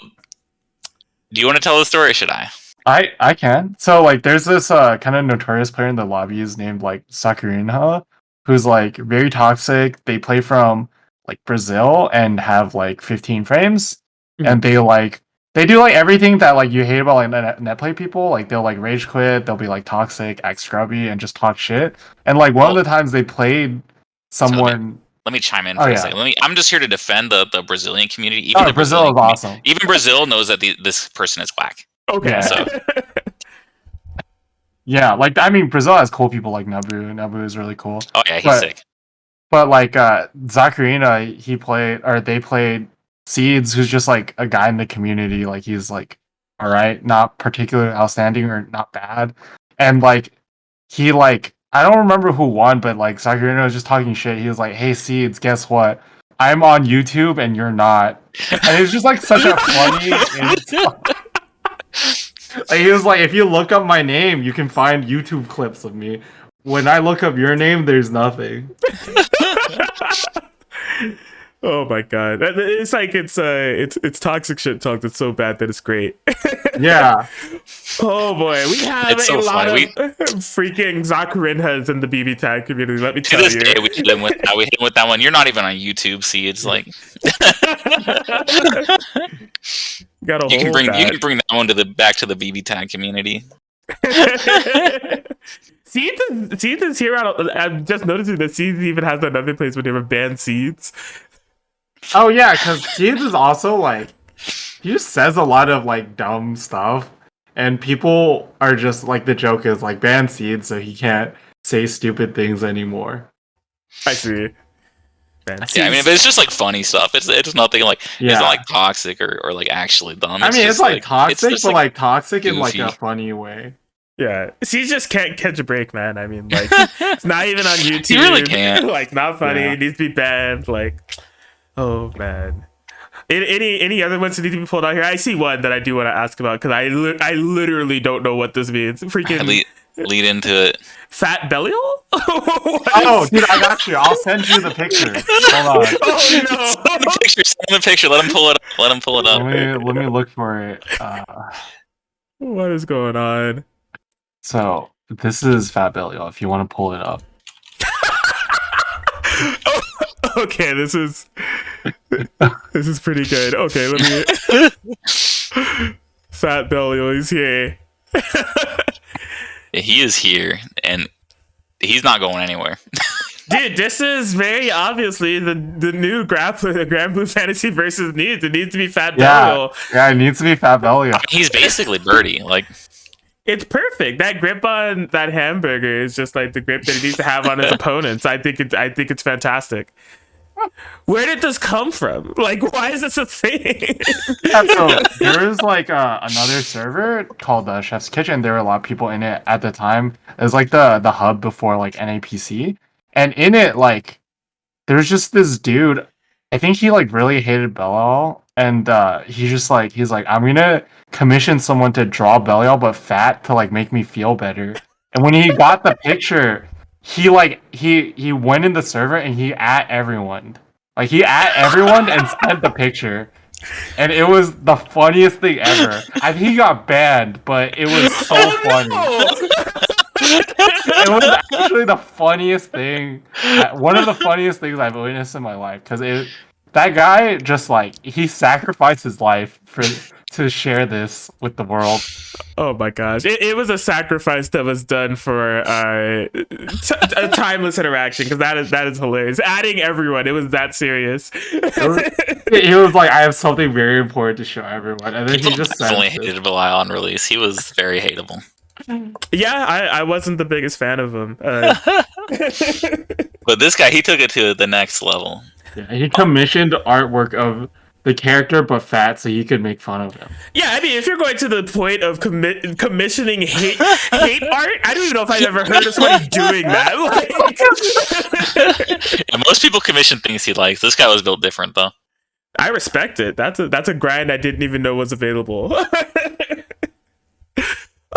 do you want to tell the story or should I? I can. So like there's this kind of notorious player in the lobbies named like Sakurinha, who's like very toxic. They play from like Brazil and have like 15 frames. And they do like everything that like you hate about like net play people. Like they'll like rage quit, they'll be like toxic, act scrubby, and just talk shit. And like one of the times they played someone. Let me chime in for a second. I'm just here to defend the Brazilian community. Even Brazil is awesome. Even Brazil knows that this person is whack. Okay. Yeah. So. Yeah, like I mean, Brazil has cool people like Nabu. Nabu is really cool. Oh yeah, he's sick. But like Zakarina, they played Seeds, who's just like a guy in the community. Like he's like, all right, not particularly outstanding or not bad. And like he like I don't remember who won, but like Zakarina was just talking shit. He was like, "Hey Seeds, guess what? I'm on YouTube and you're not." And it was just like such a funny. Like, he was like, if you look up my name, you can find YouTube clips of me. When I look up your name, there's nothing. Oh my god, it's like it's toxic shit talk that's so bad that it's great. Yeah. Oh boy, we have a lot of freaking Zakurinhas in the BB tag community. Let me tell you. To this day, we hit him with that one. You're not even on YouTube. See, it's like you can bring that one back to the BB tag community. Seeds is here. I'm just noticing that Seeds even has another place where they were banned Seeds. Oh yeah, because Seeds is also like he just says a lot of like dumb stuff, and people are just like the joke is like ban Seeds so he can't say stupid things anymore. I see. Yeah, I mean, but it's just like funny stuff. It's nothing like it's not like toxic or like actually dumb. I mean, it's like toxic, but like toxic goofy. In like a funny way. Yeah, he just can't catch a break, man. I mean, like it's not even on YouTube. He really can't. Like, not funny. It needs to be banned. Like, oh man. Any other ones that need to be pulled out here? I see one that I do want to ask about because I literally don't know what this means. Freaking lead into it. Fat Belial? Oh, dude, I got you. I'll send you the picture. Hold on. Oh no! Send the picture. Let him pull it up. Let me look for it. What is going on? So this is Fat Belial. If you want to pull it up. Okay, this is pretty good. Okay, let me. Fat Belial is here. He is here, and he's not going anywhere. Dude, this is very obviously the new Grand Blue Fantasy versus Needs. It needs to be Fat Belial. Yeah, it needs to be Fat Belial. He's basically Birdie. Like, it's perfect. That grip on that hamburger is just like the grip that he needs to have on his opponents. I think it's fantastic. Where did this come from? Like, why is this a thing? Yeah, so there was like another server called Chef's Kitchen. There were a lot of people in it at the time. It was like the hub before like NAPC, and in it like there's just this dude. I think he like really hated Belial, and he's like I'm gonna commission someone to draw Belial but fat to like make me feel better. And when he got the picture, he went in the server and he at everyone. Like he at everyone and sent the picture. And it was the funniest thing ever. I think he got banned, but it was so funny. It was actually the funniest thing. One of the funniest things I've witnessed in my life. Because that guy just like he sacrificed his life to share this with the world. Oh my gosh. It was a sacrifice that was done for a timeless interaction, because that is hilarious. Adding everyone, it was that serious. He was like, I have something very important to show everyone. And then People he just definitely said hated Belial on release. He was very hateable. Yeah, I wasn't the biggest fan of him. But this guy, he took it to the next level. yeah, he commissioned artwork of the character but fat so you could make fun of him. Yeah, I mean, if you're going to the point of commissioning hate art, I don't even know if I've ever heard of somebody doing that. And most people commission things he likes. This guy was built different, though. I respect it. That's a grind I didn't even know was available.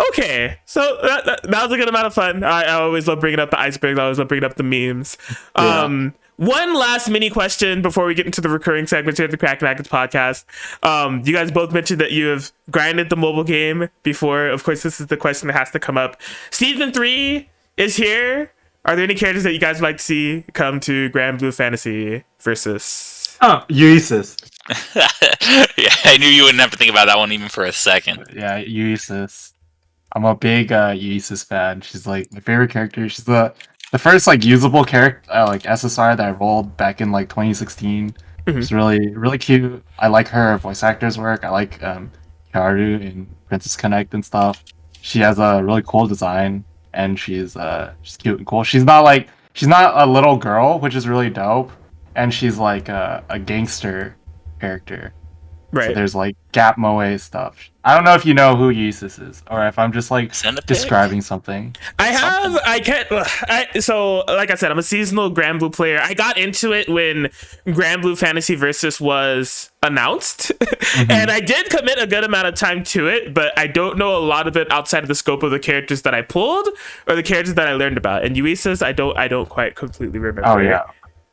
Okay, so that was a good amount of fun. I always love bringing up the icebergs. I always love bringing up the memes. Yeah. One last mini question before we get into the recurring segments here at the Crackin Atkins podcast. You guys both mentioned that you have grinded the mobile game before. Of course, this is the question that has to come up. Season 3 is here. Are there any characters that you guys would like to see come to Grand Blue Fantasy versus? Oh, Uisis. Yeah, I knew you wouldn't have to think about that one even for a second. Yeah, Uisis. I'm a big Uisis fan. She's like my favorite character. She's the first like usable character like SSR that I rolled back in like 2016. It's really cute. I like her voice actor's work. I like Kaoru in Princess Connect and stuff. She has a really cool design and she's cute and cool. She's not a little girl, which is really dope. And she's like a gangster character. Right. So there's like Gap Moe stuff. I don't know if you know who Uisis is, or if I'm just like describing something. So like I said, I'm a seasonal Grand Blue player. I got into it when Grand Blue Fantasy Versus was announced, and I did commit a good amount of time to it, but I don't know a lot of it outside of the scope of the characters that I pulled or the characters that I learned about. And Uisis, I don't quite completely remember. Oh yeah.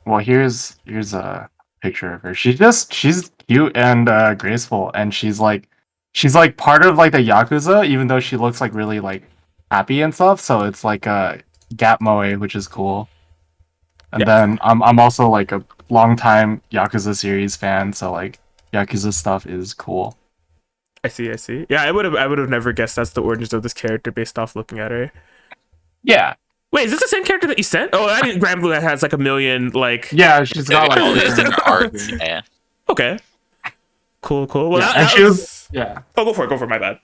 Well, here's a picture of her. She's cute and graceful, and she's like part of like the Yakuza, even though she looks like really like happy and stuff. So it's like a Gap Moe, which is cool. And then I'm also like a longtime Yakuza series fan, so like Yakuza stuff is cool. I see. Yeah, I would have never guessed that's the origins of this character based off looking at her. Yeah. Wait, is this the same character that you sent? Oh, I mean, Grand Blue has like a million, like... Yeah, she's got like... It's in her art. Yeah. Okay. Cool. Well, yeah, and she was... Yeah. Oh, go for it, my bad.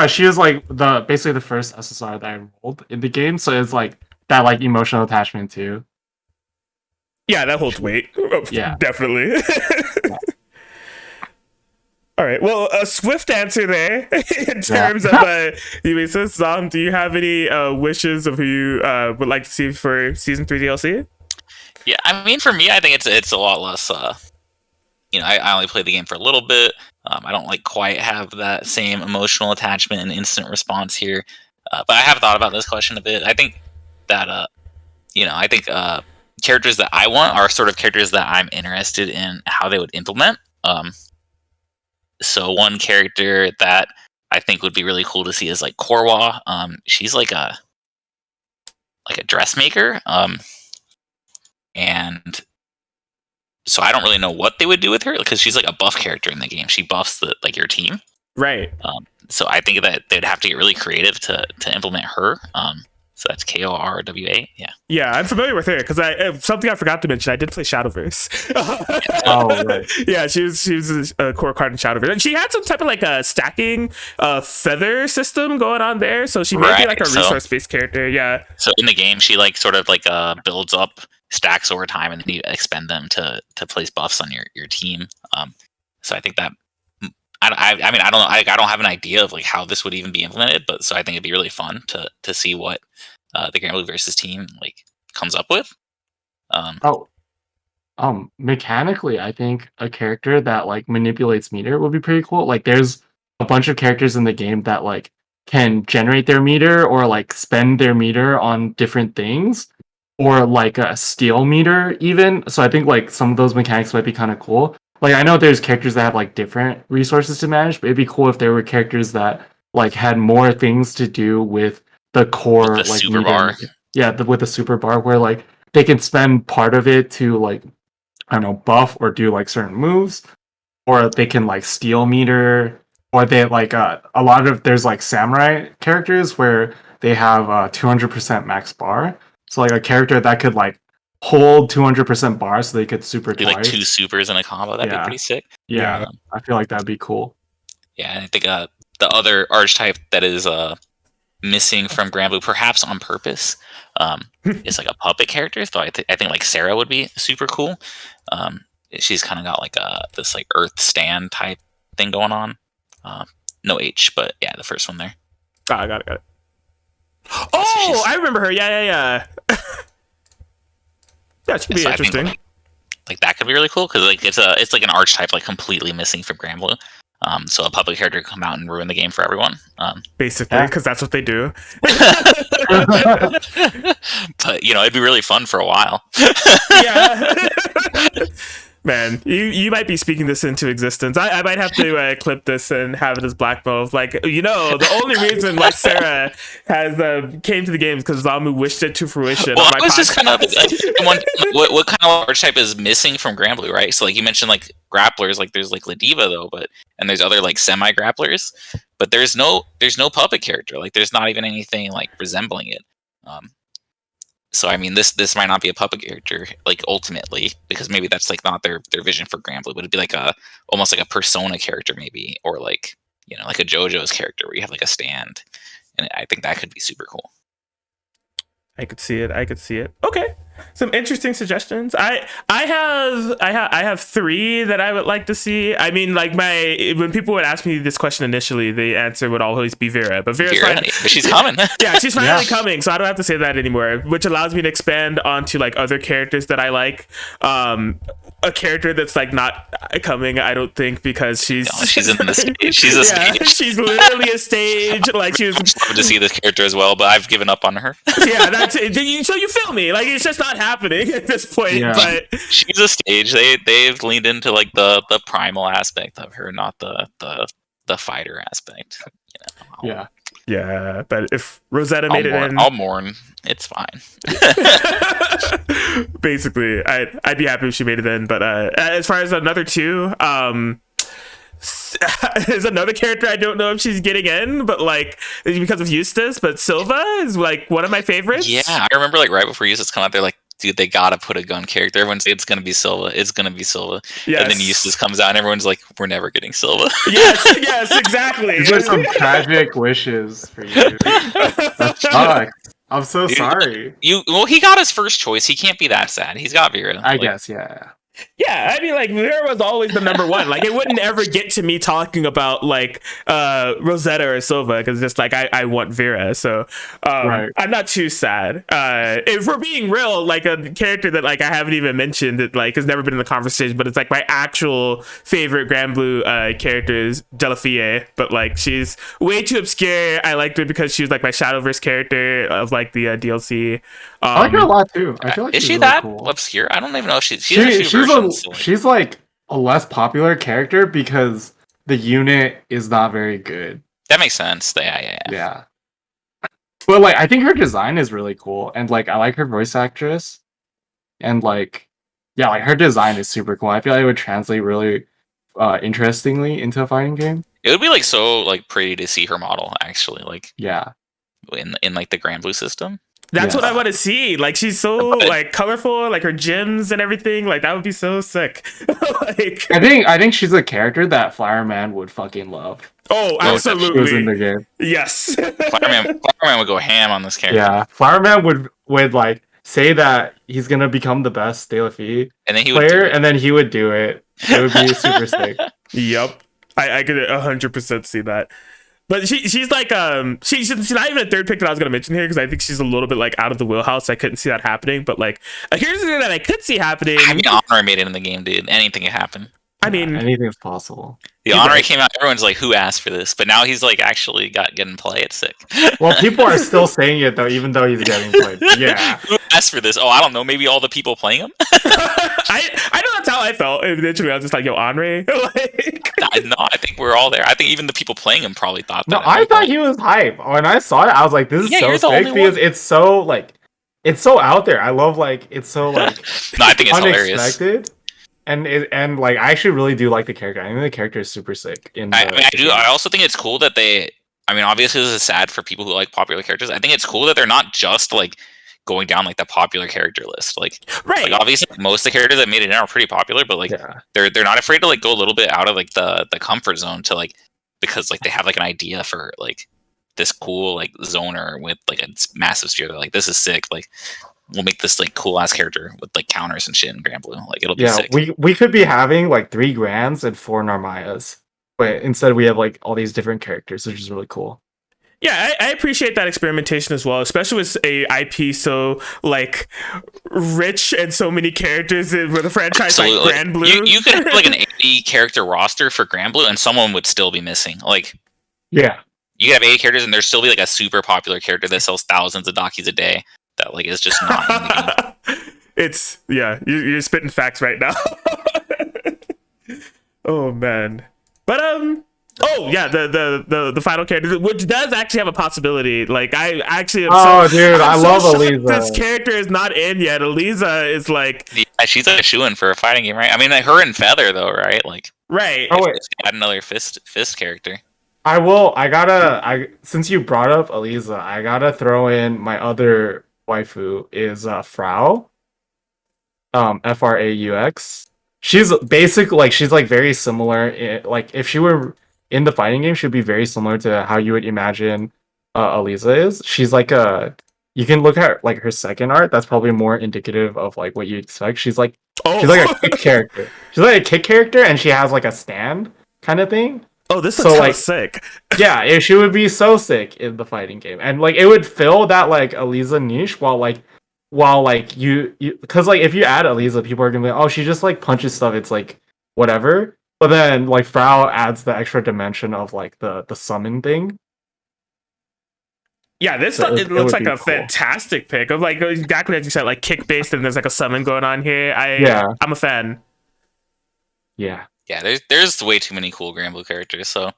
She was like basically the first SSR that I rolled in the game, so it's like that like emotional attachment too. Yeah, that holds weight. Yeah. Definitely. Yeah. All right. Well, a swift answer there in terms of Uisis. Zom, do you have any wishes of who you would like to see for season 3 DLC? Yeah, I mean, for me, I think it's a lot less. I only played the game for a little bit. I don't like quite have that same emotional attachment and instant response here. But I have thought about this question a bit. I think that characters that I want are sort of characters that I'm interested in how they would implement. So one character that I think would be really cool to see is like Korwa. She's like a dressmaker. And so I don't really know what they would do with her because she's like a buff character in the game. She buffs your team. Right. So I think that they'd have to get really creative to implement her. So that's Korwa. Yeah, I'm familiar with her because something I forgot to mention. I did play Shadowverse. Oh, right. Yeah, she was a core card in Shadowverse, and she had some type of like a stacking feather system going on there. So she may be like a resource based character. Yeah. So in the game, she like sort of like builds up stacks over time, and then you expend them to place buffs on your team. So I think that. I mean, I don't know. I don't have an idea of like how this would even be implemented, but so I think it'd be really fun to see what the Grand Blue versus team like comes up with. Mechanically, I think a character that like manipulates meter would be pretty cool. Like, there's a bunch of characters in the game that like can generate their meter or like spend their meter on different things, or like a steal meter even. So I think like some of those mechanics might be kind of cool. Like, I know there's characters that have like different resources to manage, but it'd be cool if there were characters that like had more things to do with the core, with the like super bar. Yeah, with the super bar, where like they can spend part of it to like I don't know, buff or do like certain moves, or they can like steal meter, or they like a lot of there's like samurai characters where they have 200% max bar. So like a character that could like hold 200% bar, so they could super Do twice. like 2 supers in a combo. That'd be pretty sick. Yeah, I feel like that'd be cool. Yeah, and I think the other archetype that is missing from Granblue, perhaps on purpose, is like a puppet character. So I think like Sarah would be super cool. She's kind of got like this like Earth stand type thing going on. No H, but yeah, the first one there. Oh, I got it. Oh, I remember her. Yeah. Yeah, she could be interesting. Like that could be really cool because like it's like an archetype like completely missing from Granblue. So a public character could come out and ruin the game for everyone. Basically, because that's what they do. But it'd be really fun for a while. Yeah. Man, you might be speaking this into existence. I might have to clip this and have it as blackmail. Like, the only reason why Sarah has came to the game is because ZomBmu wished it to fruition. Well, I was just kind of like, what kind of archetype is missing from Granblue, right? So, like you mentioned, like grapplers, like there's like Ladiva though, and there's other like semi grapplers, but there's no puppet character. Like, there's not even anything like resembling it. So I mean, this might not be a puppet character, like ultimately, because maybe that's like not their vision for Granblue, but it'd be like almost like a Persona character, maybe, or like like a JoJo's character where you have like a stand, and I think that could be super cool. I could see it. Okay, some interesting suggestions. I have 3 that I would like to see. I mean, like when people would ask me this question initially, the answer would always be Vera. But Vera's but she's coming. Yeah, she's finally coming, so I don't have to say that anymore. Which allows me to expand onto like other characters that I like. A character that's like not coming, I don't think, because she's in the stage. She's a stage. She's literally a stage. Like I would love to see this character as well, but I've given up on her. Yeah, that's it. So you feel me? Like, it's just not happening at this point. Yeah. But she's a stage. They've leaned into like the primal aspect of her, not the fighter aspect. Yeah, but if Rosetta made it in, I'll mourn. It's fine. Basically, I'd be happy if she made it in. But as far as another 2, there's another character I don't know if she's getting in, but like because of Eustace. But Silva is like one of my favorites. Yeah, I remember like right before Eustace come out, they're like, dude, they gotta put a gun character. Everyone's like, it's gonna be Silva. It's gonna be Silva. Yes. And then Eustace comes out, and everyone's like, we're never getting Silva. Yes, exactly. These are some tragic wishes for you. That sucks. I'm so sorry. He got his first choice. He can't be that sad. He's got Vera. I guess, yeah. Yeah, I mean, like, Vera was always the number one. Like, it wouldn't ever get to me talking about like Rosetta or Silva, because just like I want Vera, so right. I'm not too sad. If we're being real, like a character that like I haven't even mentioned that like has never been in the conversation, but it's like my actual favorite Granblue character is Delafie, but like she's way too obscure. I liked her because she was like my Shadowverse character of like the DLC. I like her a lot too. I feel like is she really that cool. obscure? I don't even know if she's she's like a less popular character because the unit is not very good. That makes sense. Yeah. But like, I think her design is really cool, and like, I like her voice actress, and like, yeah, like her design is super cool. I feel like it would translate really interestingly into a fighting game. It would be like so like pretty to see her model actually, like in like the Granblue system. That's what I want to see. Like, she's so like colorful, like her gems and everything. Like, that would be so sick. Like, I think she's a character that Fireman would fucking love. Oh, absolutely. Was in the game. Yes. Fireman would go ham on this character. Yeah, Fireman would like say that he's gonna become the best Delafie player, and then he would do it. It would be super sick. Yep, I could 100% see that. But she's like she's not even a third pick that I was gonna mention here, because I think she's a little bit like out of the wheelhouse. I couldn't see that happening. But like, here's the thing that I could see happening. I mean, Honor made it in the game, dude. Anything can happen. I mean, anything's possible. The Honor came out, everyone's like, who asked for this? But now he's like actually getting play. It's sick. Well, people are still saying it though, even though he's getting played. Yeah. Who asked for this? Oh, I don't know. Maybe all the people playing him. I know that's how I felt. Eventually, I was just like, yo, Andre. Like, no, I think we're all there. I think even the people playing him probably thought that. No, I thought he was hype. When I saw it, I was like, this is so sick, because it's so like, it's so out there. I love like, it's so like no, I think it's unexpected. hilarious. and like I actually really do like the character. I think the character is super sick. I do. I also think it's cool that they. I mean, obviously, this is sad for people who like popular characters. I think it's cool that they're not just like going down like the popular character list. Like, Right. Like obviously, most of the characters that made it in are pretty popular, but like they're not afraid to like go a little bit out of like the comfort zone to like because like they have like an idea for like this cool like zoner with like a massive sphere. They're like, this is sick. Like, we'll make this like cool ass character with like counters and shit in Grand Blue. Like, it'll be sick. We could be having like 3 Grands and 4 Narmayas, but instead we have like all these different characters, which is really cool. Yeah, I appreciate that experimentation as well, especially with a IP so like rich and so many characters with a franchise like Grand Blue. You could have like an 80 character roster for Grand Blue, and someone would still be missing. Like, yeah, you could have 80 characters, and there's still be like a super popular character that sells thousands of Dakis a day that like is just not in the game. It's you're spitting facts right now. Oh man, but oh yeah, the final character, which does actually have a possibility. Like I actually, I love Eliza. This character is not in yet. Eliza is like, she's a shoo-in for a fighting game, right? I mean, like her and Feather though, right? Like, right. Oh wait, add another fist character. Since you brought up Eliza, I gotta throw in my other waifu is Frau. Fraux. She's basically like she's like very similar. Like if she were in the fighting game, she'd be very similar to how you would imagine Eliza is. She's like you can look at like her second art. That's probably more indicative of like what you expect. She's like she's like a kick character. She's like a kick character, and she has like a stand kind of thing. Oh, this looks like sick. Yeah, she would be so sick in the fighting game, and like it would fill that like Eliza niche while like you because like if you add Eliza, people are gonna be like, oh, she just like punches stuff. It's like whatever. But then like Frau adds the extra dimension of like the summon thing. Yeah, this it looks like a fantastic pick of like exactly as you said, like kick based, and there's like a summon going on here. I'm a fan. Yeah. Yeah, there's way too many cool Grand Blue characters, so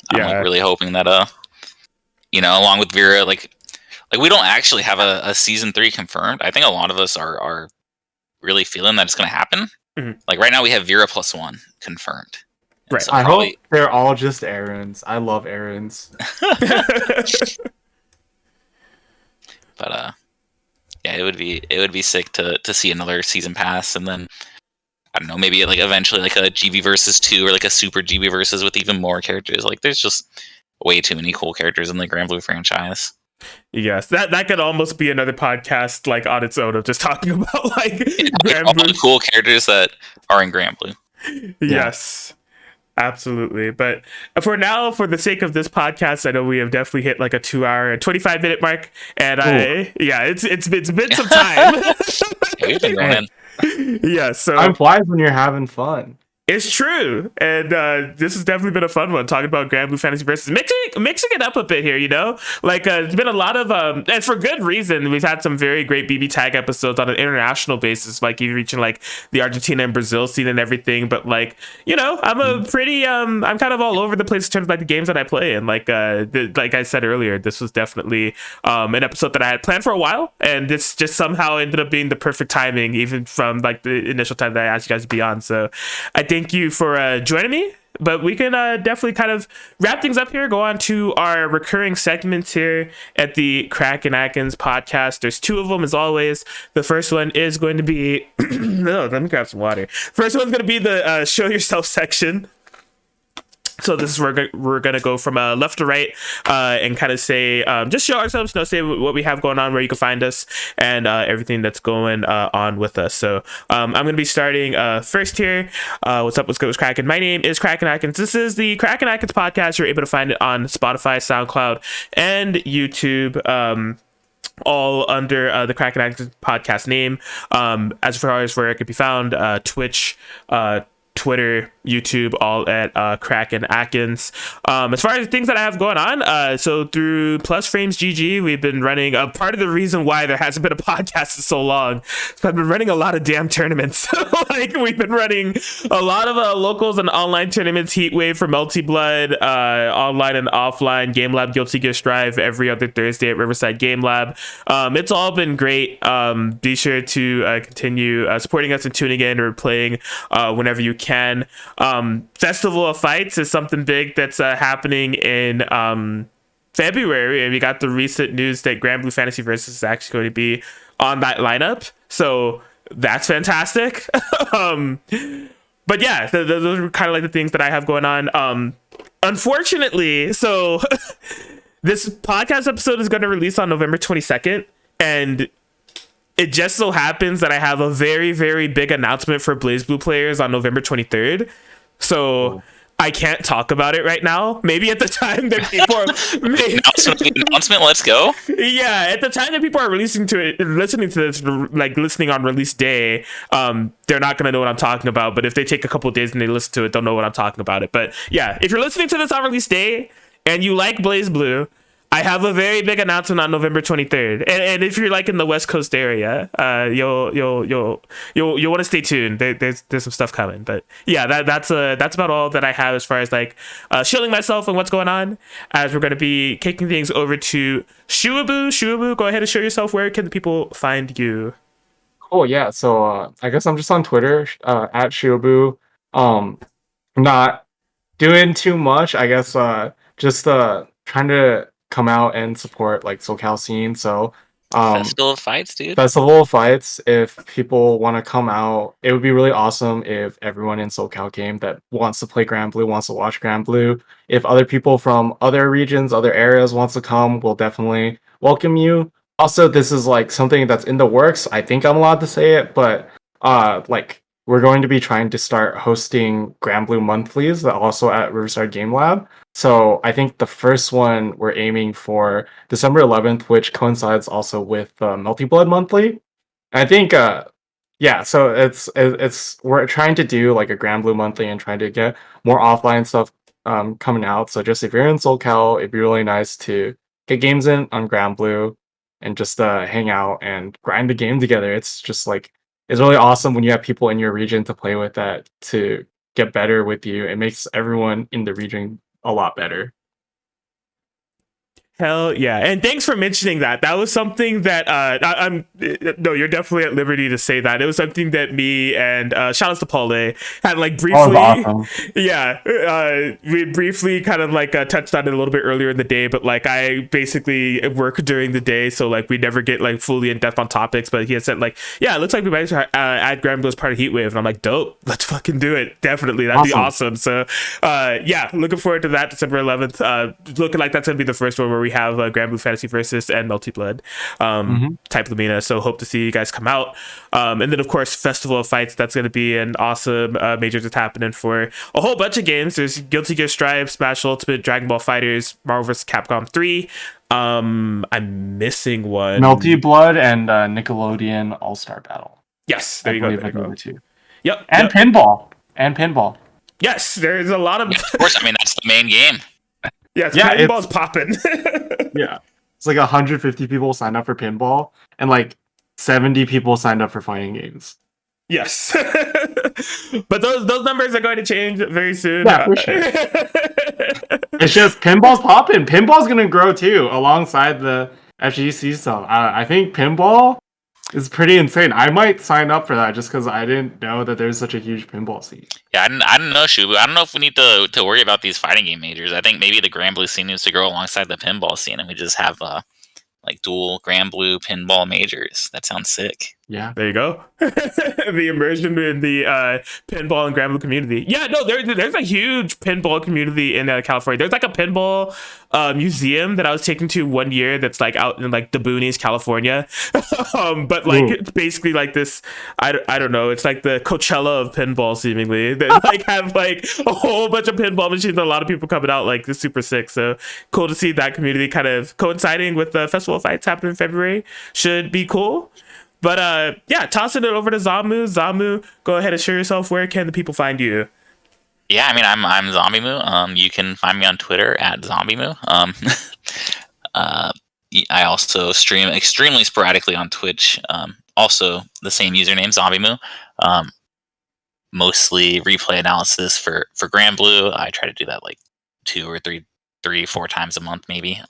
I'm like really hoping that along with Vera, like we don't actually have a season 3 confirmed. I think a lot of us are really feeling that it's gonna happen. Mm-hmm. Like right now we have Vera +1 confirmed. Right. So I hope they're all just errands. I love errands. But yeah, it would be sick to see another season pass, and then I don't know, maybe like eventually like a GB versus 2 or like a super GB versus with even more characters. Like there's just way too many cool characters in the Grand Blue franchise. Yes, that could almost be another podcast like on its own of just talking about like all the cool characters that are in Grand Blue. Yes. Absolutely. But for now, for the sake of this podcast, I know we have definitely hit like a 2-hour and 25-minute mark, and it's been some time. We've been going. Yeah, so time flies when you're having fun. It's true, and this has definitely been a fun one, talking about Grand Blue Fantasy Versus, mixing it up a bit here, like it's been a lot of and for good reason. We've had some very great BB Tag episodes on an international basis, like even reaching like the Argentina and Brazil scene and everything. But like I'm a pretty I'm kind of all over the place in terms of like the games that I play, and like like I said earlier, this was definitely an episode that I had planned for a while, and this just somehow ended up being the perfect timing, even from like the initial time that I asked you guys to be on. So I thank you for joining me, but we can definitely kind of wrap things up here, go on to our recurring segments here at the Crackin Atkins podcast. There's 2 of them as always. The first one is going to be no, let me grab some water. First one's going to be the show yourself section. So this is where we're gonna go from left to right and kind of say just show ourselves, say what we have going on, where you can find us, and everything that's going on with us. So I'm gonna be starting first here. What's up? What's good? What's cracking? My name is Crackin Atkins. This is the Crackin Atkins podcast. You're able to find it on Spotify, SoundCloud, and YouTube. All under the Crackin Atkins podcast name. As far as where it can be found, Twitch, Twitter, YouTube, all at Crackin Atkins. As far as things that I have going on, so through Plus Frames GG, we've been running part of the reason why there hasn't been a podcast in so long. So I've been running a lot of damn tournaments. Like we've been running a lot of locals and online tournaments. Heatwave for Multi Blood, online and offline. Game Lab Guilty Gear Strive every other Thursday at Riverside Game Lab. It's all been great. Be sure to continue supporting us and tuning in or playing whenever you can. Festival of Fights is something big that's happening in February, and we got the recent news that Grand Blue Fantasy Versus is actually going to be on that lineup, so that's fantastic. But yeah, those are kind of like the things that I have going on. Unfortunately, so this podcast episode is going to release on November 22nd, and it just so happens that I have a very, very big announcement for BlazBlue players on November 23rd. So I can't talk about it right now. Maybe at the time that people are announcement, let's go. Yeah, at the time that people are listening to this, like listening on release day, they're not gonna know what I'm talking about. But if they take a couple of days and they listen to it, they'll know what I'm talking about it. But yeah, if you're listening to this on release day and you like BlazBlue, I have a very big announcement on November 23rd, and if you're like in the West Coast area, you'll want to stay tuned. There's some stuff coming, but yeah, that's about all that I have as far as like shilling myself and what's going on. As we're going to be kicking things over to Shuaboo. Shuaboo, go ahead and show yourself. Where can the people find you? Cool, yeah. So I guess I'm just on Twitter at Shuaboo. Not doing too much. I guess just trying to come out and support like SoCal scene. So Festival of Fights, dude. Festival of Fights. If people want to come out, it would be really awesome if everyone in SoCal came that wants to play Grand Blue, wants to watch Grand Blue. If other people from other regions, other areas wants to come, we'll definitely welcome you. Also, this is like something that's in the works. I think I'm allowed to say it, but like we're going to be trying to start hosting Grand Blue monthlies that also at Riverside Game Lab. So I think the first one we're aiming for December 11th, which coincides also with the Multi Blood monthly. I think yeah, so it's we're trying to do like a Grand Blue monthly and trying to get more offline stuff coming out. So just if you're in SoCal, it'd be really nice to get games in on Grand Blue and just hang out and grind the game together. It's just like it's really awesome when you have people in your region to play with that to get better with you. It makes everyone in the region a lot better. Hell yeah. And thanks for mentioning that. That was something that no, you're definitely at liberty to say that. It was something that me and shout outs to Paul had like briefly awesome. Yeah, we briefly kind of like touched on it a little bit earlier in the day, but like I basically work during the day, so like we never get like fully in depth on topics. But he had said like, yeah, it looks like we might add Grand Blue as part of Heatwave, and I'm like, dope, let's fucking do it. Definitely, that'd be awesome. So yeah, looking forward to that December 11th. Looking like that's gonna be the first one where we have Grand Blue Fantasy Versus and Multi Blood type Lumina. So hope to see you guys come out. And then of course Festival of Fights, that's going to be an awesome major that's happening for a whole bunch of games. There's Guilty Gear Strive, Smash Ultimate, Dragon Ball Fighters, Marvel vs. Capcom 3. I'm missing one. Multi Blood and Nickelodeon All-Star Battle. Yes, there you go. There you go. Two. Yep. And pinball. And pinball. Yes, there's a lot of. Yeah, of course, I mean that's the main game. Yes, yeah, pinball's popping. Yeah, it's like 150 people signed up for pinball, and like 70 people signed up for fighting games. Yes, but those numbers are going to change very soon. Yeah, for sure. It's just pinball's popping. Pinball's gonna grow too, alongside the FGC stuff. I think pinball is pretty insane. I might sign up for that just because I didn't know that there's such a huge pinball scene. Yeah, I didn't know, Shubu. I don't know if we need to worry about these fighting game majors. I think maybe the Grand Blue scene needs to grow alongside the pinball scene, and we just have like dual Grand Blue pinball majors. That sounds sick. Yeah, there you go. The immersion in the pinball and Grand Blue community. Yeah, no, there's a huge pinball community in California. There's like a pinball museum that I was taken to one year that's like out in like the boonies, California. But like it's basically like this, I don't know, it's like the Coachella of pinball seemingly. They like have like a whole bunch of pinball machines and a lot of people coming out. Like it's super sick. So cool to see that community kind of coinciding with the Festival of Fights happening in February. Should be cool. Yeah, tossing it over to ZomBmu. ZomBmu, go ahead and share yourself. Where can the people find you? Yeah, I mean, I'm ZomBmu. You can find me on Twitter at ZomBmu. I also stream extremely sporadically on Twitch. Also the same username, ZomBmu. Mostly replay analysis for Granblue. I try to do that like 4 times a month, maybe.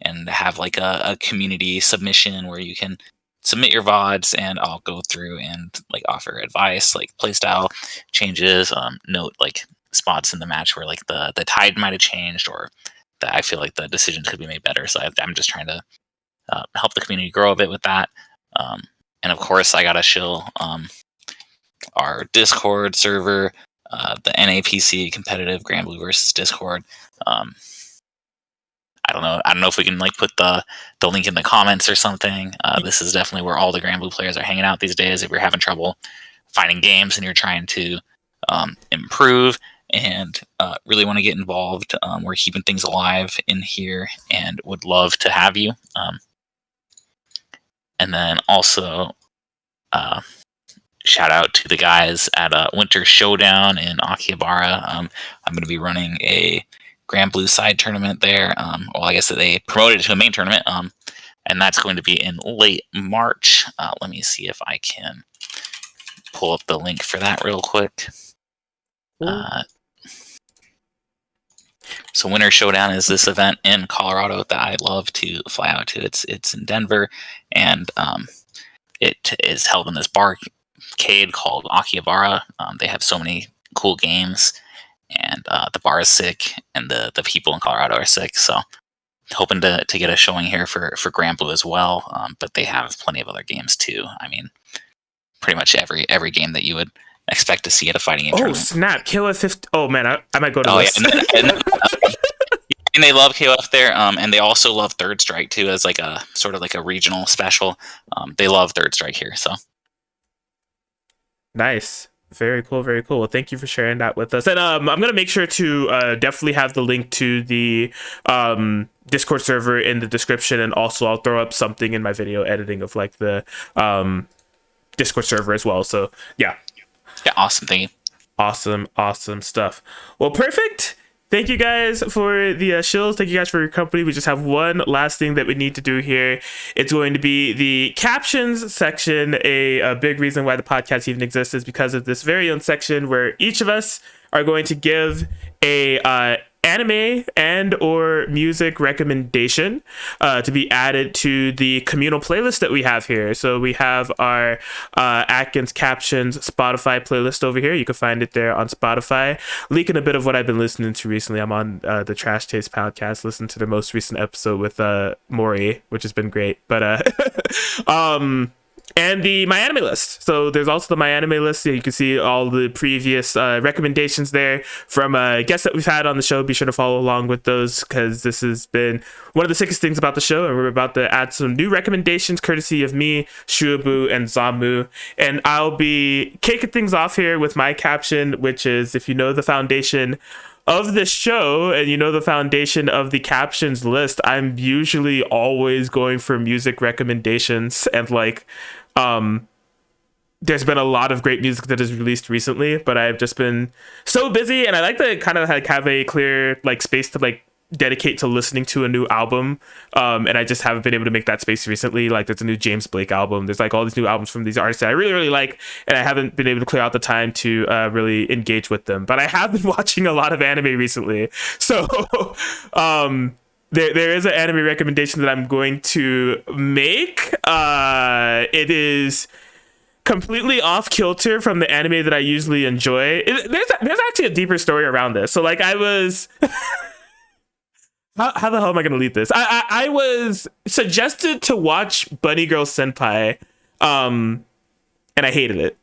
And have like a community submission where you can submit your VODs and I'll go through and like offer advice, like playstyle changes, note like spots in the match where like the tide might have changed or that I feel like the decisions could be made better. So I'm just trying to help the community grow a bit with that. And of course, I gotta shill our Discord server, the NAPC competitive Granblue versus Discord. I don't know if we can like put the link in the comments or something. This is definitely where all the Granblue players are hanging out these days. If you're having trouble finding games and you're trying to improve and really want to get involved, we're keeping things alive in here and would love to have you. And then also shout out to the guys at Winter Showdown in Akihabara. I'm going to be running a Granblue side tournament there. Well, I guess they promoted it to a main tournament, and that's going to be in late March. Let me see if I can pull up the link for that real quick. So Winter Showdown is this event in Colorado that I love to fly out to. It's in Denver, and it is held in this barcade called Akihabara. They have so many cool games. And the bar is sick, and the people in Colorado are sick. So, hoping to get a showing here for Granblue as well. But they have plenty of other games too. I mean, pretty much every game that you would expect to see at a fighting game. Oh snap! KOF 50. Oh man, I might go to this. Yeah, and they love KOF there. And they also love Third Strike too, as like a sort of like a regional special. They love Third Strike here. So nice. Very cool, very cool. Well, thank you for sharing that with us. And I'm going to make sure to definitely have the link to the Discord server in the description. And also I'll throw up something in my video editing of like the Discord server as well. So yeah. Yeah, awesome. Thank you. Awesome stuff. Well, perfect. Thank you guys for the shills. Thank you guys for your company. We just have one last thing that we need to do here. It's going to be the captions section. A big reason why the podcast even exists is because of this very own section where each of us are going to give a anime and or music recommendation to be added to the communal playlist that we have here. So we have our Atkins Captions Spotify playlist over here. You can find it there on Spotify. Leaking a bit of what I've been listening to recently. I'm on the Trash Taste podcast. Listen to their most recent episode with Maury, which has been great. But and the My Anime list. So there's also the My Anime list. So you can see all the previous recommendations there from guests that we've had on the show. Be sure to follow along with those because this has been one of the sickest things about the show. And we're about to add some new recommendations courtesy of me, Shuaboo, and ZomBmu. And I'll be kicking things off here with my caption, which is, if you know the foundation of the show and you know the foundation of the captions list, I'm usually always going for music recommendations. And like there's been a lot of great music that is released recently, but I've just been so busy, and I like to kind of like have a clear like space to like dedicate to listening to a new album, and I just haven't been able to make that space recently. Like there's a new James Blake album, there's like all these new albums from these artists that I really like, and I haven't been able to clear out the time to really engage with them. But I have been watching a lot of anime recently, so there is an anime recommendation that I'm going to make. It is completely off kilter from the anime that I usually enjoy. There's actually a deeper story around this. So like I was how the hell am I gonna lead this? I was suggested to watch Bunny Girl Senpai, and I hated it.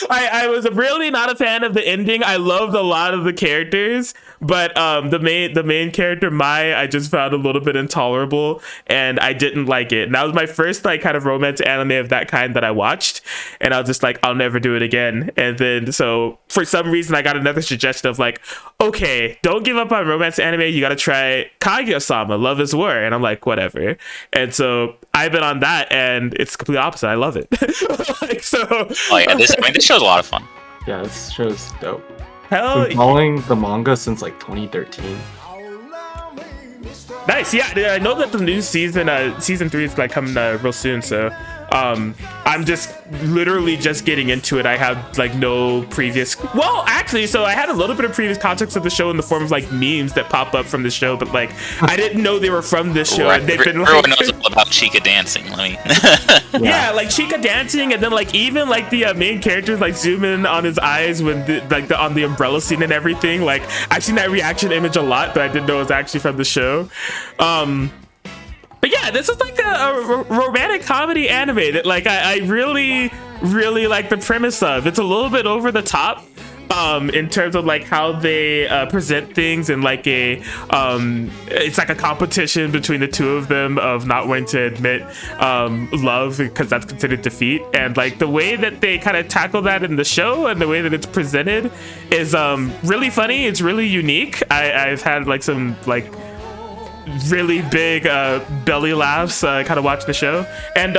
I was really not a fan of the ending. I loved a lot of the characters, but the main character Mai, I just found a little bit intolerable, and I didn't like it. And that was my first like kind of romance anime of that kind that I watched, and I was just like, I'll never do it again. And then so for some reason I got another suggestion of like, okay, don't give up on romance anime. You got to try Kaguya-sama, Love is War, and I'm like, whatever. And so I've been on that, and it's completely opposite. I love it. Like, so. Oh yeah, this show's a lot of fun. Yeah, this show's dope. Hell, Been following the manga since like 2013. nice. Yeah, I know that the new season, season 3 is like coming real soon. So, I'm just literally just getting into it. I have like no previous. Well, actually, so I had a little bit of previous context of the show in the form of like memes that pop up from the show, but like I didn't know they were from this show. Right. And they've been like, Everyone knows about Chica dancing. Let me. yeah, like Chica dancing, and then like even like the main characters like zoom in on his eyes when on the umbrella scene and everything. Like I've seen that reaction image a lot, but I didn't know it was actually from the show. But yeah, this is like a romantic comedy anime that like I really like the premise of. It's a little bit over the top in terms of like how they present things, and like it's like a competition between the two of them of not wanting to admit love because that's considered defeat. And like the way that they kind of tackle that in the show and the way that it's presented is really funny. It's really unique. I've had like some like really big belly laughs kind of watching the show, and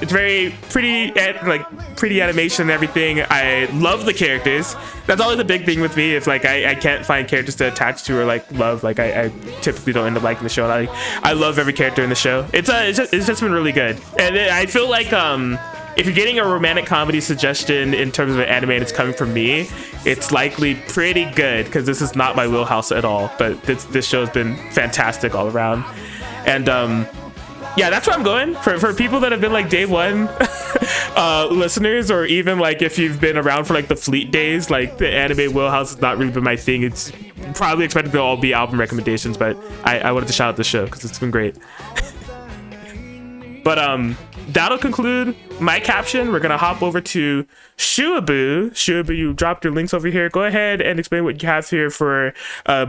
it's very pretty, like pretty animation and everything. I love the characters. That's always a big thing with me. If like I can't find characters to attach to or like love, like I typically don't end up liking the show. I love every character in the show. It's just been really good, and I feel like if you're getting a romantic comedy suggestion in terms of an anime and it's coming from me, it's likely pretty good, because this is not my wheelhouse at all. But this show has been fantastic all around. And yeah, that's where I'm going. For people that have been like day one listeners, or even like if you've been around for like the Fleet days, like the anime wheelhouse has not really been my thing. It's probably expected to all be album recommendations, but I wanted to shout out the show because it's been great. But that'll conclude my caption. We're gonna hop over to Shuaboo. Shuaboo, you dropped your links over here. Go ahead and explain what you have here for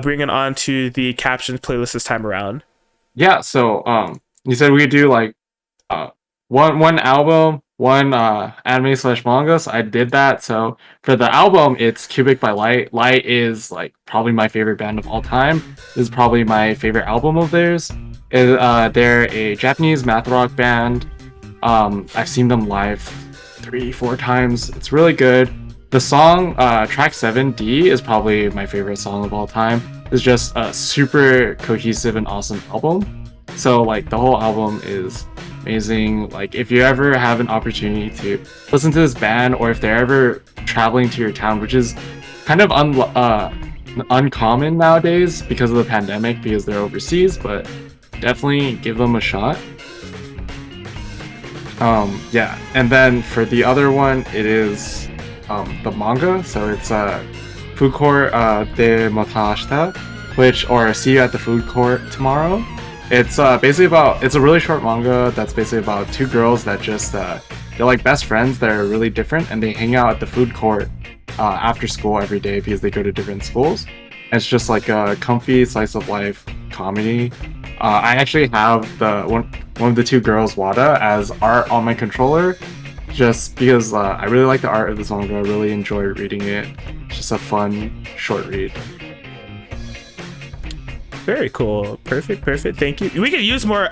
bringing on to the captions playlist this time around. Yeah, so you said we could do like one album, one anime/manga. So I did that. So for the album, it's Cubic by Light. Light is like probably my favorite band of all time. This is probably my favorite album of theirs. They're a Japanese math rock band. I've seen them live 3-4 times. It's really good. The song track 7D is probably my favorite song of all time. It's just a super cohesive and awesome album. So like the whole album is amazing. Like if you ever have an opportunity to listen to this band, or if they're ever traveling to your town, which is kind of uncommon nowadays because of the pandemic, because they're overseas, but definitely give them a shot. Yeah, and then for the other one, it is the manga. So it's Food Court de Motashita, or See You at the Food Court Tomorrow. It's basically about, it's a really short manga that's basically about two girls that just they're like best friends that are really different, and they hang out at the food court after school every day because they go to different schools. And it's just like a comfy slice of life comedy. I actually have one of the two girls, Wada, as art on my controller, just because I really like the art of this manga. I really enjoy reading it. It's just a fun short read. Very cool. Perfect. Thank you. We could use more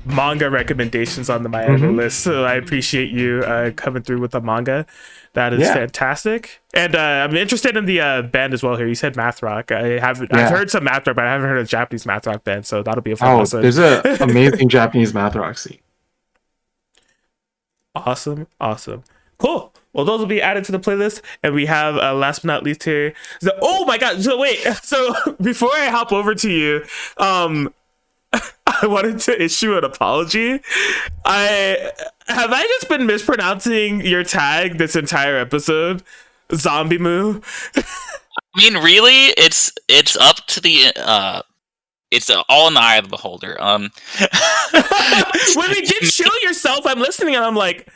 manga recommendations on the My Anime list, so I appreciate you coming through with the manga. That is fantastic. And I'm interested in the band as well here. You said math rock. I've heard some math rock, but I haven't heard a Japanese math rock band, so that'll be a fun listen. There's an amazing Japanese math rock scene. Awesome. Cool. Well, those will be added to the playlist, and we have last but not least here. So, oh my god! So wait. So before I hop over to you, I wanted to issue an apology. I just been mispronouncing your tag this entire episode, ZomBmu. I mean, really, it's up to the it's all in the eye of the beholder. When you did show yourself, I'm listening, and I'm like,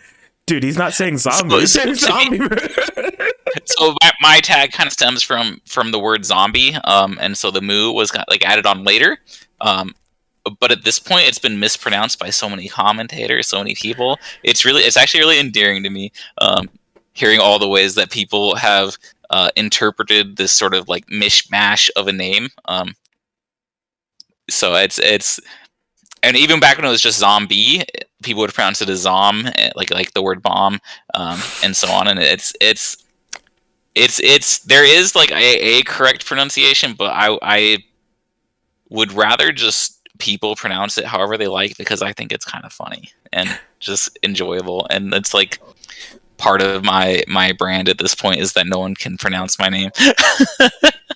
Dude, he's not saying zombie. He's saying zombie. So my tag kind of stems from the word zombie, and so the mu was like added on later. But at this point, it's been mispronounced by so many commentators, so many people. It's actually really endearing to me, hearing all the ways that people have interpreted this sort of like mishmash of a name. So it's and even back when it was just zombie, people would pronounce it as zom, like the word bomb, and so on. And it's there is like a correct pronunciation, but I would rather just people pronounce it however they like, because I think it's kind of funny and just enjoyable, and it's like part of my brand at this point is that no one can pronounce my name.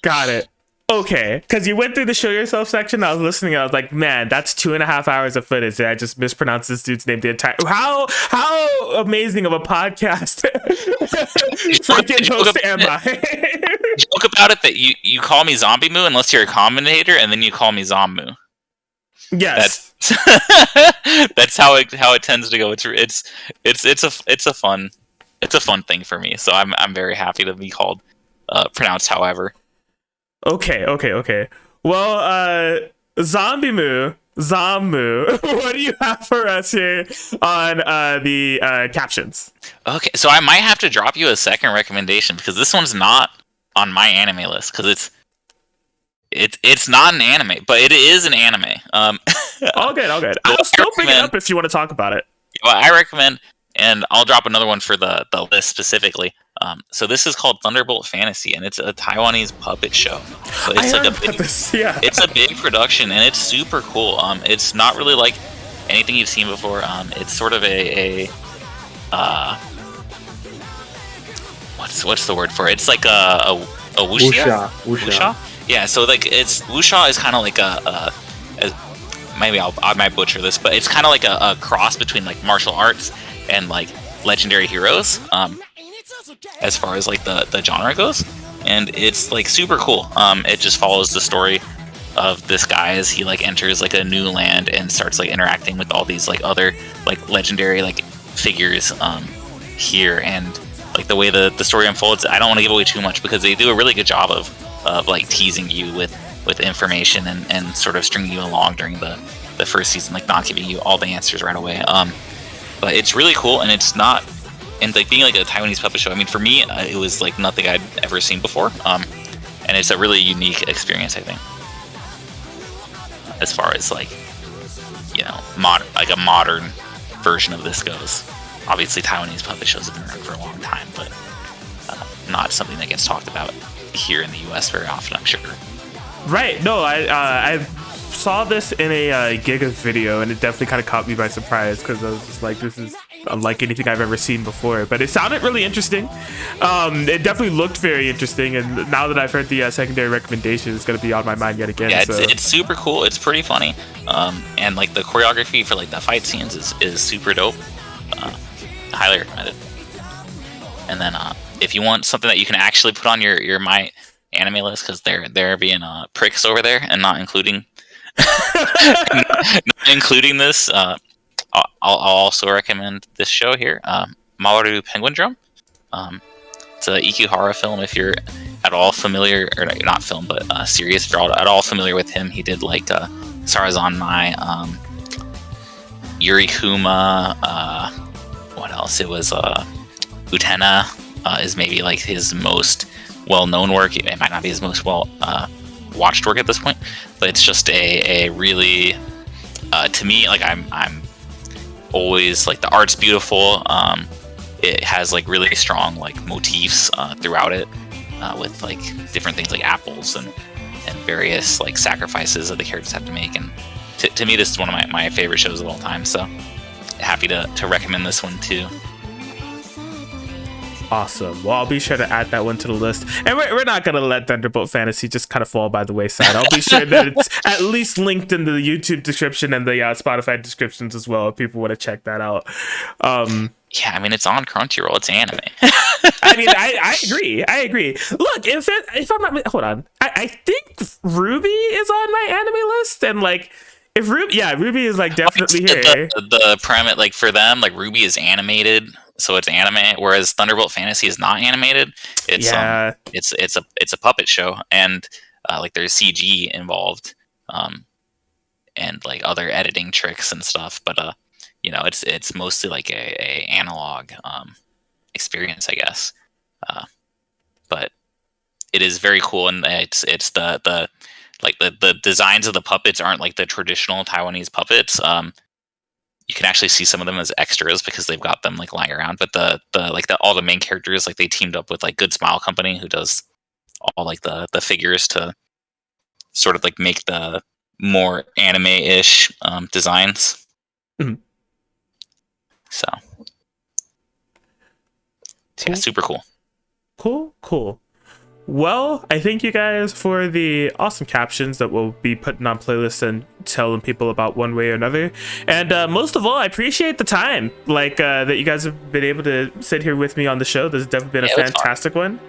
Got it. Okay, because you went through the show yourself section. I was listening, and I was like, man, that's 2.5 hours of footage. I just mispronounced this dude's name the entire. How amazing of a podcast freaking host am I? Joke about it that you call me ZomBmu unless you're a commentator, and then you call me ZomBmu. Yes, that's how it tends to go. It's a fun thing for me. So I'm very happy to be called pronounced however. Okay. Well, ZomBmu, what do you have for us here on the captions? Okay, so I might have to drop you a second recommendation, because this one's not on my anime list, because it's not an anime, but it is an anime. All good. I'll still bring it up if you want to talk about it. Well, I recommend, and I'll drop another one for the list specifically. So this is called Thunderbolt Fantasy, and it's a Taiwanese puppet show. So it's a big production, and it's super cool. It's not really like anything you've seen before. It's sort of a what's the word for it? It's like a wuxia. Yeah, so like wuxia is kind of like maybe I might butcher this, but it's kind of like a cross between like martial arts and like legendary heroes. As far as like the genre goes, and it's like super cool. It just follows the story of this guy as he like enters like a new land and starts like interacting with all these like other like legendary like figures here, and like the way the story unfolds. I don't want to give away too much, because they do a really good job of like teasing you with information and sort of stringing you along during the first season, like not giving you all the answers right away. But it's really cool, and it's not. And like being like a Taiwanese puppet show, I mean, for me, it was like nothing I'd ever seen before, and it's a really unique experience, I think, as far as like, you know, a modern version of this goes. Obviously, Taiwanese puppet shows have been around for a long time, but not something that gets talked about here in the U.S. very often, I'm sure. Right. No, I saw this in a Giga video, and it definitely kind of caught me by surprise, because I was just like, this is unlike anything I've ever seen before. But it sounded really interesting. It definitely looked very interesting, and now that I've heard the secondary recommendation, it's going to be on my mind yet again. Yeah, it's super cool. It's pretty funny, and like the choreography for like the fight scenes is super dope. Highly recommended. And then if you want something that you can actually put on your my anime list, because they're being pricks over there and not including this, I'll also recommend this show here, Mawaru Penguin Drum. It's a Ikuhara film. If you're at all familiar, or not film, but series, if you're at all familiar with him, he did like Sarazan Mai, Yuri Kuma, what else? It was Utena is maybe like his most well-known work. It might not be his most watched work at this point, but it's just a really to me, like I'm always like, the art's beautiful. It has like really strong like motifs throughout it, with like different things like apples and various like sacrifices that the characters have to make. And to me, this is one of my favorite shows of all time. So happy to recommend this one too. Awesome. Well, I'll be sure to add that one to the list. And we're not going to let Thunderbolt Fantasy just kind of fall by the wayside. I'll be sure that it's at least linked in the YouTube description and the Spotify descriptions as well, if people want to check that out. Yeah, I mean, it's on Crunchyroll. It's anime. I mean, I agree. Look, if I'm not... Hold on. I think Ruby is on my anime list, and like... Ruby is like definitely here. The premise, like for them, like Ruby is animated, so it's anime. Whereas Thunderbolt Fantasy is not animated. It's it's a puppet show, and like there's CG involved, and like other editing tricks and stuff. But you know, it's mostly like a analog experience, I guess. But it is very cool, and it's the like the designs of the puppets aren't like the traditional Taiwanese puppets. You can actually see some of them as extras because they've got them like lying around. But all the main characters, like they teamed up with like Good Smile Company, who does all like the figures to sort of like make the more anime-ish designs. Mm-hmm. So yeah, super cool. Cool. Well, I thank you guys for the awesome captions that we'll be putting on playlists and telling people about one way or another. And most of all, I appreciate the time that you guys have been able to sit here with me on the show. This has definitely been a fantastic one.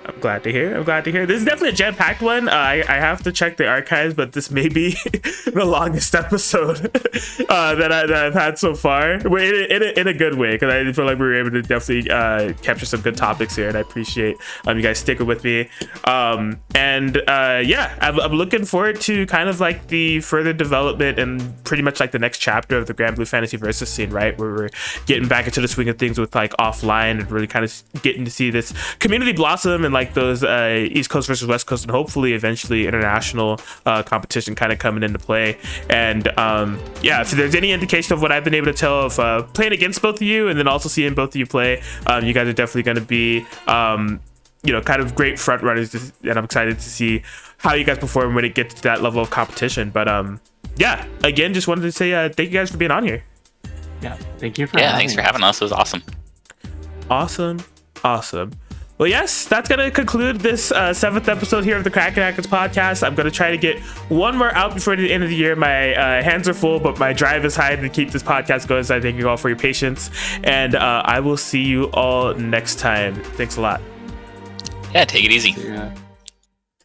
I'm glad to hear. This is definitely a jam-packed one. I have to check the archives, but this may be the longest episode that I've had so far. In a good way, because I feel like we were able to definitely capture some good topics here, and I appreciate you guys sticking with me. I'm looking forward to kind of like the further development and pretty much like the next chapter of the Grand Blue Fantasy Versus scene, right? Where we're getting back into the swing of things with like offline and really kind of getting to see this community blossom and like those East Coast versus West Coast and hopefully eventually international competition kind of coming into play. And if there's any indication of what I've been able to tell of playing against both of you and then also seeing both of you play, you guys are definitely going to be kind of great front runners, and I'm excited to see how you guys perform when it gets to that level of competition. But again, just wanted to say thank you guys for being on here. Yeah, thank you for thanks for having us. It was awesome. Awesome. Well, yes, that's going to conclude this 7th episode here of the Crackin Atkins podcast. I'm going to try to get one more out before the end of the year. My hands are full, but my drive is high to keep this podcast going. So I thank you all for your patience. And I will see you all next time. Thanks a lot. Yeah, take it easy. Yeah.